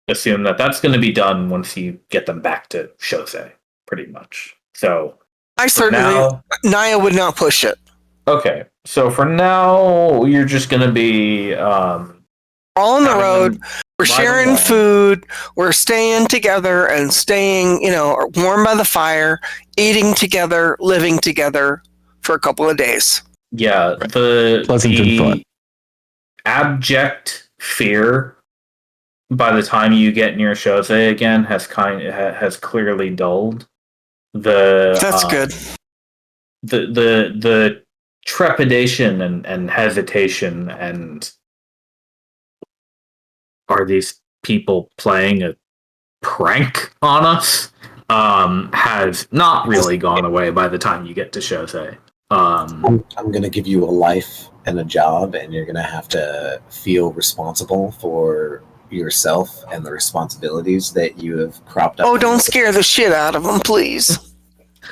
assume that that's going to be done once you get them back to Shosei, pretty much. So I certainly, Naya would not push it. Okay, so for now, you're just going to be all on the road. We're sharing food. We're staying together and staying, warm by the fire, eating together, living together for a couple of days. Yeah, Pleasant and fun. Abject fear by the time you get near Shosei again has clearly dulled. That's good. The trepidation and hesitation and are these people playing a prank on us has not really gone away by the time you get to Shosei. I'm going to give you a life and a job, and you're going to have to feel responsible for yourself and the responsibilities that you have cropped up. Oh, don't scare the shit out of them, please.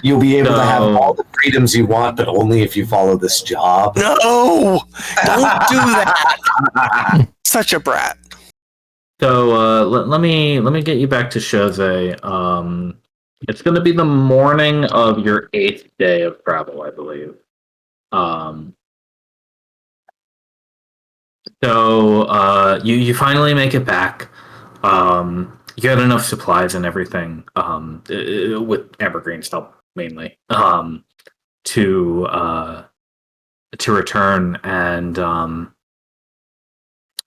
You'll be able to have all the freedoms you want, but only if you follow this job. No, don't do that. Such a brat. So let me get you back to Shosei. It's going to be the morning of your 8th day of travel, I believe. So you finally make it back. You got enough supplies and everything, with Evergreen's help mainly, to return, and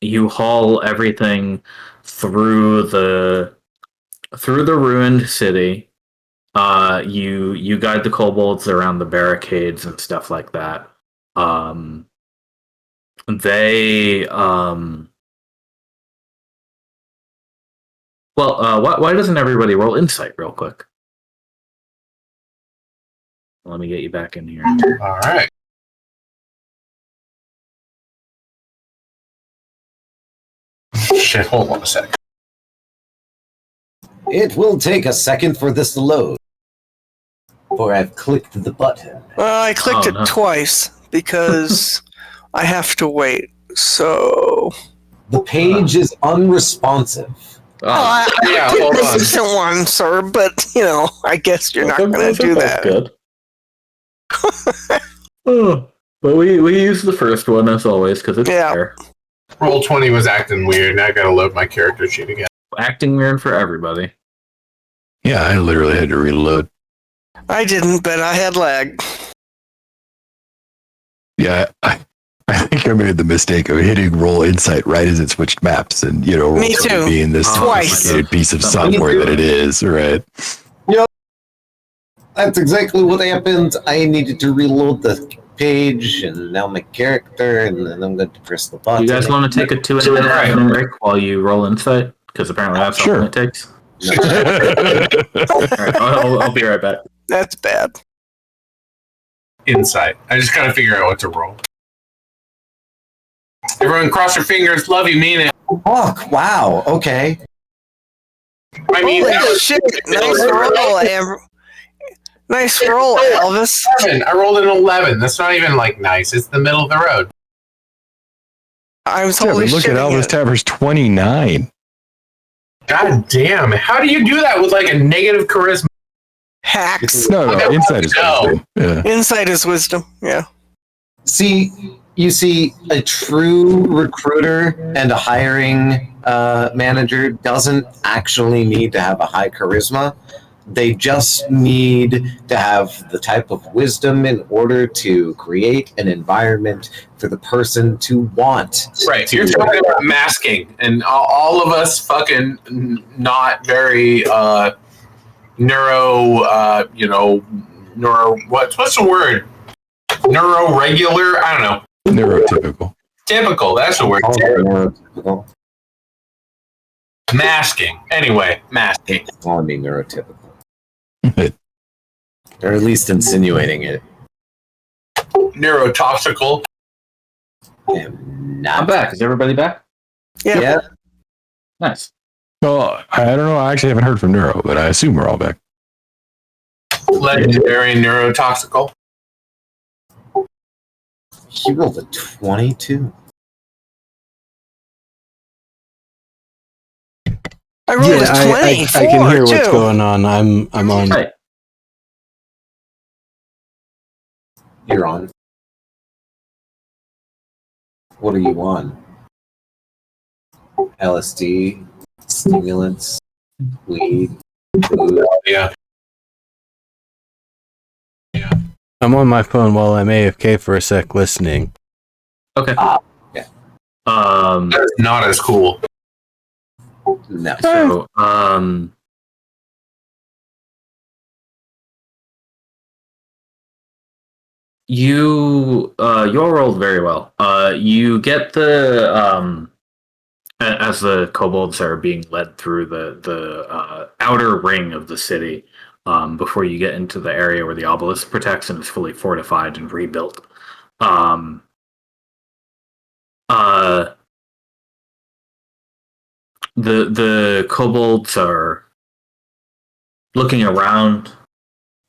you haul everything through the ruined city. You guide the kobolds around the barricades and stuff like that. They why doesn't everybody roll insight real quick? Let me get you back in here. All right. Shit, hold on a sec. It will take a second for this to load. For I've clicked the button. Well, I clicked it twice because I have to wait. So The page is unresponsive. I yeah, did hold the on. recent one, sir, but I guess you're not going to do that. Good. But we use the first one as always because it's fair. Roll 20 was acting weird. Now I gotta load my character sheet again. Acting weird for everybody. Yeah, I literally had to reload. I didn't, but I had lag. Yeah, I think I made the mistake of hitting roll insight right as it switched maps, and roll Me too. being this Twice. complicated piece of software that it is, right? That's exactly what happened. I needed to reload the page, and now my character, and then I'm going to press the button. You guys want to take a 2.5-minute break while you roll insight? Because apparently that's something it takes. All right, I'll be right back. That's bad. Insight. I just gotta figure out what to roll. Everyone cross your fingers. Love you, mean it. Fuck, wow, okay. I mean, Holy that was shit! Nice roll, Nice roll, Elvis. 11. I rolled an 11. That's not even nice. It's the middle of the road. I was Yeah, holy but look at shitting Elvis it. Taver's 29. God damn. How do you do that with a negative charisma? Hacks. No, insight is wisdom. Yeah. Insight is wisdom. Yeah. You see, a true recruiter and a hiring manager doesn't actually need to have a high charisma. They just need to have the type of wisdom in order to create an environment for the person to want. Right. You're talking about masking, and all of us fucking not very neuro, what's the word? Neuroregular? I don't know. Neurotypical. Typical. That's the word. Neurotypical. Masking. Anyway, masking. Calling me neurotypical. Or at least insinuating it. Neurotoxical. I'm I'm back. Is everybody back? Yeah. Yeah. Nice. Well, I don't know. I actually haven't heard from Neuro, but I assume we're all back. Legendary neurotoxical. He rolled a 22. I rolled a 24, I can hear what's too. going on. I'm on. Right. You're on. What are you on? LSD, stimulants, weed, food. Yeah. I'm on my phone while I'm AFK for a sec listening. Okay. Yeah. That's not as cool. No. So, you all rolled very well. You get the as the kobolds are being led through the outer ring of the city, before you get into the area where the obelisk protects and is fully fortified and rebuilt. The kobolds are looking around,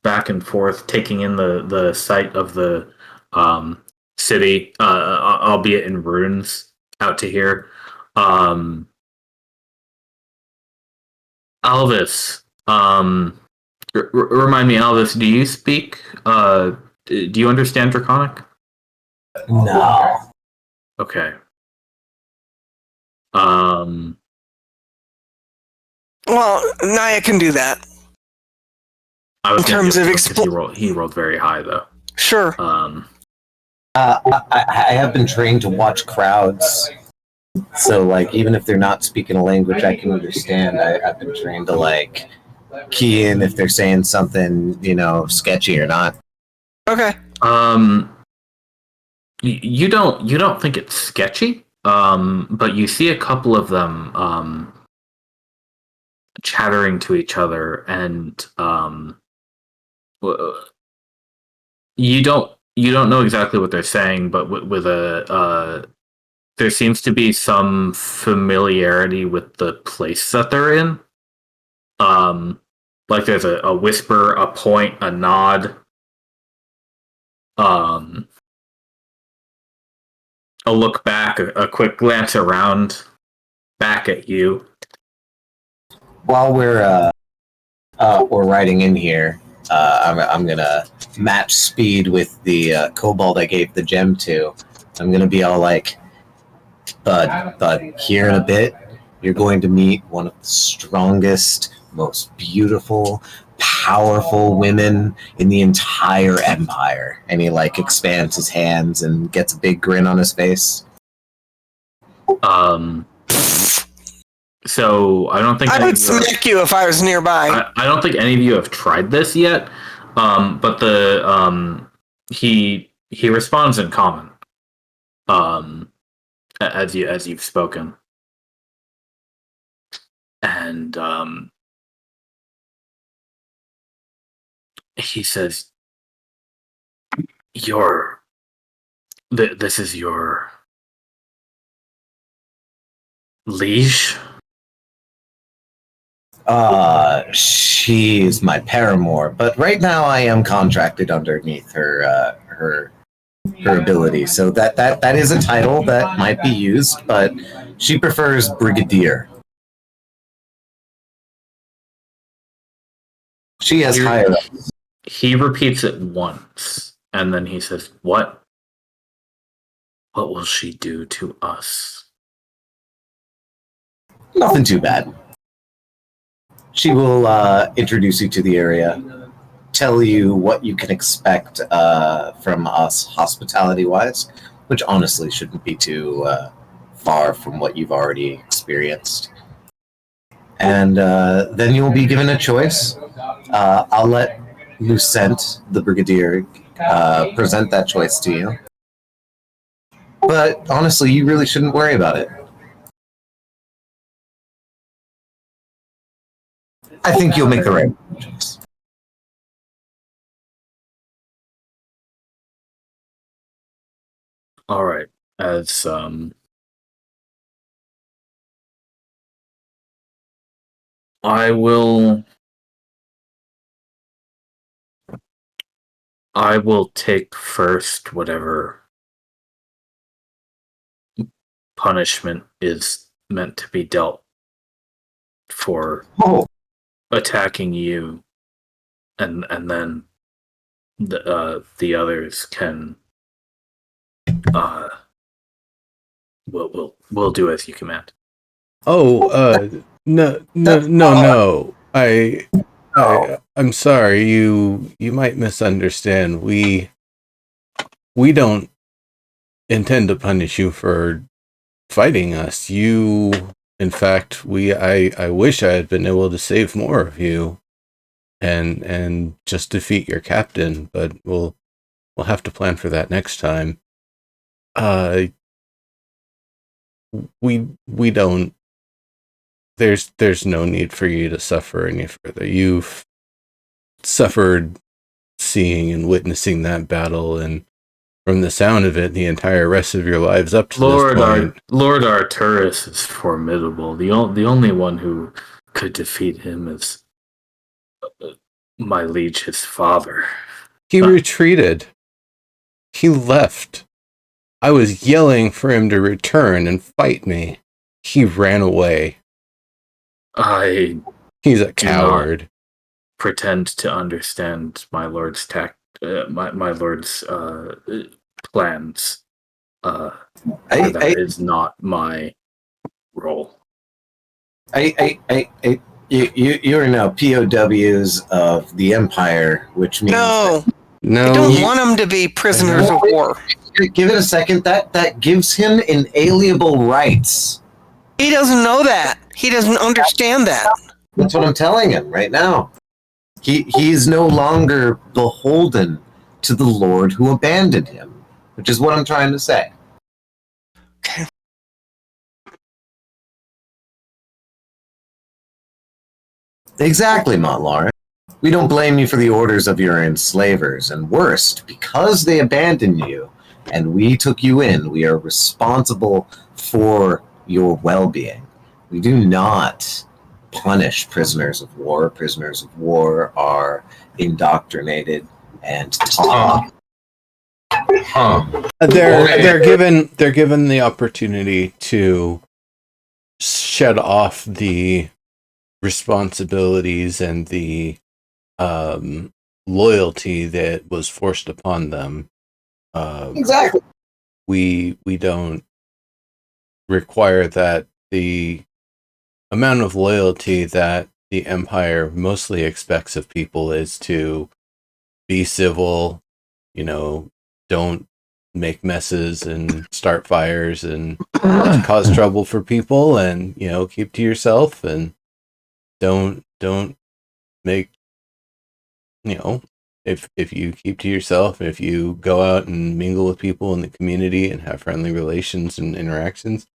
back and forth, taking in the sight of the city, albeit in ruins, out to here. Elvis, remind me, Elvis, do you speak? Do you understand Draconic? No. Okay. Well, Naya can do that. I was In terms of he rolled very high though. Sure. I have been trained to watch crowds. So, even if they're not speaking a language I can understand, I've been trained to, key in if they're saying something, sketchy or not. Okay. You don't think it's sketchy, but you see a couple of them chattering to each other, and you don't know exactly what they're saying, but with a there seems to be some familiarity with the place that they're in. Like there's a whisper, a point, a nod. A look back, a quick glance around, back at you. While we're riding in here, I'm gonna match speed with the kobold I gave the gem to. I'm gonna be all like, Bud, here in a bit, you're going to meet one of the strongest, most beautiful, powerful women in the entire empire. And he expands his hands and gets a big grin on his face. So I don't think I would smack you if I was nearby. I don't think any of you have tried this yet. But he responds in common. As you've spoken. And he says, this is your liege? She's my paramour, but right now I am contracted underneath her ability, so that is a title that might be used, but she prefers brigadier. She has higher. He repeats it once, and then he says, What will she do to us? Nothing too bad. She will introduce you to the area, tell you what you can expect from us hospitality-wise, which honestly shouldn't be too far from what you've already experienced. And then you'll be given a choice. I'll let Lucent, the Brigadier, present that choice to you. But honestly, you really shouldn't worry about it. I think you'll make the right choice. All right. As I will take first whatever punishment is meant to be dealt for attacking you, and then the others can we'll do as you command. No. I'm sorry. You might misunderstand. We don't intend to punish you for fighting us. In fact, I wish I had been able to save more of you and just defeat your captain, but we'll have to plan for that next time. We don't. There's no need for you to suffer any further. You've suffered seeing and witnessing that battle, and from the sound of it, the entire rest of your lives up to this point. Lord Arturus is formidable. The only one who could defeat him is my liege, his father. He retreated. He left. I was yelling for him to return and fight me. He ran away. He's a coward. Pretend to understand my lord's my lord's plans. That is not my role. You are now POWs of the Empire, which means No. No. I don't want them to be prisoners of war. Give it a second. That gives him inalienable rights. He doesn't know that. He doesn't understand that. That's what I'm telling him right now. He's no longer beholden to the Lord who abandoned him, which is what I'm trying to say. Okay. Exactly, Montlar. We don't blame you for the orders of your enslavers, and worst, because they abandoned you and we took you in, we are responsible for your well-being. We do not punish prisoners of war. Prisoners of war are indoctrinated and taught. They're given the opportunity to shed off the responsibilities and the loyalty that was forced upon them. Exactly. We don't require that the amount of loyalty that the Empire mostly expects of people is to be civil, don't make messes and start fires and cause trouble for people, and keep to yourself, and don't make if you keep to yourself, if you go out and mingle with people in the community and have friendly relations and interactions,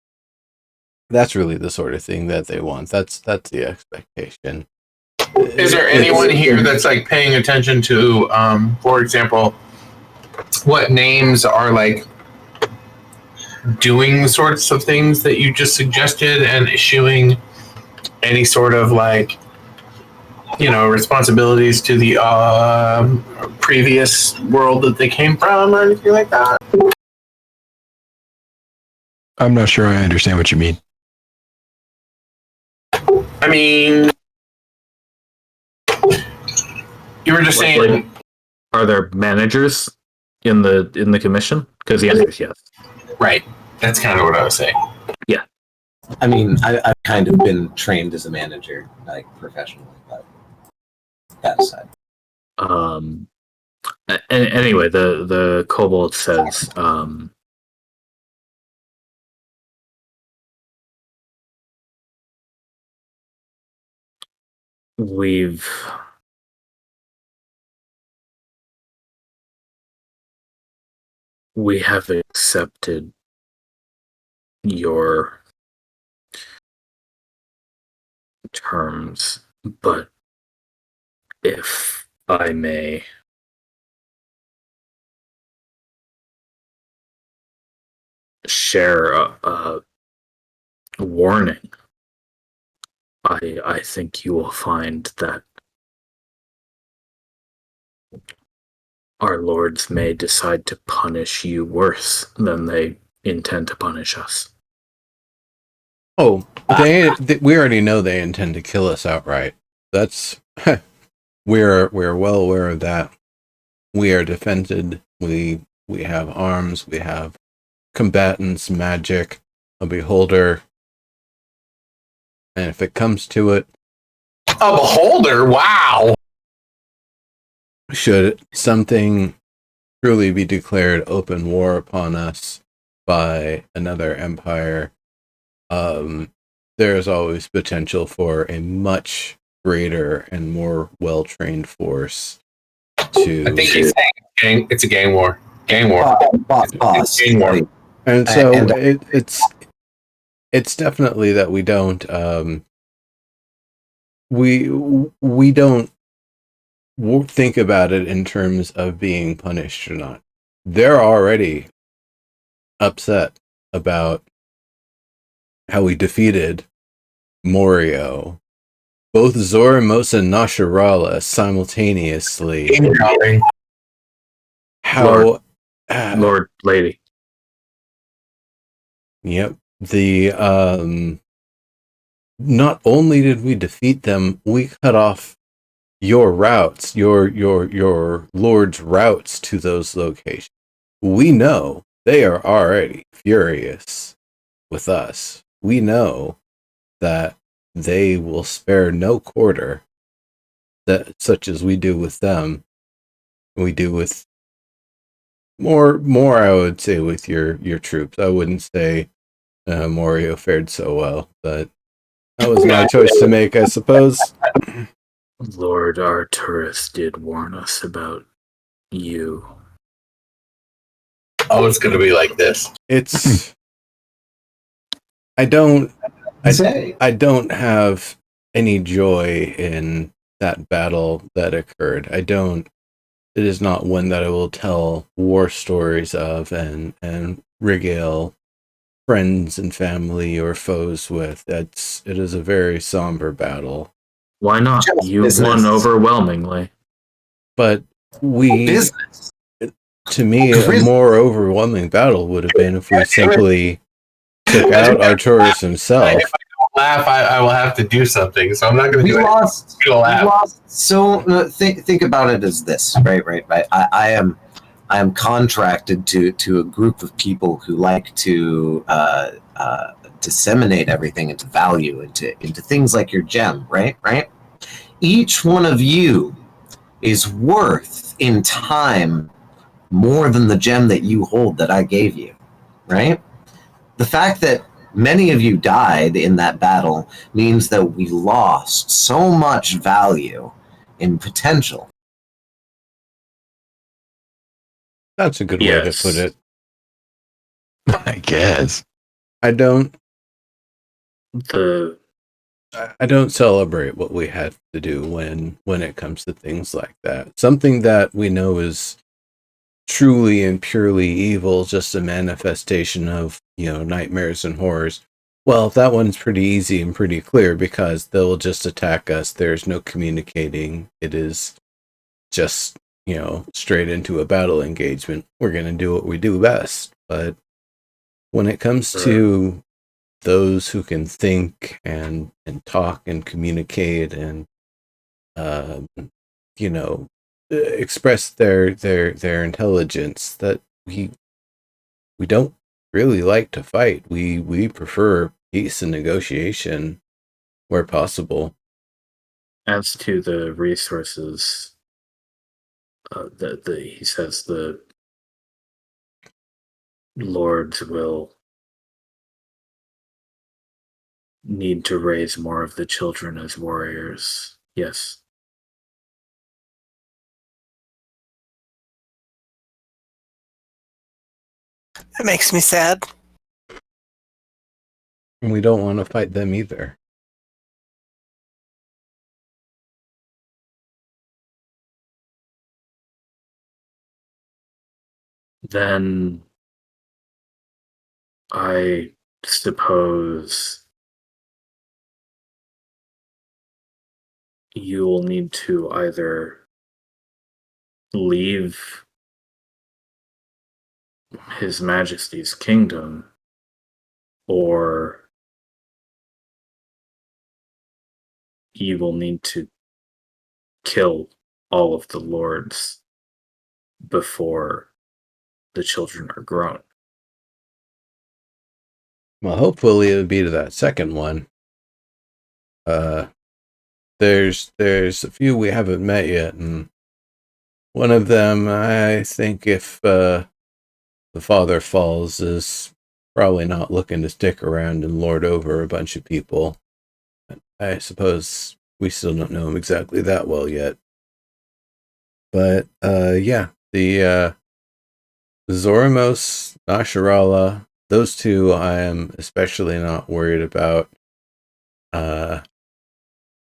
that's really the sort of thing that they want. That's the expectation. Is there anyone here that's like paying attention to, for example, what names are like doing the sorts of things that you just suggested and issuing any sort of like, responsibilities to the previous world that they came from or anything like that? I'm not sure I understand what you mean. I mean, you were just saying. Are there managers in the commission? Because the answer is yes. Right. That's kind of what I was saying. Yeah. I mean, I've kind of been trained as a manager, like professionally, but that aside. Anyway, the kobold says, we have accepted your terms, but if I may share a warning, I think you will find that our lords may decide to punish you worse than they intend to punish us. Oh, we already know they intend to kill us outright. That's we're well aware of that. We are defended. We have arms. We have combatants, magic, a beholder, and if it comes to it, A beholder? Wow. should something truly be declared open war upon us by another empire, there is always potential for a much greater and more well-trained force to. I think he's saying it's a gang war. Gang war. Boss. Gang war. And so it's definitely that we don't we don't think about it in terms of being punished or not. They're already upset about how we defeated Morio, both Zoramos and Nasharala simultaneously. How Lord, lady. Yep. The not only did we defeat them, we cut off your routes, your lord's routes to those locations. We know they are already furious with us. We know that they will spare no quarter, that such as we do with them. We do with more I would say with your troops. I wouldn't say Morio fared so well, but That was my choice to make, I suppose. Lord Arturus did warn us about you. Oh, it's going to be like this. It's I don't Say. I don't have any joy in that battle that occurred. I don't. It is not one that I will tell war stories of and regale friends and family or foes with. It is a very somber battle. Why not? Just You business. won overwhelmingly. But we, Business. to me, a more overwhelming battle would have been if we simply took out Arturus himself. If I don't laugh, I will have to do something. So I'm not going to We do anything. lost. I'm gonna laugh. We lost. So think about it as this, right. I am contracted to a group of people who like to disseminate everything into value, into things like your gem, right? Each one of you is worth in time more than the gem that you hold that I gave you, right? The fact that many of you died in that battle means that we lost so much value in potential. That's a good way to put it. I guess. I don't The celebrate what we have to do when it comes to things like that. Something that we know is truly and purely evil, just a manifestation of, nightmares and horrors. Well, that one's pretty easy and pretty clear because they'll just attack us. There's no communicating. It is just, straight into a battle engagement. We're going to do what we do best. But when it comes to those who can think and talk and communicate and express their intelligence, that we don't really like to fight. We prefer peace and negotiation where possible. as to the resources, he says the lords will need to raise more of the children as warriors. Yes. That makes me sad. And we don't want to fight them either. Then I suppose you will need to either leave His Majesty's kingdom or you will need to kill all of the lords before the children are grown. Well, hopefully it would be to that second one. There's a few we haven't met yet, and one of them, I think, if the father falls, is probably not looking to stick around and lord over a bunch of people. I suppose we still don't know him exactly that well yet. But yeah, the Zoramos, Nasharala, those two I am especially not worried about.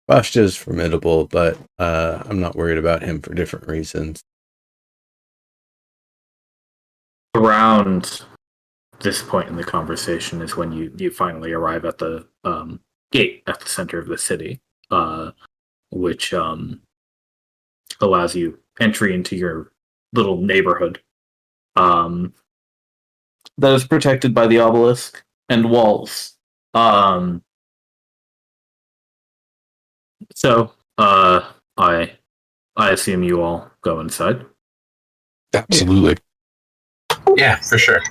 Bashta is formidable, but I'm not worried about him for different reasons. Around this point in the conversation is when you finally arrive at the gate at the center of the city, which allows you entry into your little neighborhood that is protected by the obelisk and walls. So I assume you all go inside. Absolutely. Yeah, for sure.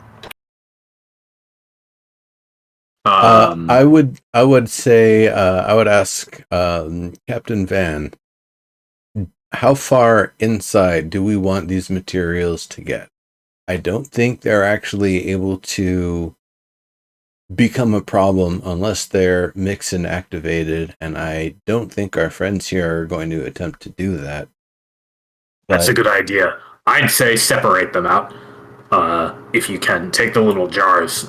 I would say I would ask Captain Van, how far inside do we want these materials to get? I don't think they're actually able to become a problem unless they're mixed and activated, and I don't think our friends here are going to attempt to do that. That's a But good idea. I'd say separate them out. If you can, take the little jars.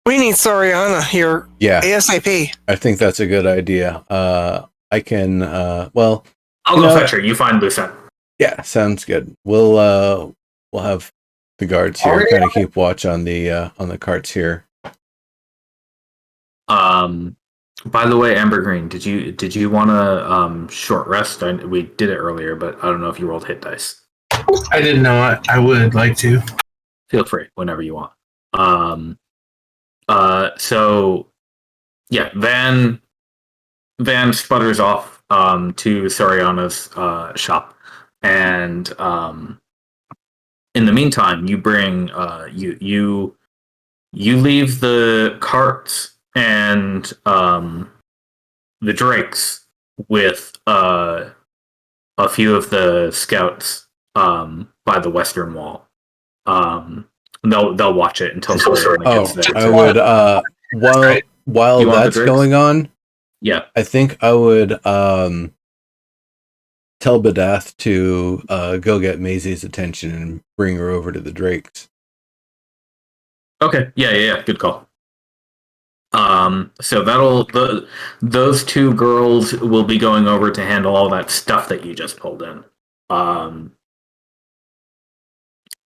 We need Soriana here yeah, ASAP. I think that's a good idea. I can. Well, I'll you go know, fetch her. You find Lucent. yeah, sounds good. We'll have the guards here kind of keep watch on the carts here. By the way, Amber Green, did you want a short rest? We did it earlier, but I don't know if you rolled hit dice. I didn't know it. I would like to. Feel free whenever you want. So yeah, Van sputters off to Soriana's shop, and in the meantime, you bring you leave the carts and the drakes with a few of the scouts by the western wall. They'll watch it until Soriana gets there. I would while You want the that's drinks? going on, Yeah. I think I would tell Badath to go get Maisie's attention and bring her over to the Drakes. Okay. Yeah. Good call. So those two girls will be going over to handle all that stuff that you just pulled in.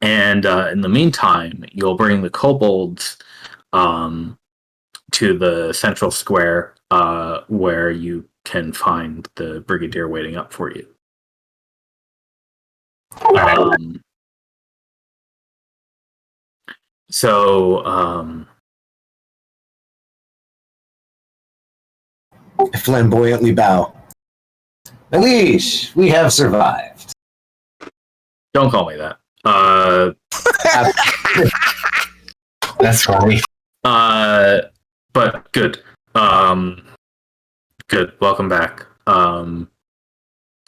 And in the meantime, you'll bring the kobolds to the central square where you can find the brigadier waiting up for you. I flamboyantly bow. Elish, we have survived. Don't call me that. That's funny. But good. Good. Welcome back.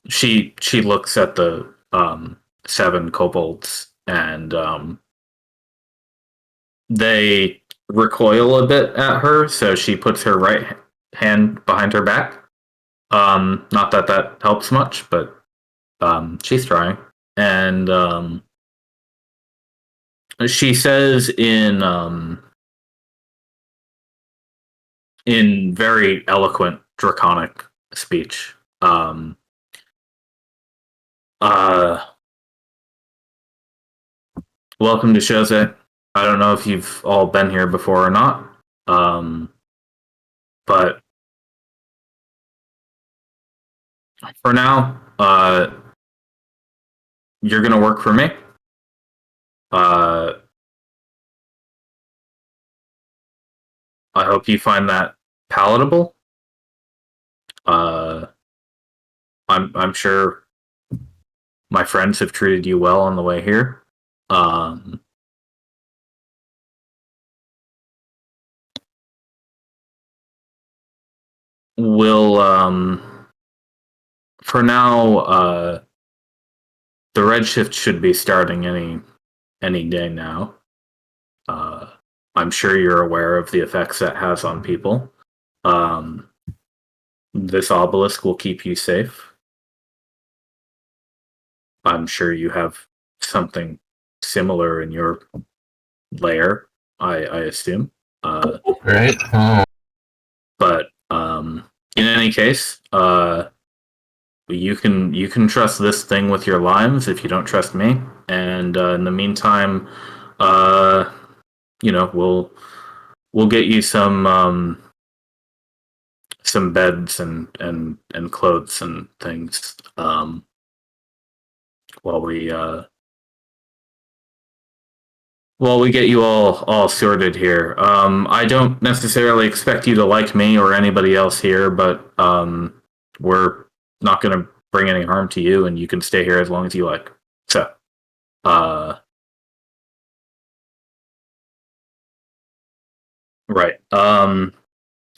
She looks at the 7 kobolds, and they recoil a bit at her, so she puts her right hand behind her back. Not that helps much, but she's trying. And she says in very eloquent draconic speech, welcome to Chose. I don't know if you've all been here before or not, but for now, you're going to work for me. I hope you find that palatable. I'm sure my friends have treated you well on the way here. We'll for now, the Redshift should be starting any day now. I'm sure you're aware of the effects that has on people. This obelisk will keep you safe. I'm sure you have something similar in your lair, I assume. Right? Oh. But in any case, you can trust this thing with your lives if you don't trust me. And in the meantime, we'll get you some beds and clothes and things while we get you all sorted here. I don't necessarily expect you to like me or anybody else here, but we're not going to bring any harm to you, and you can stay here as long as you like. So, right.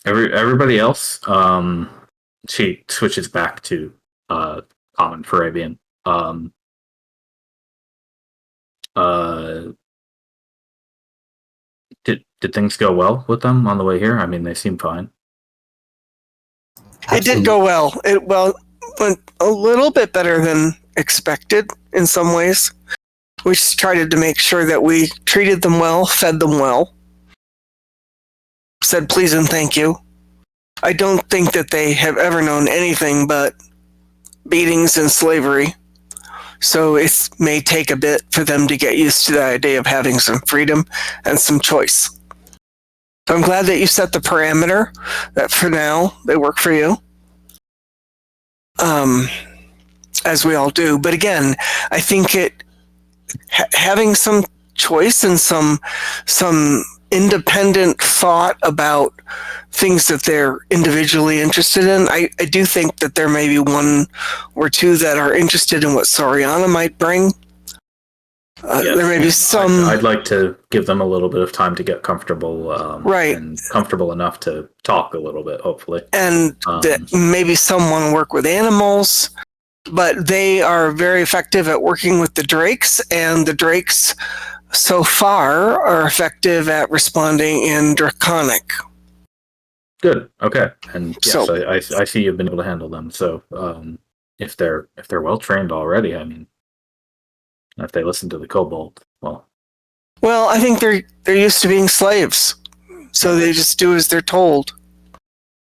Everybody else, she switches back to common Farabian. did things go well with them on the way here? I mean, they seem fine. It did go well. It went a little bit better than expected in some ways. We just tried to make sure that we treated them well, fed them well, said please and thank you. I don't think that they have ever known anything but beatings and slavery. So it may take a bit for them to get used to the idea of having some freedom and some choice. So I'm glad that you set the parameter that for now they work for you. As we all do. But again, I think having some choice and some independent thought about things that they're individually interested in. I do think that there may be one or two that are interested in what Soriana might bring. Yes. There may be some. I'd like to give them a little bit of time to get comfortable, Right, and comfortable enough to talk a little bit, hopefully. and that maybe some want to work with animals, but they are very effective at working with the drakes, and the drakes so far are effective at responding in Draconic. Good. Okay. And yes, So- I see you've been able to handle them. So if they're well trained already, I mean, if they listen to the kobold, well, Well, I think they're used to being slaves, so they just do as they're told,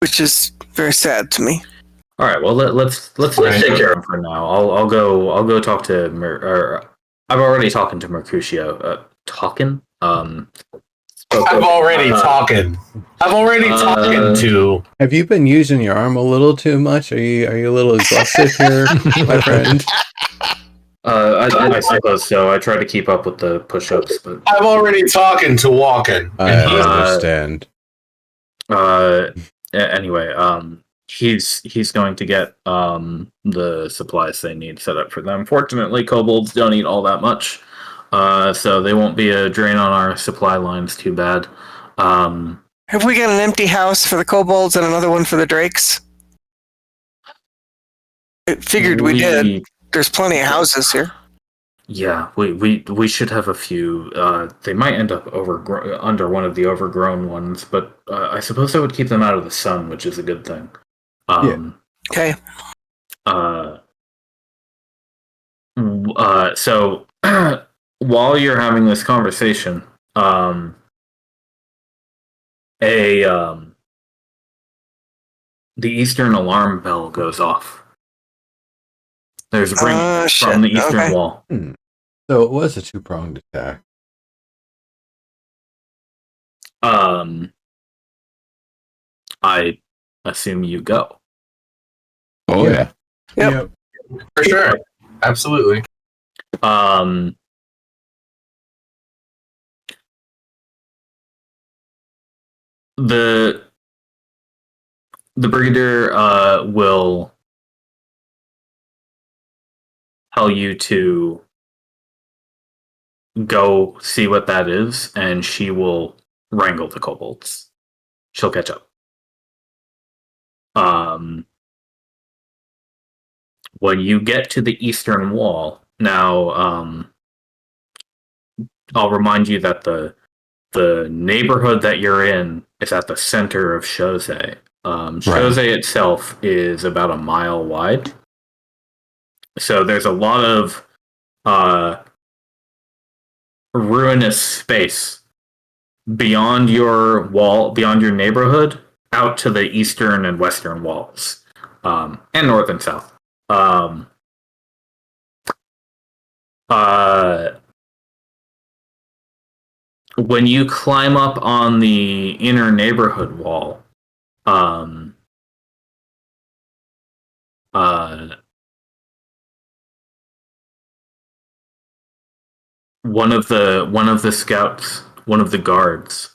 which is very sad to me. all right. Well, let's take care of them for now. I'll go talk to I'm already talking to Mercutio. Talking. I'm already talking. I'm already talking to. Have you been using your arm a little too much? Are you a little exhausted here, my friend? I suppose so. I try to keep up with the push-ups, but I'm already talking to walking. I understand. Anyway, he's going to get the supplies they need set up for them. Fortunately, kobolds don't eat all that much, so they won't be a drain on our supply lines too bad. Have we got an empty house for the kobolds and another one for the drakes? I figured we did. There's plenty of houses here. Yeah, we should have a few. They might end up under one of the overgrown ones, but I suppose that would keep them out of the sun, which is a good thing. Okay. So while you're having this conversation, the eastern alarm bell goes off. There's a ring from the eastern wall. So it was a two-pronged attack. I assume you go. Oh yeah. Yep. For sure. Absolutely. The brigadier will tell you to go see what that is, and she will wrangle the kobolds. She'll catch up. When you get to the eastern wall, now I'll remind you that the neighborhood that you're in is at the center of Shosei. Shosei itself is about a mile wide. So there's a lot of ruinous space beyond your wall, beyond your neighborhood, out to the eastern and western walls, and north and south. When you climb up on the inner neighborhood wall, one of the scouts, one of the guards,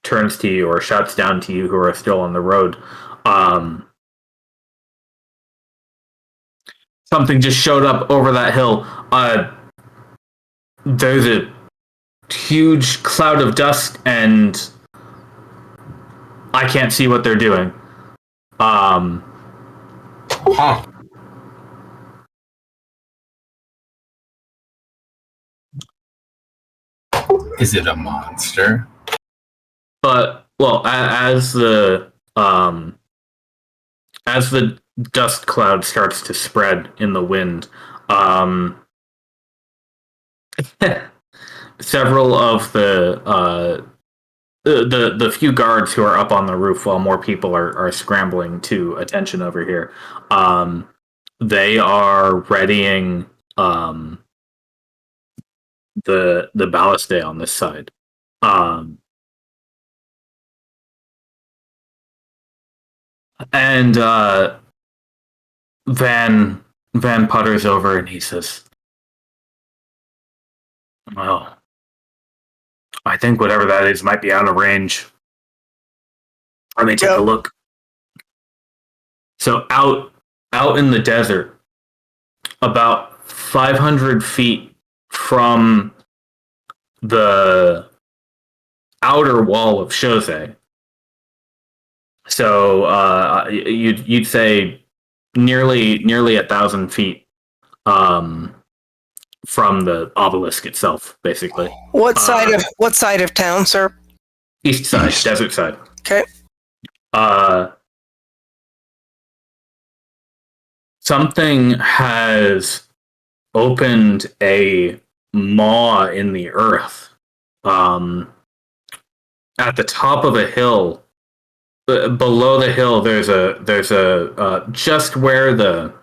turns to you or shouts down to you who are still on the road. Something just showed up over that hill. There's a huge cloud of dust, and I can't see what they're doing. Is it a monster? But well, as the dust cloud starts to spread in the wind, several of the few guards who are up on the roof while more people are scrambling to attention over here, they are readying the ballistae on this side. And Van putters over and he says, "Well, I think whatever that is might be out of range. Let me take a look." So out in the desert, about 500 feet from the outer wall of Chose. So you'd say nearly 1,000 feet from the obelisk itself, basically. What side of town, sir? East side, East. desert side. Okay. Something has opened a maw in the earth. At the top of a hill, below the hill, there's a just where the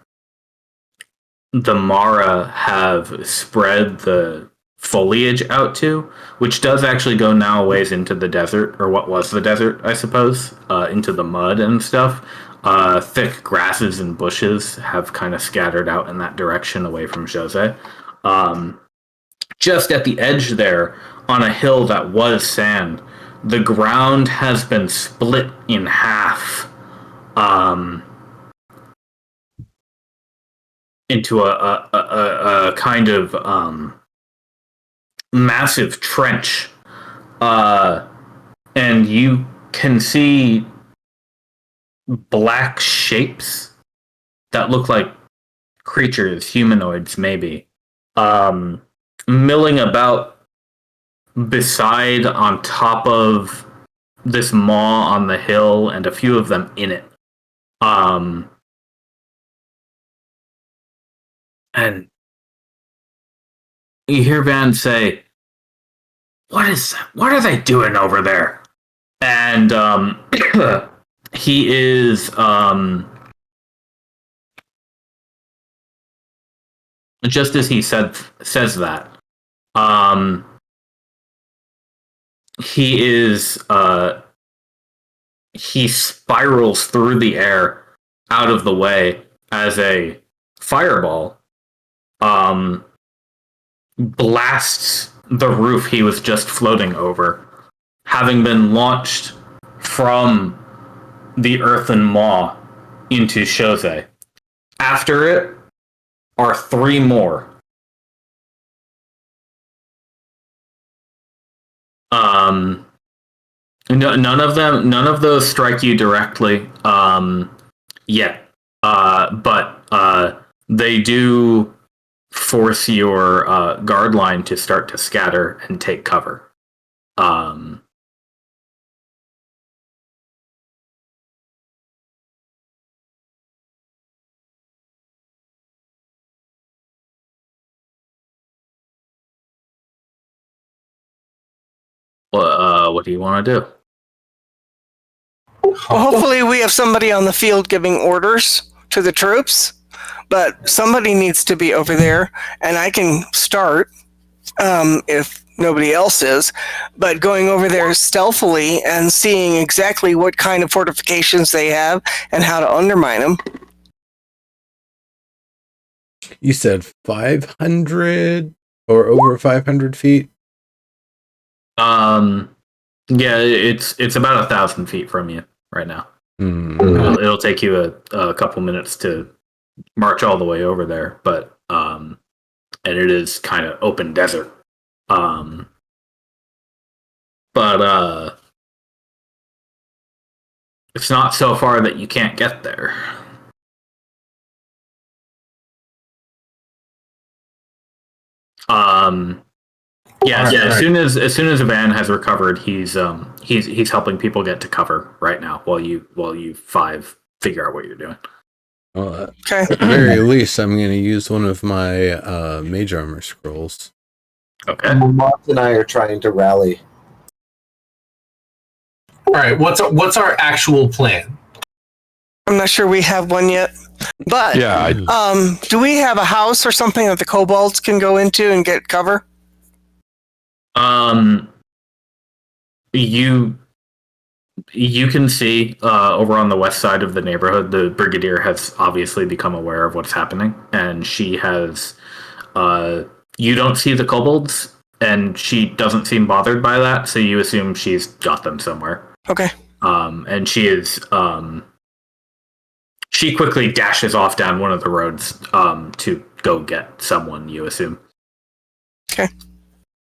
Mara have spread the foliage out to, which does actually go now a ways into the desert, or what was the desert, I suppose, into the mud and stuff. Thick grasses and bushes have kind of scattered out in that direction away from Jose. Just at the edge there, on a hill that was sand, the ground has been split in half into a kind of massive trench. And you can see black shapes that look like creatures, humanoids maybe, milling about beside, on top of this maw on the hill, and a few of them in it. And you hear Van say, what are they doing over there? And he is just as he says that, he spirals through the air out of the way as a fireball blasts the roof he was just floating over, having been launched from the earthen maw into Chose. After it are 3 more. None of those strike you directly yet, but they do force your guard line to start to scatter and take cover. What do you want to do? Well, hopefully we have somebody on the field giving orders to the troops, but somebody needs to be over there, and I can start if nobody else is, but going over there stealthily and seeing exactly what kind of fortifications they have and how to undermine them. You said 500 or over 500 feet? Yeah, it's about 1,000 feet from you right now. Mm. It'll take you a couple minutes to march all the way over there, but and it is kind of open desert. But it's not so far that you can't get there. Yeah, All yeah. right. As soon as Van has recovered, he's helping people get to cover right now while you five figure out what you're doing. Well, Okay. at the very least, I'm going to use one of my mage armor scrolls. Okay. Moth and I are trying to rally. All right, what's our actual plan? I'm not sure we have one yet, but Yeah, do we have a house or something that the kobolds can go into and get cover? You can see over on the west side of the neighborhood, the brigadier has obviously become aware of what's happening, and she has. You don't see the kobolds, and she doesn't seem bothered by that, so you assume she's got them somewhere. Okay. And she is. She quickly dashes off down one of the roads to go get someone. You assume. Okay.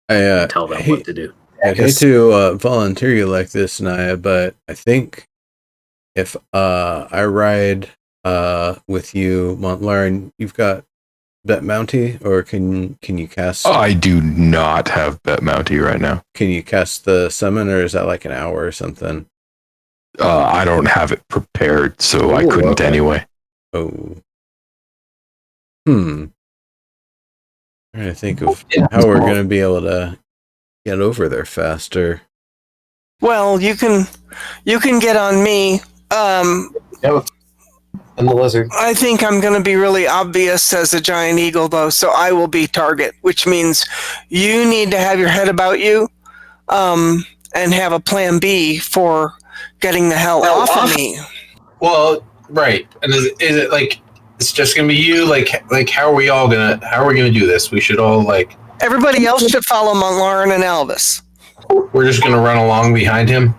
I Tell them what to do. I'd hate to volunteer you like this, Naya, but I think if I ride with you, Montlarn, you've got Bet Mounty, or can you cast? I do not have Bet Mounty right now. Can you cast the summon, or is that like an hour or something? I don't have it prepared, so I couldn't okay. anyway. Oh. I'm trying to think of how we're going to be able to get over there faster. Well, you can get on me. And the lizard. I think I'm going to be really obvious as a giant eagle, though, so I will be target, which means you need to have your head about you, and have a plan B for getting the hell off of me. Well, right. And is it like it's just gonna be you? Like how are we gonna do this? We should all like Everybody else should follow Montlarn and Elvis. we're just gonna run along behind him.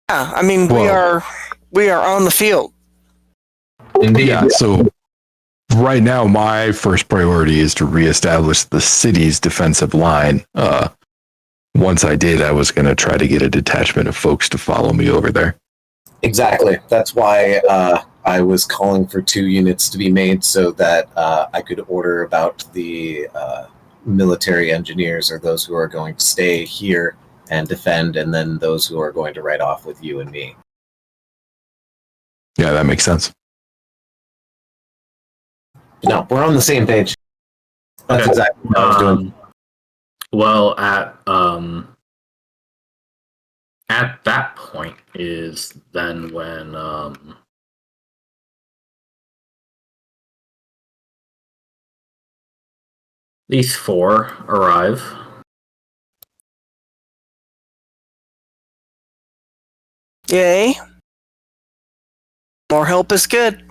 Yeah, I mean Well- we are on the field. Indeed. Yeah, so right now my first priority is to reestablish the city's defensive line. Once I did, I was going to try to get a detachment of folks to follow me over there. Exactly. That's why I was calling for 2 units to be made so that I could order about the military engineers or those who are going to stay here and defend, and then those who are going to ride off with you and me. Yeah, that makes sense. No, we're on the same page. That's Okay. exactly what I was doing. Well, at that point is then when these 4 arrive. Yay. More help is good.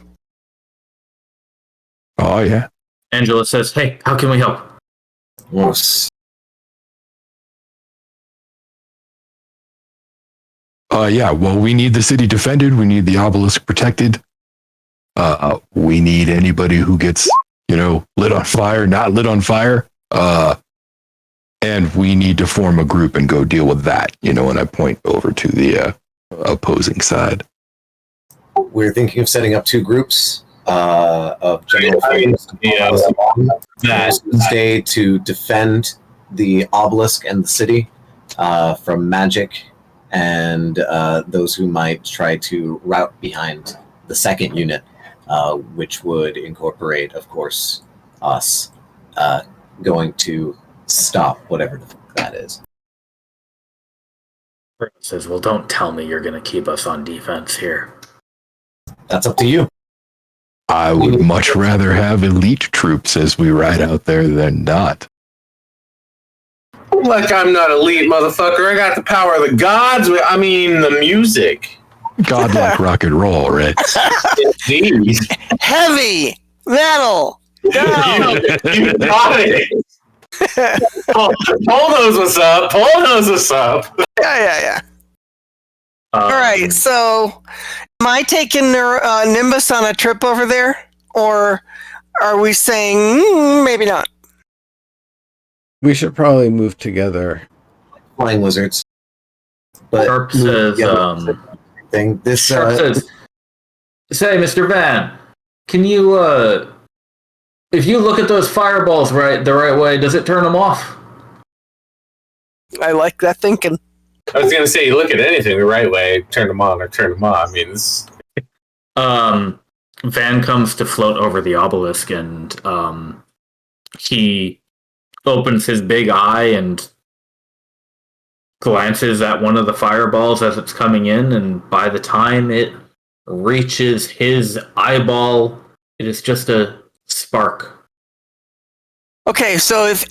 Oh, yeah. Angela says, "Hey, how can we help?" Yes. Yeah, well, we need the city defended. We need the obelisk protected. We need anybody who gets, lit on fire, not lit on fire. And we need to form a group and go deal with that, and I point over to the opposing side. We're thinking of setting up 2 groups of general That stay to defend the obelisk and the city from magic, and those who might try to rout behind the second unit, which would incorporate, of course, us going to stop whatever the fuck that is. Says, "Well, don't tell me you're going to keep us on defense here." That's up to you. I would much rather have elite troops as we ride out there than not. like I'm not elite, motherfucker. I got the power of the gods. I mean the music. Godlike rock and roll, right? Indeed. Heavy metal. Down. You got it. Paul knows what's up. Paul knows what's up. Yeah. All right, so am I taking Nimbus on a trip over there? Or are we saying maybe not? We should probably move together. Flying lizards. But Sharp says, thing. This Sharp says, "Say, Mr. Van, can you If you look at those fireballs the right way, does it turn them off? I like that thinking. I was gonna say, you look at anything the right way, turn them on or turn them off. I mean, Van comes to float over the obelisk, and he opens his big eye and glances at one of the fireballs as it's coming in, and by the time it reaches his eyeball, it is just a spark. Okay, so if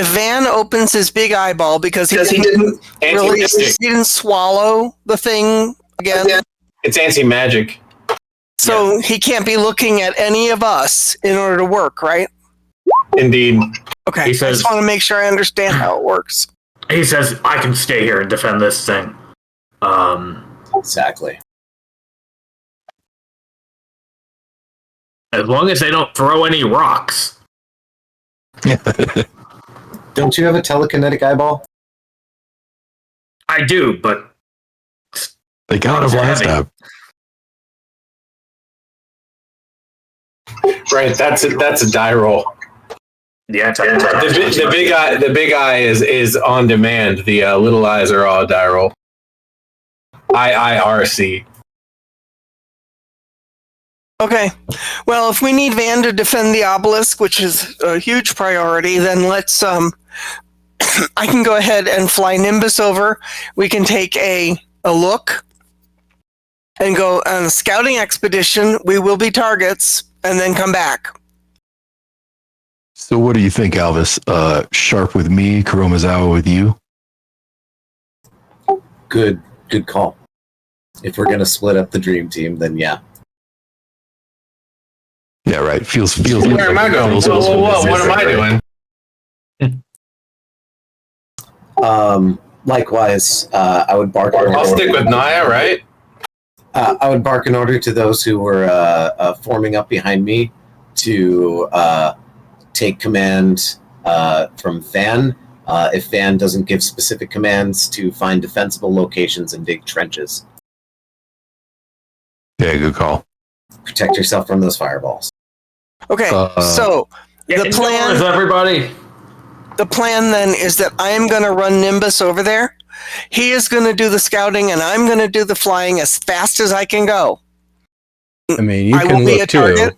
Van opens his big eyeball because he didn't swallow the thing again, it's anti-magic. So he can't be looking at any of us in order to work, right? Indeed. Okay, I just want to make sure I understand how it works. He says, I can stay here and defend this thing. Exactly. As long as they don't throw any rocks. Don't you have a telekinetic eyeball? I do, but... They got him last time. Right, that's a die roll. Yeah, the big eye is on demand. The little eyes are all die roll. IIRC. Okay. Well, if we need Van to defend the obelisk, which is a huge priority, then let's I can go ahead and fly Nimbus over. We can take a look and go on a scouting expedition. We will be targets and then come back. So what do you think, Alvis? Sharp with me, Kuromazawa with you? Good call. If we're gonna split up the dream team, then yeah. Yeah, right. Feels. Where am I going? What am I doing? Likewise, I would bark. I'll stick with Naya, right? I would bark an order to those who were forming up behind me to take command from Van. If Van doesn't give specific commands, to find defensible locations and dig trenches. Yeah, good call. Protect yourself from those fireballs. Okay, so the plan, everybody. The plan then is that I am going to run Nimbus over there. He is going to do the scouting, and I'm going to do the flying as fast as I can go. I mean, you can look too.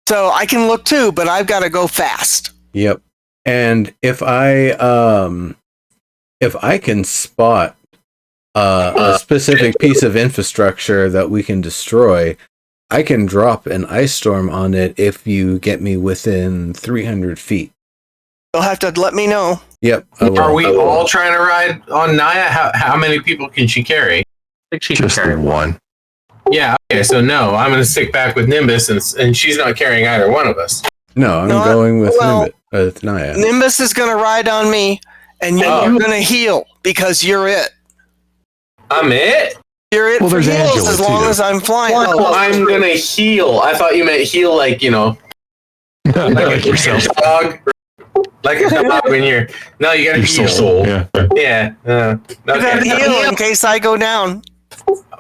So I can look too, but I've got to go fast. Yep. And if I can spot a specific piece of infrastructure that we can destroy, I can drop an ice storm on it if you get me within 300 feet. You'll have to let me know. Yep. Are we all trying to ride on Naya? How many people can she carry? I think she Just can carry one. Yeah, okay, so no, I'm going to stick back with Nimbus, and she's not carrying either one of us. No, I'm going with Naya. Nimbus is going to ride on me, and you're going to heal, because you're it. I'm it? You're it for heals as long as I'm flying. Well, I'm going to heal. I thought you meant heal like, like a dog. Like a dog when you're... No, you got to heal your soul. Yeah. You got to heal in case I go down.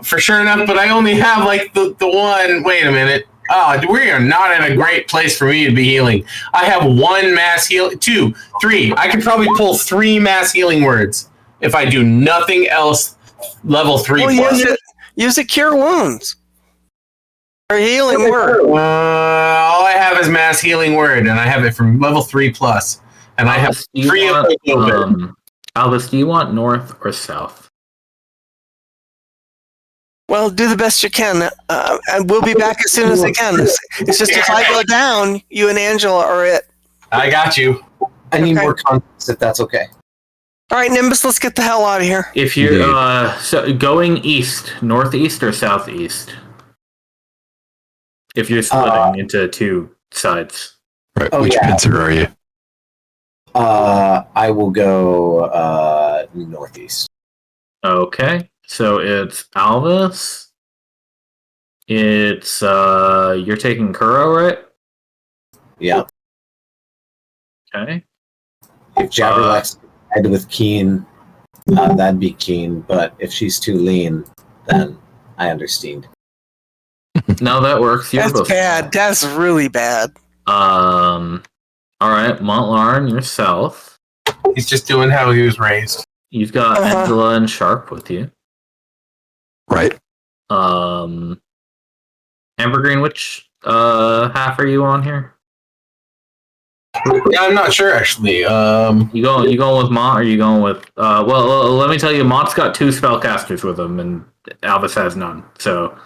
For sure enough, but I only have like the one. Wait a minute. Oh, we are not in a great place for me to be healing. I have one mass heal, 2, 3. I could probably pull 3 mass healing words if I do nothing else. Level 3 plus. Use it. Cure wounds. Or healing word. All I have is mass healing word, and I have it from level 3 plus, and I have 3 of them open. Albus, do you want north or south? Well, do the best you can, and we'll be back as soon as I can. It's just if I go down, you and Angela are it. I got you. I need more context, if that's okay. All right, Nimbus, let's get the hell out of here. If you're going east, northeast or southeast? If you're splitting into 2 sides. Right, which Pincer are you? I will go northeast. Okay. So it's Alvis. It's you're taking Kuro, right? Yeah. Okay. If Jabberlack's head with Keen, that'd be Keen. But if she's too lean, then I understand. No, that works. That's bad. That's really bad. All right, Montlarn, you're south. He's just doing how he was raised. You've got Angela and Sharp with you. Right. Ambergreen, which half are you on here? Yeah, I'm not sure actually. You going with Mont, or are you going with? Let me tell you, Mont's got 2 spellcasters with him, and Albus has none. So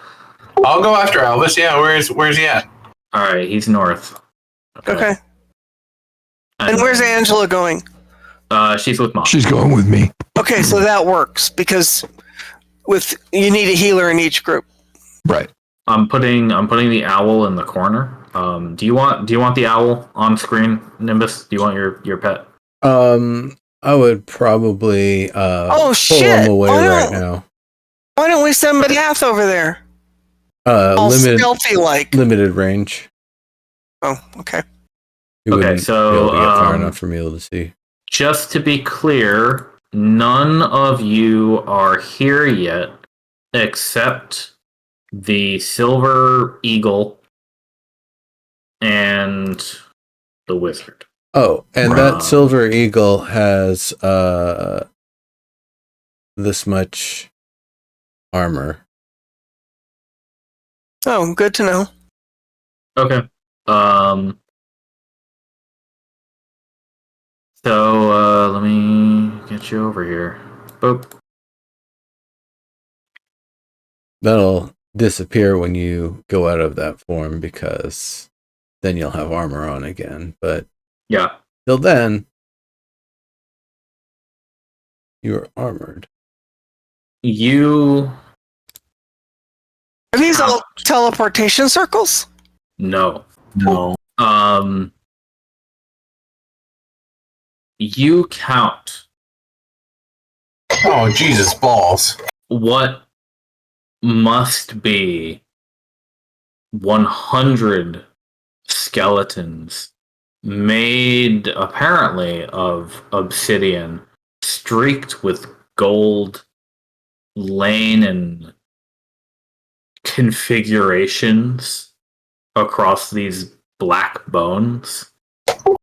I'll go after Elvis. Yeah, where's he at? all right, he's north. Okay. And where's Angela going? She's with Mont. She's going with me. Okay, so that works because you need a healer in each group. Right. I'm putting the owl in the corner. Do you want the owl on screen, Nimbus? Do you want your pet? I would probably pull shit! him away right now. Why don't we send Badath over there? All stealthy like. Limited range. Oh, okay. He wouldn't so be able to get far enough for me to see. Just to be clear, none of you are here yet, except the Silver Eagle and the Wizard. Oh, and that Silver Eagle has this much armor. Oh, good to know. Okay. So let me get you over here. Boop. That'll disappear when you go out of that form because then you'll have armor on again. But yeah, till then, you're armored. You Are these all teleportation circles? No. No. You count Oh, Jesus balls. what must be 100 skeletons made apparently of obsidian, streaked with gold, laying in configurations across these black bones.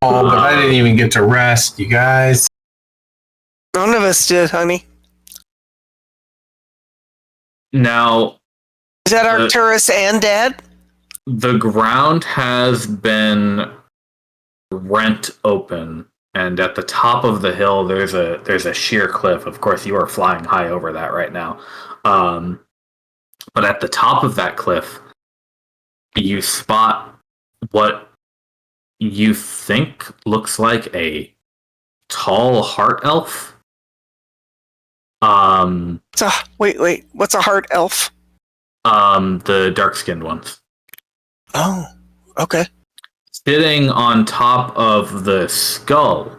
Oh, but I didn't even get to rest, you guys. None of us did, honey. Now, is that Arcturus and Dad? The ground has been rent open, and at the top of the hill, there's a sheer cliff. Of course, you are flying high over that right now. But at the top of that cliff, you spot what you think looks like a tall heart elf. Wait. What's a heart elf? The dark-skinned ones. Oh, okay. Sitting on top of the skull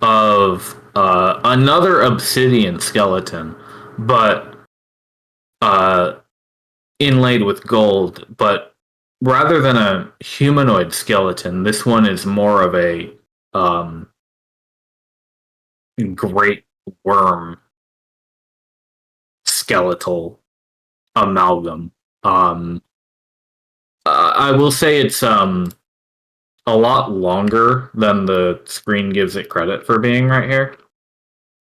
of another obsidian skeleton, but inlaid with gold. But rather than a humanoid skeleton, this one is more of a great worm skeletal amalgam. I will say it's a lot longer than the screen gives it credit for being right here.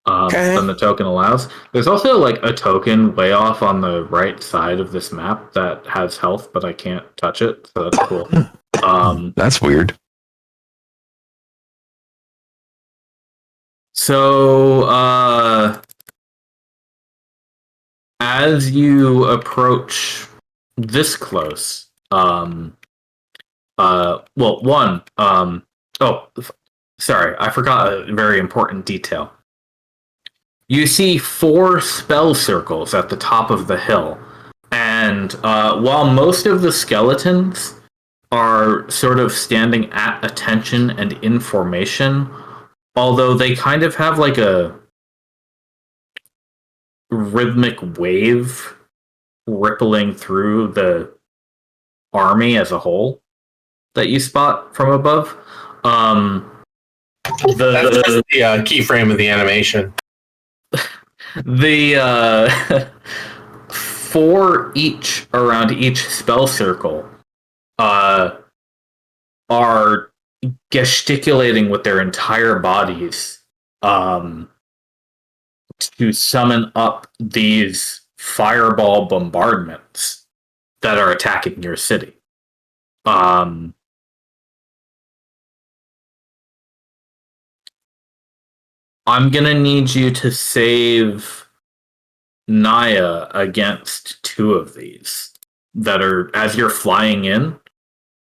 Than the token allows. There's also like a token way off on the right side of this map that has health, but I can't touch it, so that's cool. That's weird. So, as you approach this close, sorry, I forgot a very important detail. You see 4 spell circles at the top of the hill, and while most of the skeletons are sort of standing at attention and in formation, although they kind of have like a rhythmic wave rippling through the army as a whole that you spot from above. That's the keyframe of the animation. The 4 each around each spell circle are are gesticulating with their entire bodies to summon up these fireball bombardments that are attacking your city. I'm gonna need you to save Naya against two of these that are as you're flying in.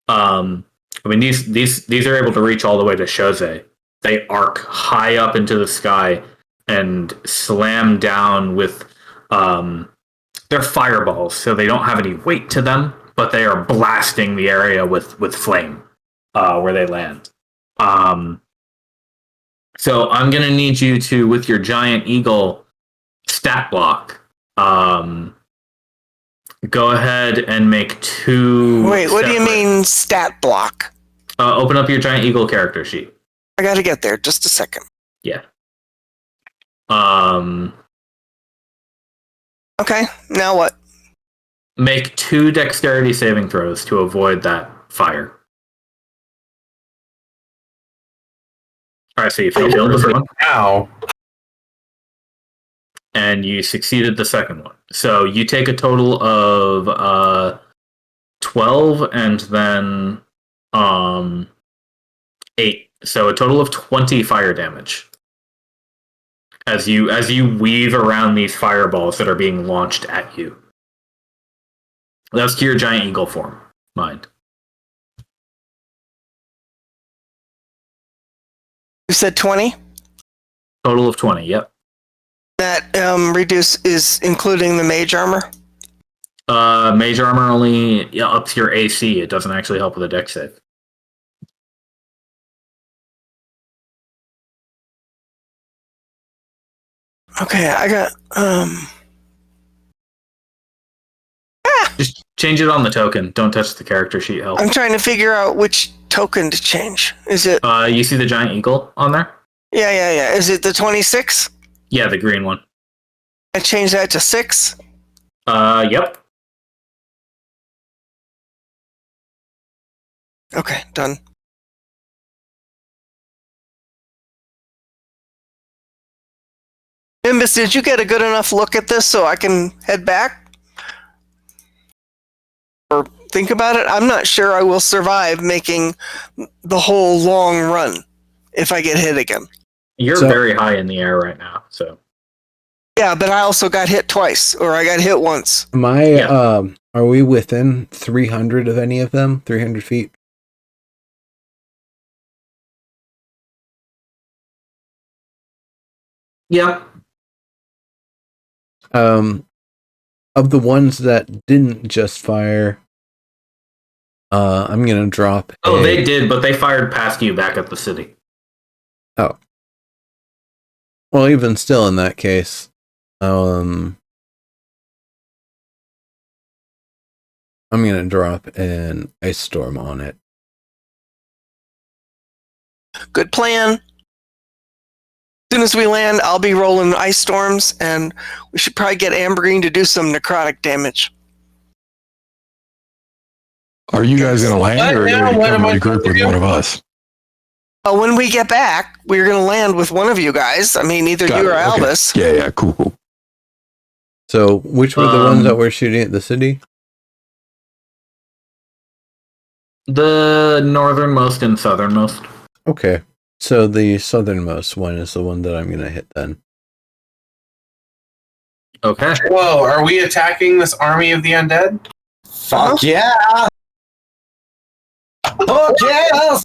I mean these are able to reach all the way to Shoze. They arc high up into the sky and slam down with they're fireballs, so they don't have any weight to them, but they are blasting the area with flame where they land. So I'm gonna need you to, with your giant eagle stat block, go ahead and make two. Wait, what do you mean stat block? Open up your giant eagle character sheet. I gotta get there. Just a second. Yeah. Okay, now what? Make 2 dexterity saving throws to avoid that fire. Alright, so you failed the first one. Now, And you succeeded the second one. So you take a total of 12 and then 8. So a total of 20 fire damage. As you weave around these fireballs that are being launched at you. That's to your giant eagle form, mind. You said 20? Total of 20, yep. That reduce is including the mage armor? Mage armor only ups your AC. It doesn't actually help with a dex save. Okay, I got Just change it on the token. Don't touch the character sheet help. I'm trying to figure out which token to change. Is it You see the giant eagle on there? Yeah. Is it the 26? Yeah, the green one. I changed that to 6. Yep. Okay, done. Nimbus, did you get a good enough look at this so I can head back? Or think about it? I'm not sure I will survive making the whole long run if I get hit again. You're very high in the air right now, so. Yeah, but I also got hit twice, or I got hit once. Are we within 300 of any of them? 300 feet? Yeah. Of the ones that didn't just fire, I'm gonna drop. They did, but they fired past you back at the city. Oh. Well, even still, in that case, I'm gonna drop an ice storm on it. Good plan. As soon as we land, I'll be rolling ice storms, and we should probably get Ambergreen to do some necrotic damage. Are you guys going to land, or are you going to come regroup with one of us? When we get back, we're going to land with one of you guys. I mean, either you or Albus. Yeah, cool. So, which were the ones that were shooting at the city? The northernmost and southernmost. Okay. So the southernmost one is the one that I'm going to hit then. Okay. Whoa, are we attacking this army of the undead? Fuck yeah! Fuck yes!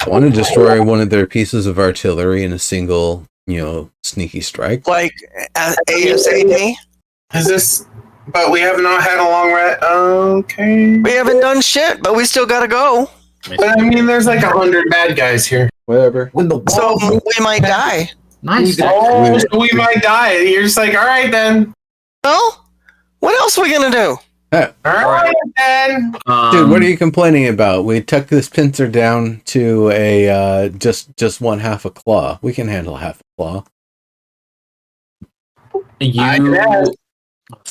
I want to destroy one of their pieces of artillery in a single, sneaky strike. Like ASAP? Is this... But we have not had a long rest. Okay. We haven't done shit, but we still got to go. But I mean, there's like 100 bad guys here. Whatever. When the So we might die. Nice. Oh, so we might die. You're just like, all right then. Well, what else are we going to do? All right then. Dude, what are you complaining about? We took this pincer down to a just one half a claw. We can handle half a claw.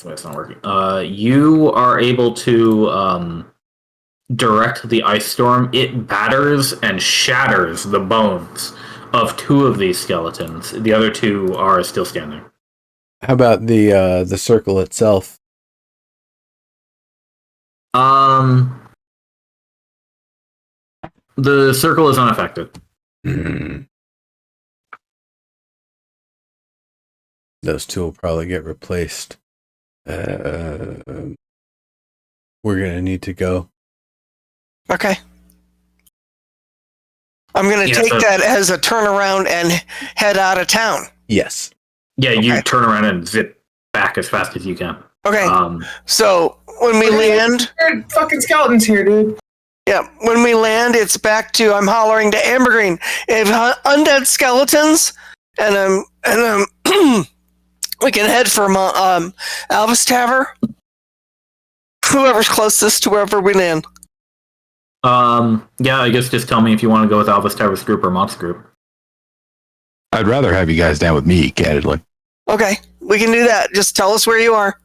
That's not working. You are able to direct the ice storm, it batters and shatters the bones of 2 of these skeletons. The other 2 are still standing. How about the circle itself? The circle is unaffected. Those 2 will probably get replaced. We're gonna need to go. Okay. I'm going to take that as a turnaround and head out of town. Yes. Yeah, you turn around and zip back as fast as you can. Okay. So when we land, There are fucking skeletons here, dude. yeah, when we land, it's back to I'm hollering to Ambergreen. If undead skeletons, and we can head for Alvis Tavern. Whoever's closest to wherever we land. Yeah, I guess just tell me if you want to go with Alvis Tavern's group or Mott's group. I'd rather have you guys down with me, candidly. Okay, we can do that. Just tell us where you are.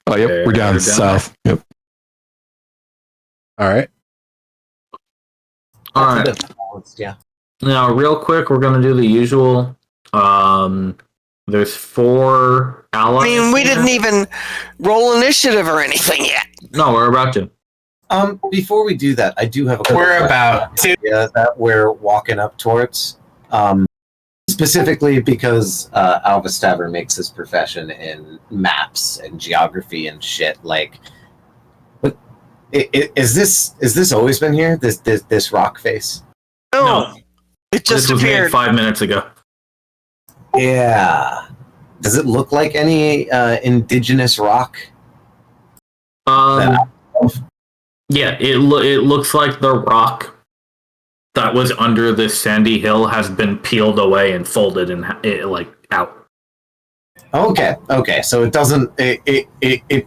Oh, yep, we're down south. Yep. All right. All right. Yeah. Now, real quick, we're going to do the usual. There's 4 allies. I mean, we here. didn't even roll initiative or anything yet. No, we're about to. Before we do that, I do have a We're about to. that we're walking up towards. Specifically because Alvis Tavern makes his profession in maps and geography and shit. Like, what is this always been here? This rock face? No, it just This was made appeared. 5 minutes ago. Yeah. Does it look like any indigenous rock? Yeah, it looks like the rock that was under this sandy hill has been peeled away and folded and like out. Okay. So it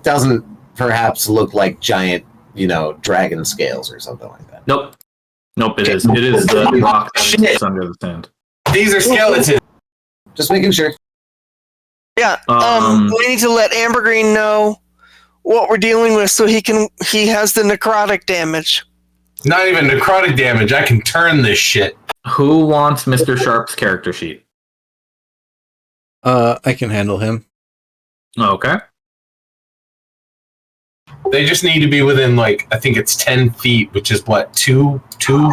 doesn't perhaps look like giant, dragon scales or something like that. Nope. It is the rock that's under the sand. These are skeletons. Just making sure. Yeah. We need to let Ambergreen know what we're dealing with so he has the necrotic damage. Not even necrotic damage. I can turn this shit. Who wants Mr. Sharp's character sheet? I can handle him. Okay. They just need to be within, like, I think it's 10 feet, which is what, two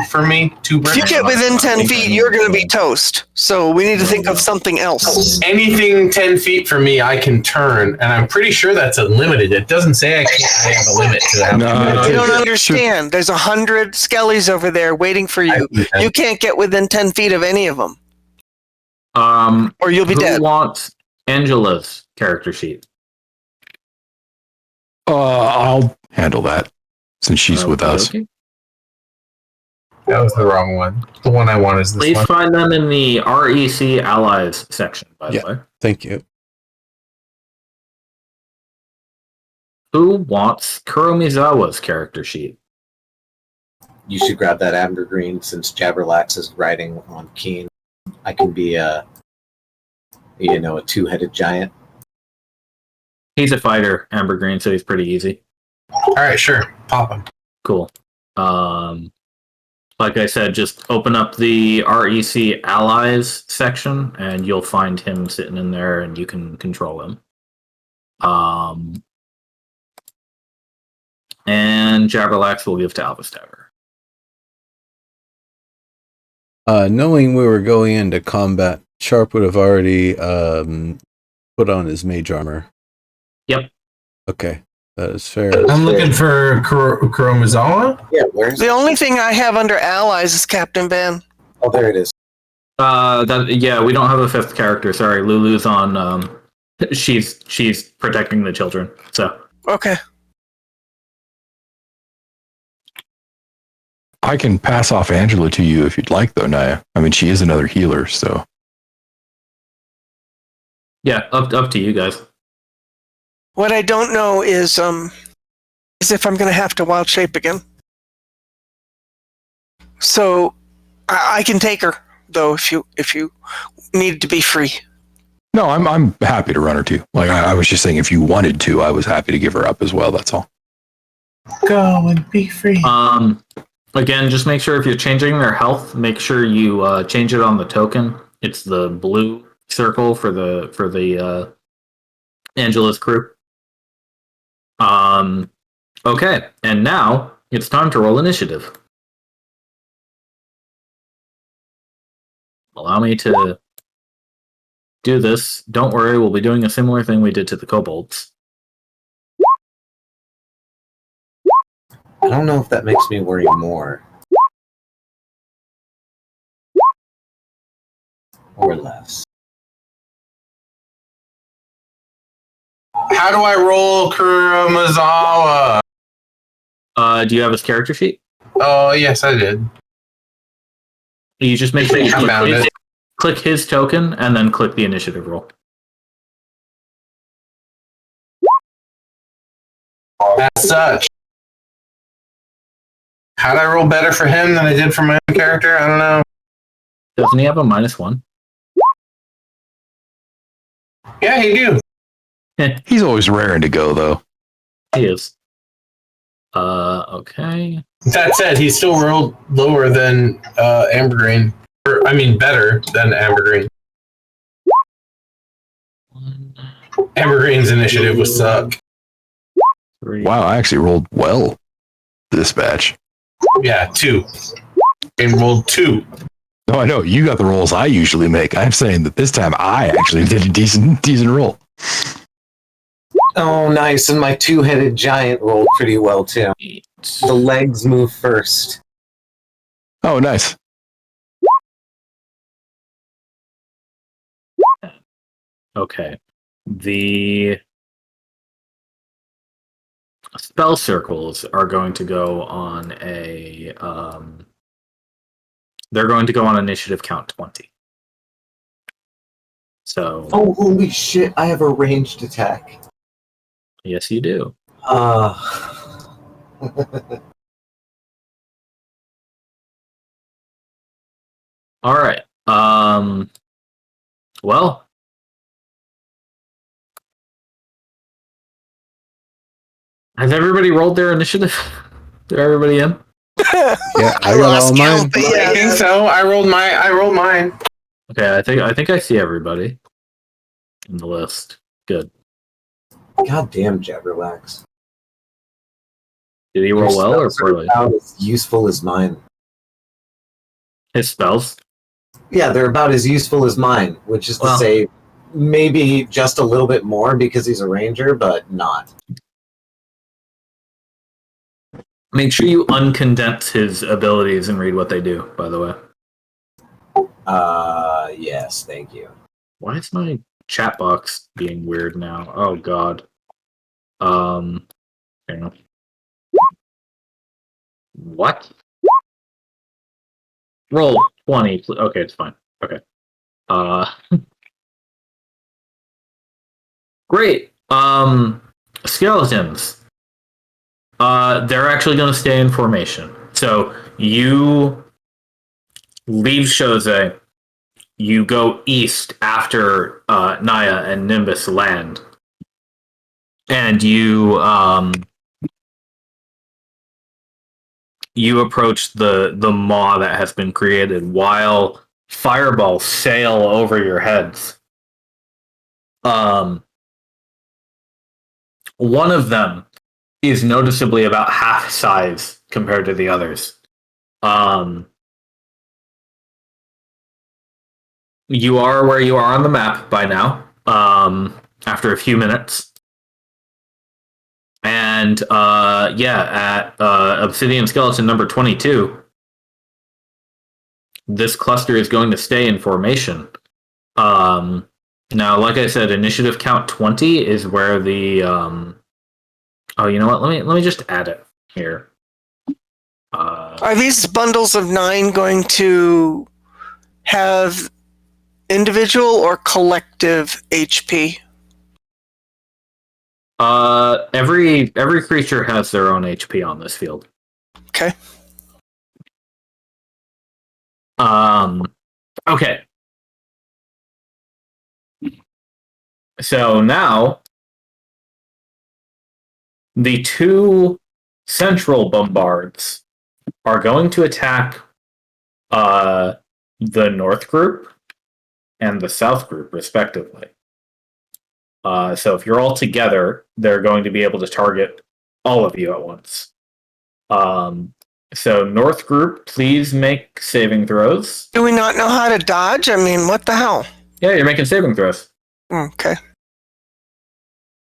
for me? 2 bricks? If you get within 10 feet, you're going to be toast. So we need to think of something else. Anything 10 feet from me, I can turn, and I'm pretty sure that's unlimited. It doesn't say I have a limit to that. No. You don't understand. There's 100 skellies over there waiting for you. You can't get within 10 feet of any of them. Or you'll be who dead. wants Angela's character sheet? I'll handle that since she's with us. Okay. That was the wrong one. The one I want is this Please one. find them in the REC Allies section, by the way. Thank you. Who wants Kuromizawa's character sheet? You should grab that Ambergreen since Jabberlax is riding on Keen. I can be a 2-headed giant. He's a fighter, Ambergreen, so he's pretty easy. All right, sure. Pop him. Cool. Like I said, just open up the REC Allies section, and you'll find him sitting in there, and you can control him. And Jabberlax will give to Alvis Tower. Knowing we were going into combat, Sharp would have already put on his mage armor. Yep. Okay, that is fair. I'm looking for Kuromizawa. Yeah, where's The only thing I have under allies is Captain Van. Oh, there it is. We don't have a 5th character. Sorry, Lulu's on. She's protecting the children. So Okay. I can pass off Angela to you if you'd like, though, Naya. I mean, she is another healer, so. yeah, up to you guys. What I don't know is if I'm going to have to wild shape again. So I can take her though if you need to be free. No, I'm happy to run her too. Like I was just saying, if you wanted to, I was happy to give her up as well. That's all. Go and be free. Again, just make sure if you're changing their health, make sure you change it on the token. It's the blue circle for the Angela's crew. Okay, and now it's time to roll initiative. Allow me to do this. Don't worry, we'll be doing a similar thing we did to the kobolds. I don't know if that makes me worry more. Or less. How do I roll Kuromazawa? Do you have his character sheet? Oh, yes, I did. You just make sure you I found it. click his token and then click the initiative roll. As such. How'd I roll better for him than I did for my own character? I don't know. Doesn't he have a -1? Yeah, he do. He's always raring to go, though. He is. Okay. That said, he still rolled lower than Amber Green. I mean, better than Amber Green. Amber Green's initiative was suck. 3. Wow, I actually rolled well this batch. Yeah, 2. And rolled 2. No, I know you got the rolls I usually make. I'm saying that this time I actually did a decent roll. Oh, nice. And my two-headed giant rolled pretty well, too. 8. The legs move first. Oh, nice. Okay. The spell circles are going to go on a they're going to go on initiative count 20. So Oh, holy shit. I have a ranged attack. yes, you do. All right. Well, has everybody rolled their initiative? Is everybody in? Yeah, I got lost all mine. count, but I yeah. think so. I rolled mine. Okay, I think I see everybody in the list. Good. God damn, Jabberlax. Did he roll well or poorly? About as useful as mine. His spells? Yeah, they're about as useful as mine, which is to Well. say, maybe just a little bit more because he's a ranger, but not. Make sure you uncondense his abilities and read what they do, by the way. Yes, thank you. Why is my chat box being weird now? Oh god. Hang on. What? Roll 20. Okay, it's fine. Okay. Great. Skeletons. They're actually going to stay in formation. So you leave Shoze. You go east after Naya and Nimbus land, and you approach the maw that has been created while fireballs sail over your heads. One of them is noticeably about half size compared to the others. You are where you are on the map by now, after a few minutes. And at Obsidian Skeleton number 22, this cluster is going to stay in formation. Now, like I said, initiative count 20 is where the oh, you know what? Let me just add it here. Are these bundles of 9 going to have individual or collective HP? Every creature has their own HP on this field. Okay. Okay. So now the two central bombards are going to attack the north group and the south group, respectively. So if you're all together, they're going to be able to target all of you at once. So north group, please make saving throws. Do we not know how to dodge? I mean, what the hell? Yeah, you're making saving throws. Okay.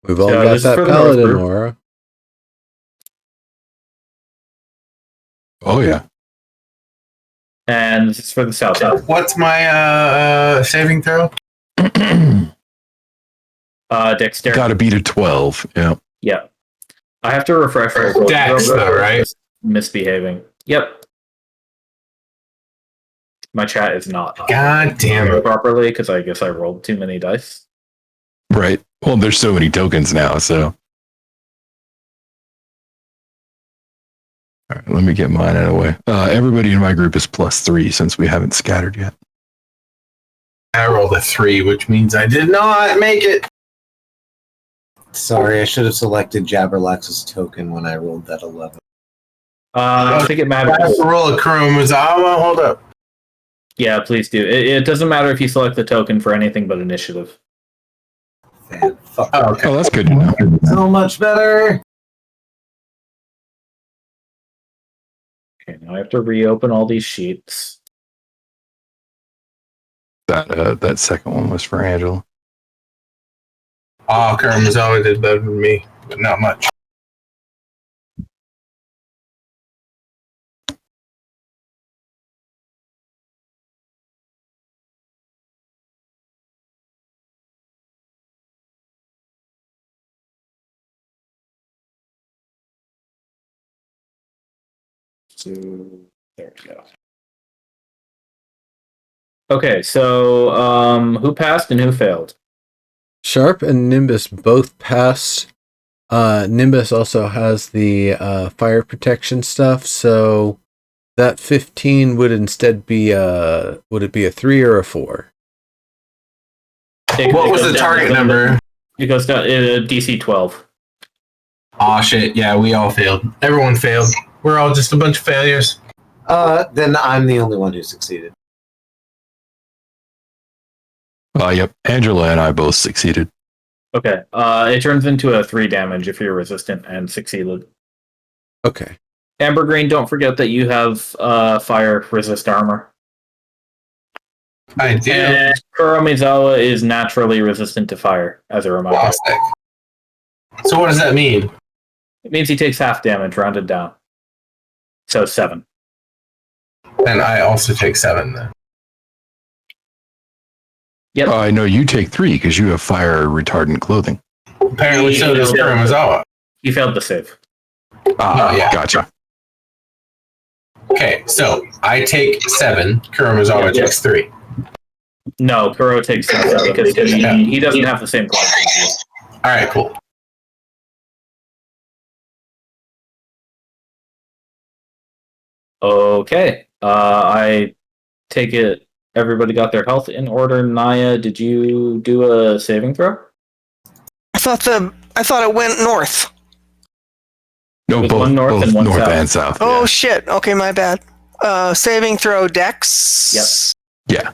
We've all So got this is that for the North paladin group. aura. Oh yeah. And this is for the south group. What's my saving throw? Dexterity. Got to beat a 12. Yeah. Yeah. I have to refresh my roll. Dex, though, right? Misbehaving. Yep. My chat is not God damn it. properly because I guess I rolled too many dice. Right. Well, there's so many tokens now, so. All right, let me get mine out of the way. Everybody in my group is +3 since we haven't scattered yet. I rolled a 3, which means I did not make it. Sorry, I should have selected Jabberlax's token when I rolled that 11. I don't think it I have matters. to roll a Kuromizawa. Hold up. Yeah, please do. It doesn't matter if you select the token for anything but initiative. Man, fuck. Oh, okay. Oh, that's good to know. So much better. Okay, now I have to reopen all these sheets. That second one was for Angela. Oh, Kuromizawa did better than me, but not much. So there we go. Okay, so who passed and who failed? Sharp and Nimbus both passed. Nimbus also has the fire protection stuff, so that 15 would instead be would it be a 3 or a 4? What was the target number? It goes down DC 12. Oh shit! Yeah, we all failed. Everyone failed. We're all just a bunch of failures. Then I'm the only one who succeeded. Yep. Angela and I both succeeded. Okay, it turns into a 3 damage if you're resistant and succeeded. Okay. Amber Green, don't forget that you have fire resist armor. I do. And Kuromizawa is naturally resistant to fire, as a reminder. Oh, sick. So what does that mean? It means he takes half damage, rounded down. So 7. And I also take 7 then. Yep. I know you take 3 because you have fire retardant clothing. Apparently so does Kuromizawa. He failed the save. Oh, yeah. Gotcha. Okay, so I take 7. Kuromizawa Yeah. takes 3. No, Kuro takes 7 because he doesn't have the same class as you. All right, cool. Okay. I take it everybody got their health in order. Naya, did you do a saving throw? I thought it went north. No, It was both, one north both and one north south. and south. Oh shit. Okay, my bad. Saving throw Dex. Yeah.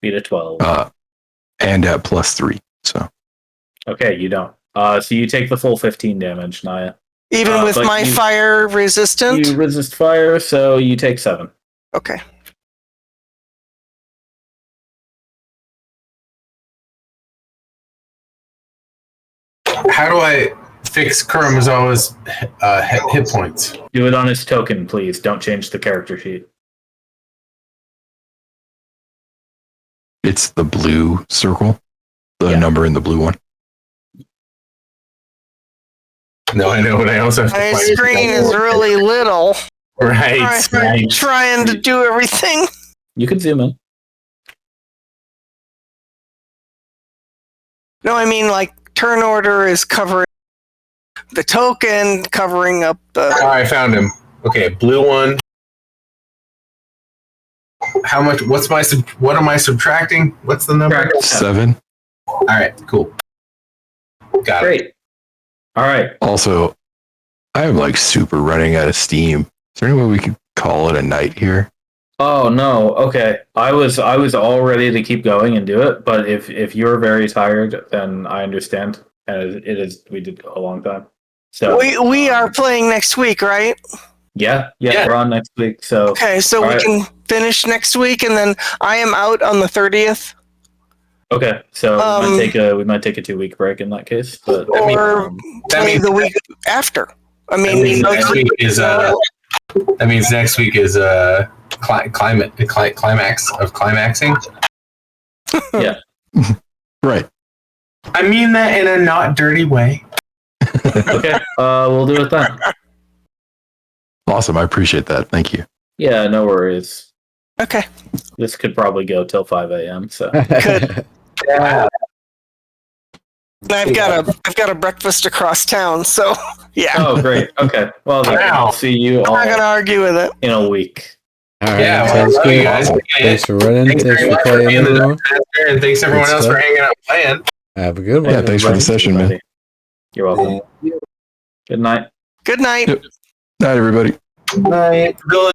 Beat a 12. And at +3. So Okay, you don't. So you take the full 15 damage, Naya. Even with but my you- fire resistant? You resist fire, so you take 7. Okay. How do I fix Kuromizawa's hit points? Do it on his token, please. Don't change the character sheet. it's the blue circle, the Yeah. number in the blue one. No, I know, but I also have to My find screen is really little. right. Right. Trying to do everything. You can zoom in. No, I mean like turn order is covering the token, covering up the. Oh, I found him. Okay, blue one. How much? What's my? What am I subtracting? What's the number? Subtract 7. All right, cool. Got it. Great. All right. Also, I'm like super running out of steam. Is there any way we could call it a night here? Oh no, okay. I was all ready to keep going and do it, but if you're very tired, then I understand. And it is we did a long time. So We are playing next week, right? yeah, Yeah. we're on next week. So Okay, so All we right. can finish next week, and then I am out on the 30th. okay, so we might take a 2-week break in that case. But Or that play means- the week after. I That mean, means next week is climax of climaxing. Right. I mean that in a not dirty way. okay, we'll do it then. Awesome. I appreciate that. Thank you. Yeah, no worries. Okay. This could probably go till 5 a.m. So Yeah. I've got a breakfast across town, so yeah. oh great. Okay, well then Wow. I'll see you I'm all not gonna argue with it. in a week. All right, Yeah, well, sounds I love you good. guys. Thanks for running. Thanks Thanks very for much for playing, being the everyone. Master, and thanks everyone Good else stuff. for hanging out and playing. Have a good one. Yeah, thanks for the session, man. You're welcome. Good night. Good night. Yep. Night, everybody. Night. Really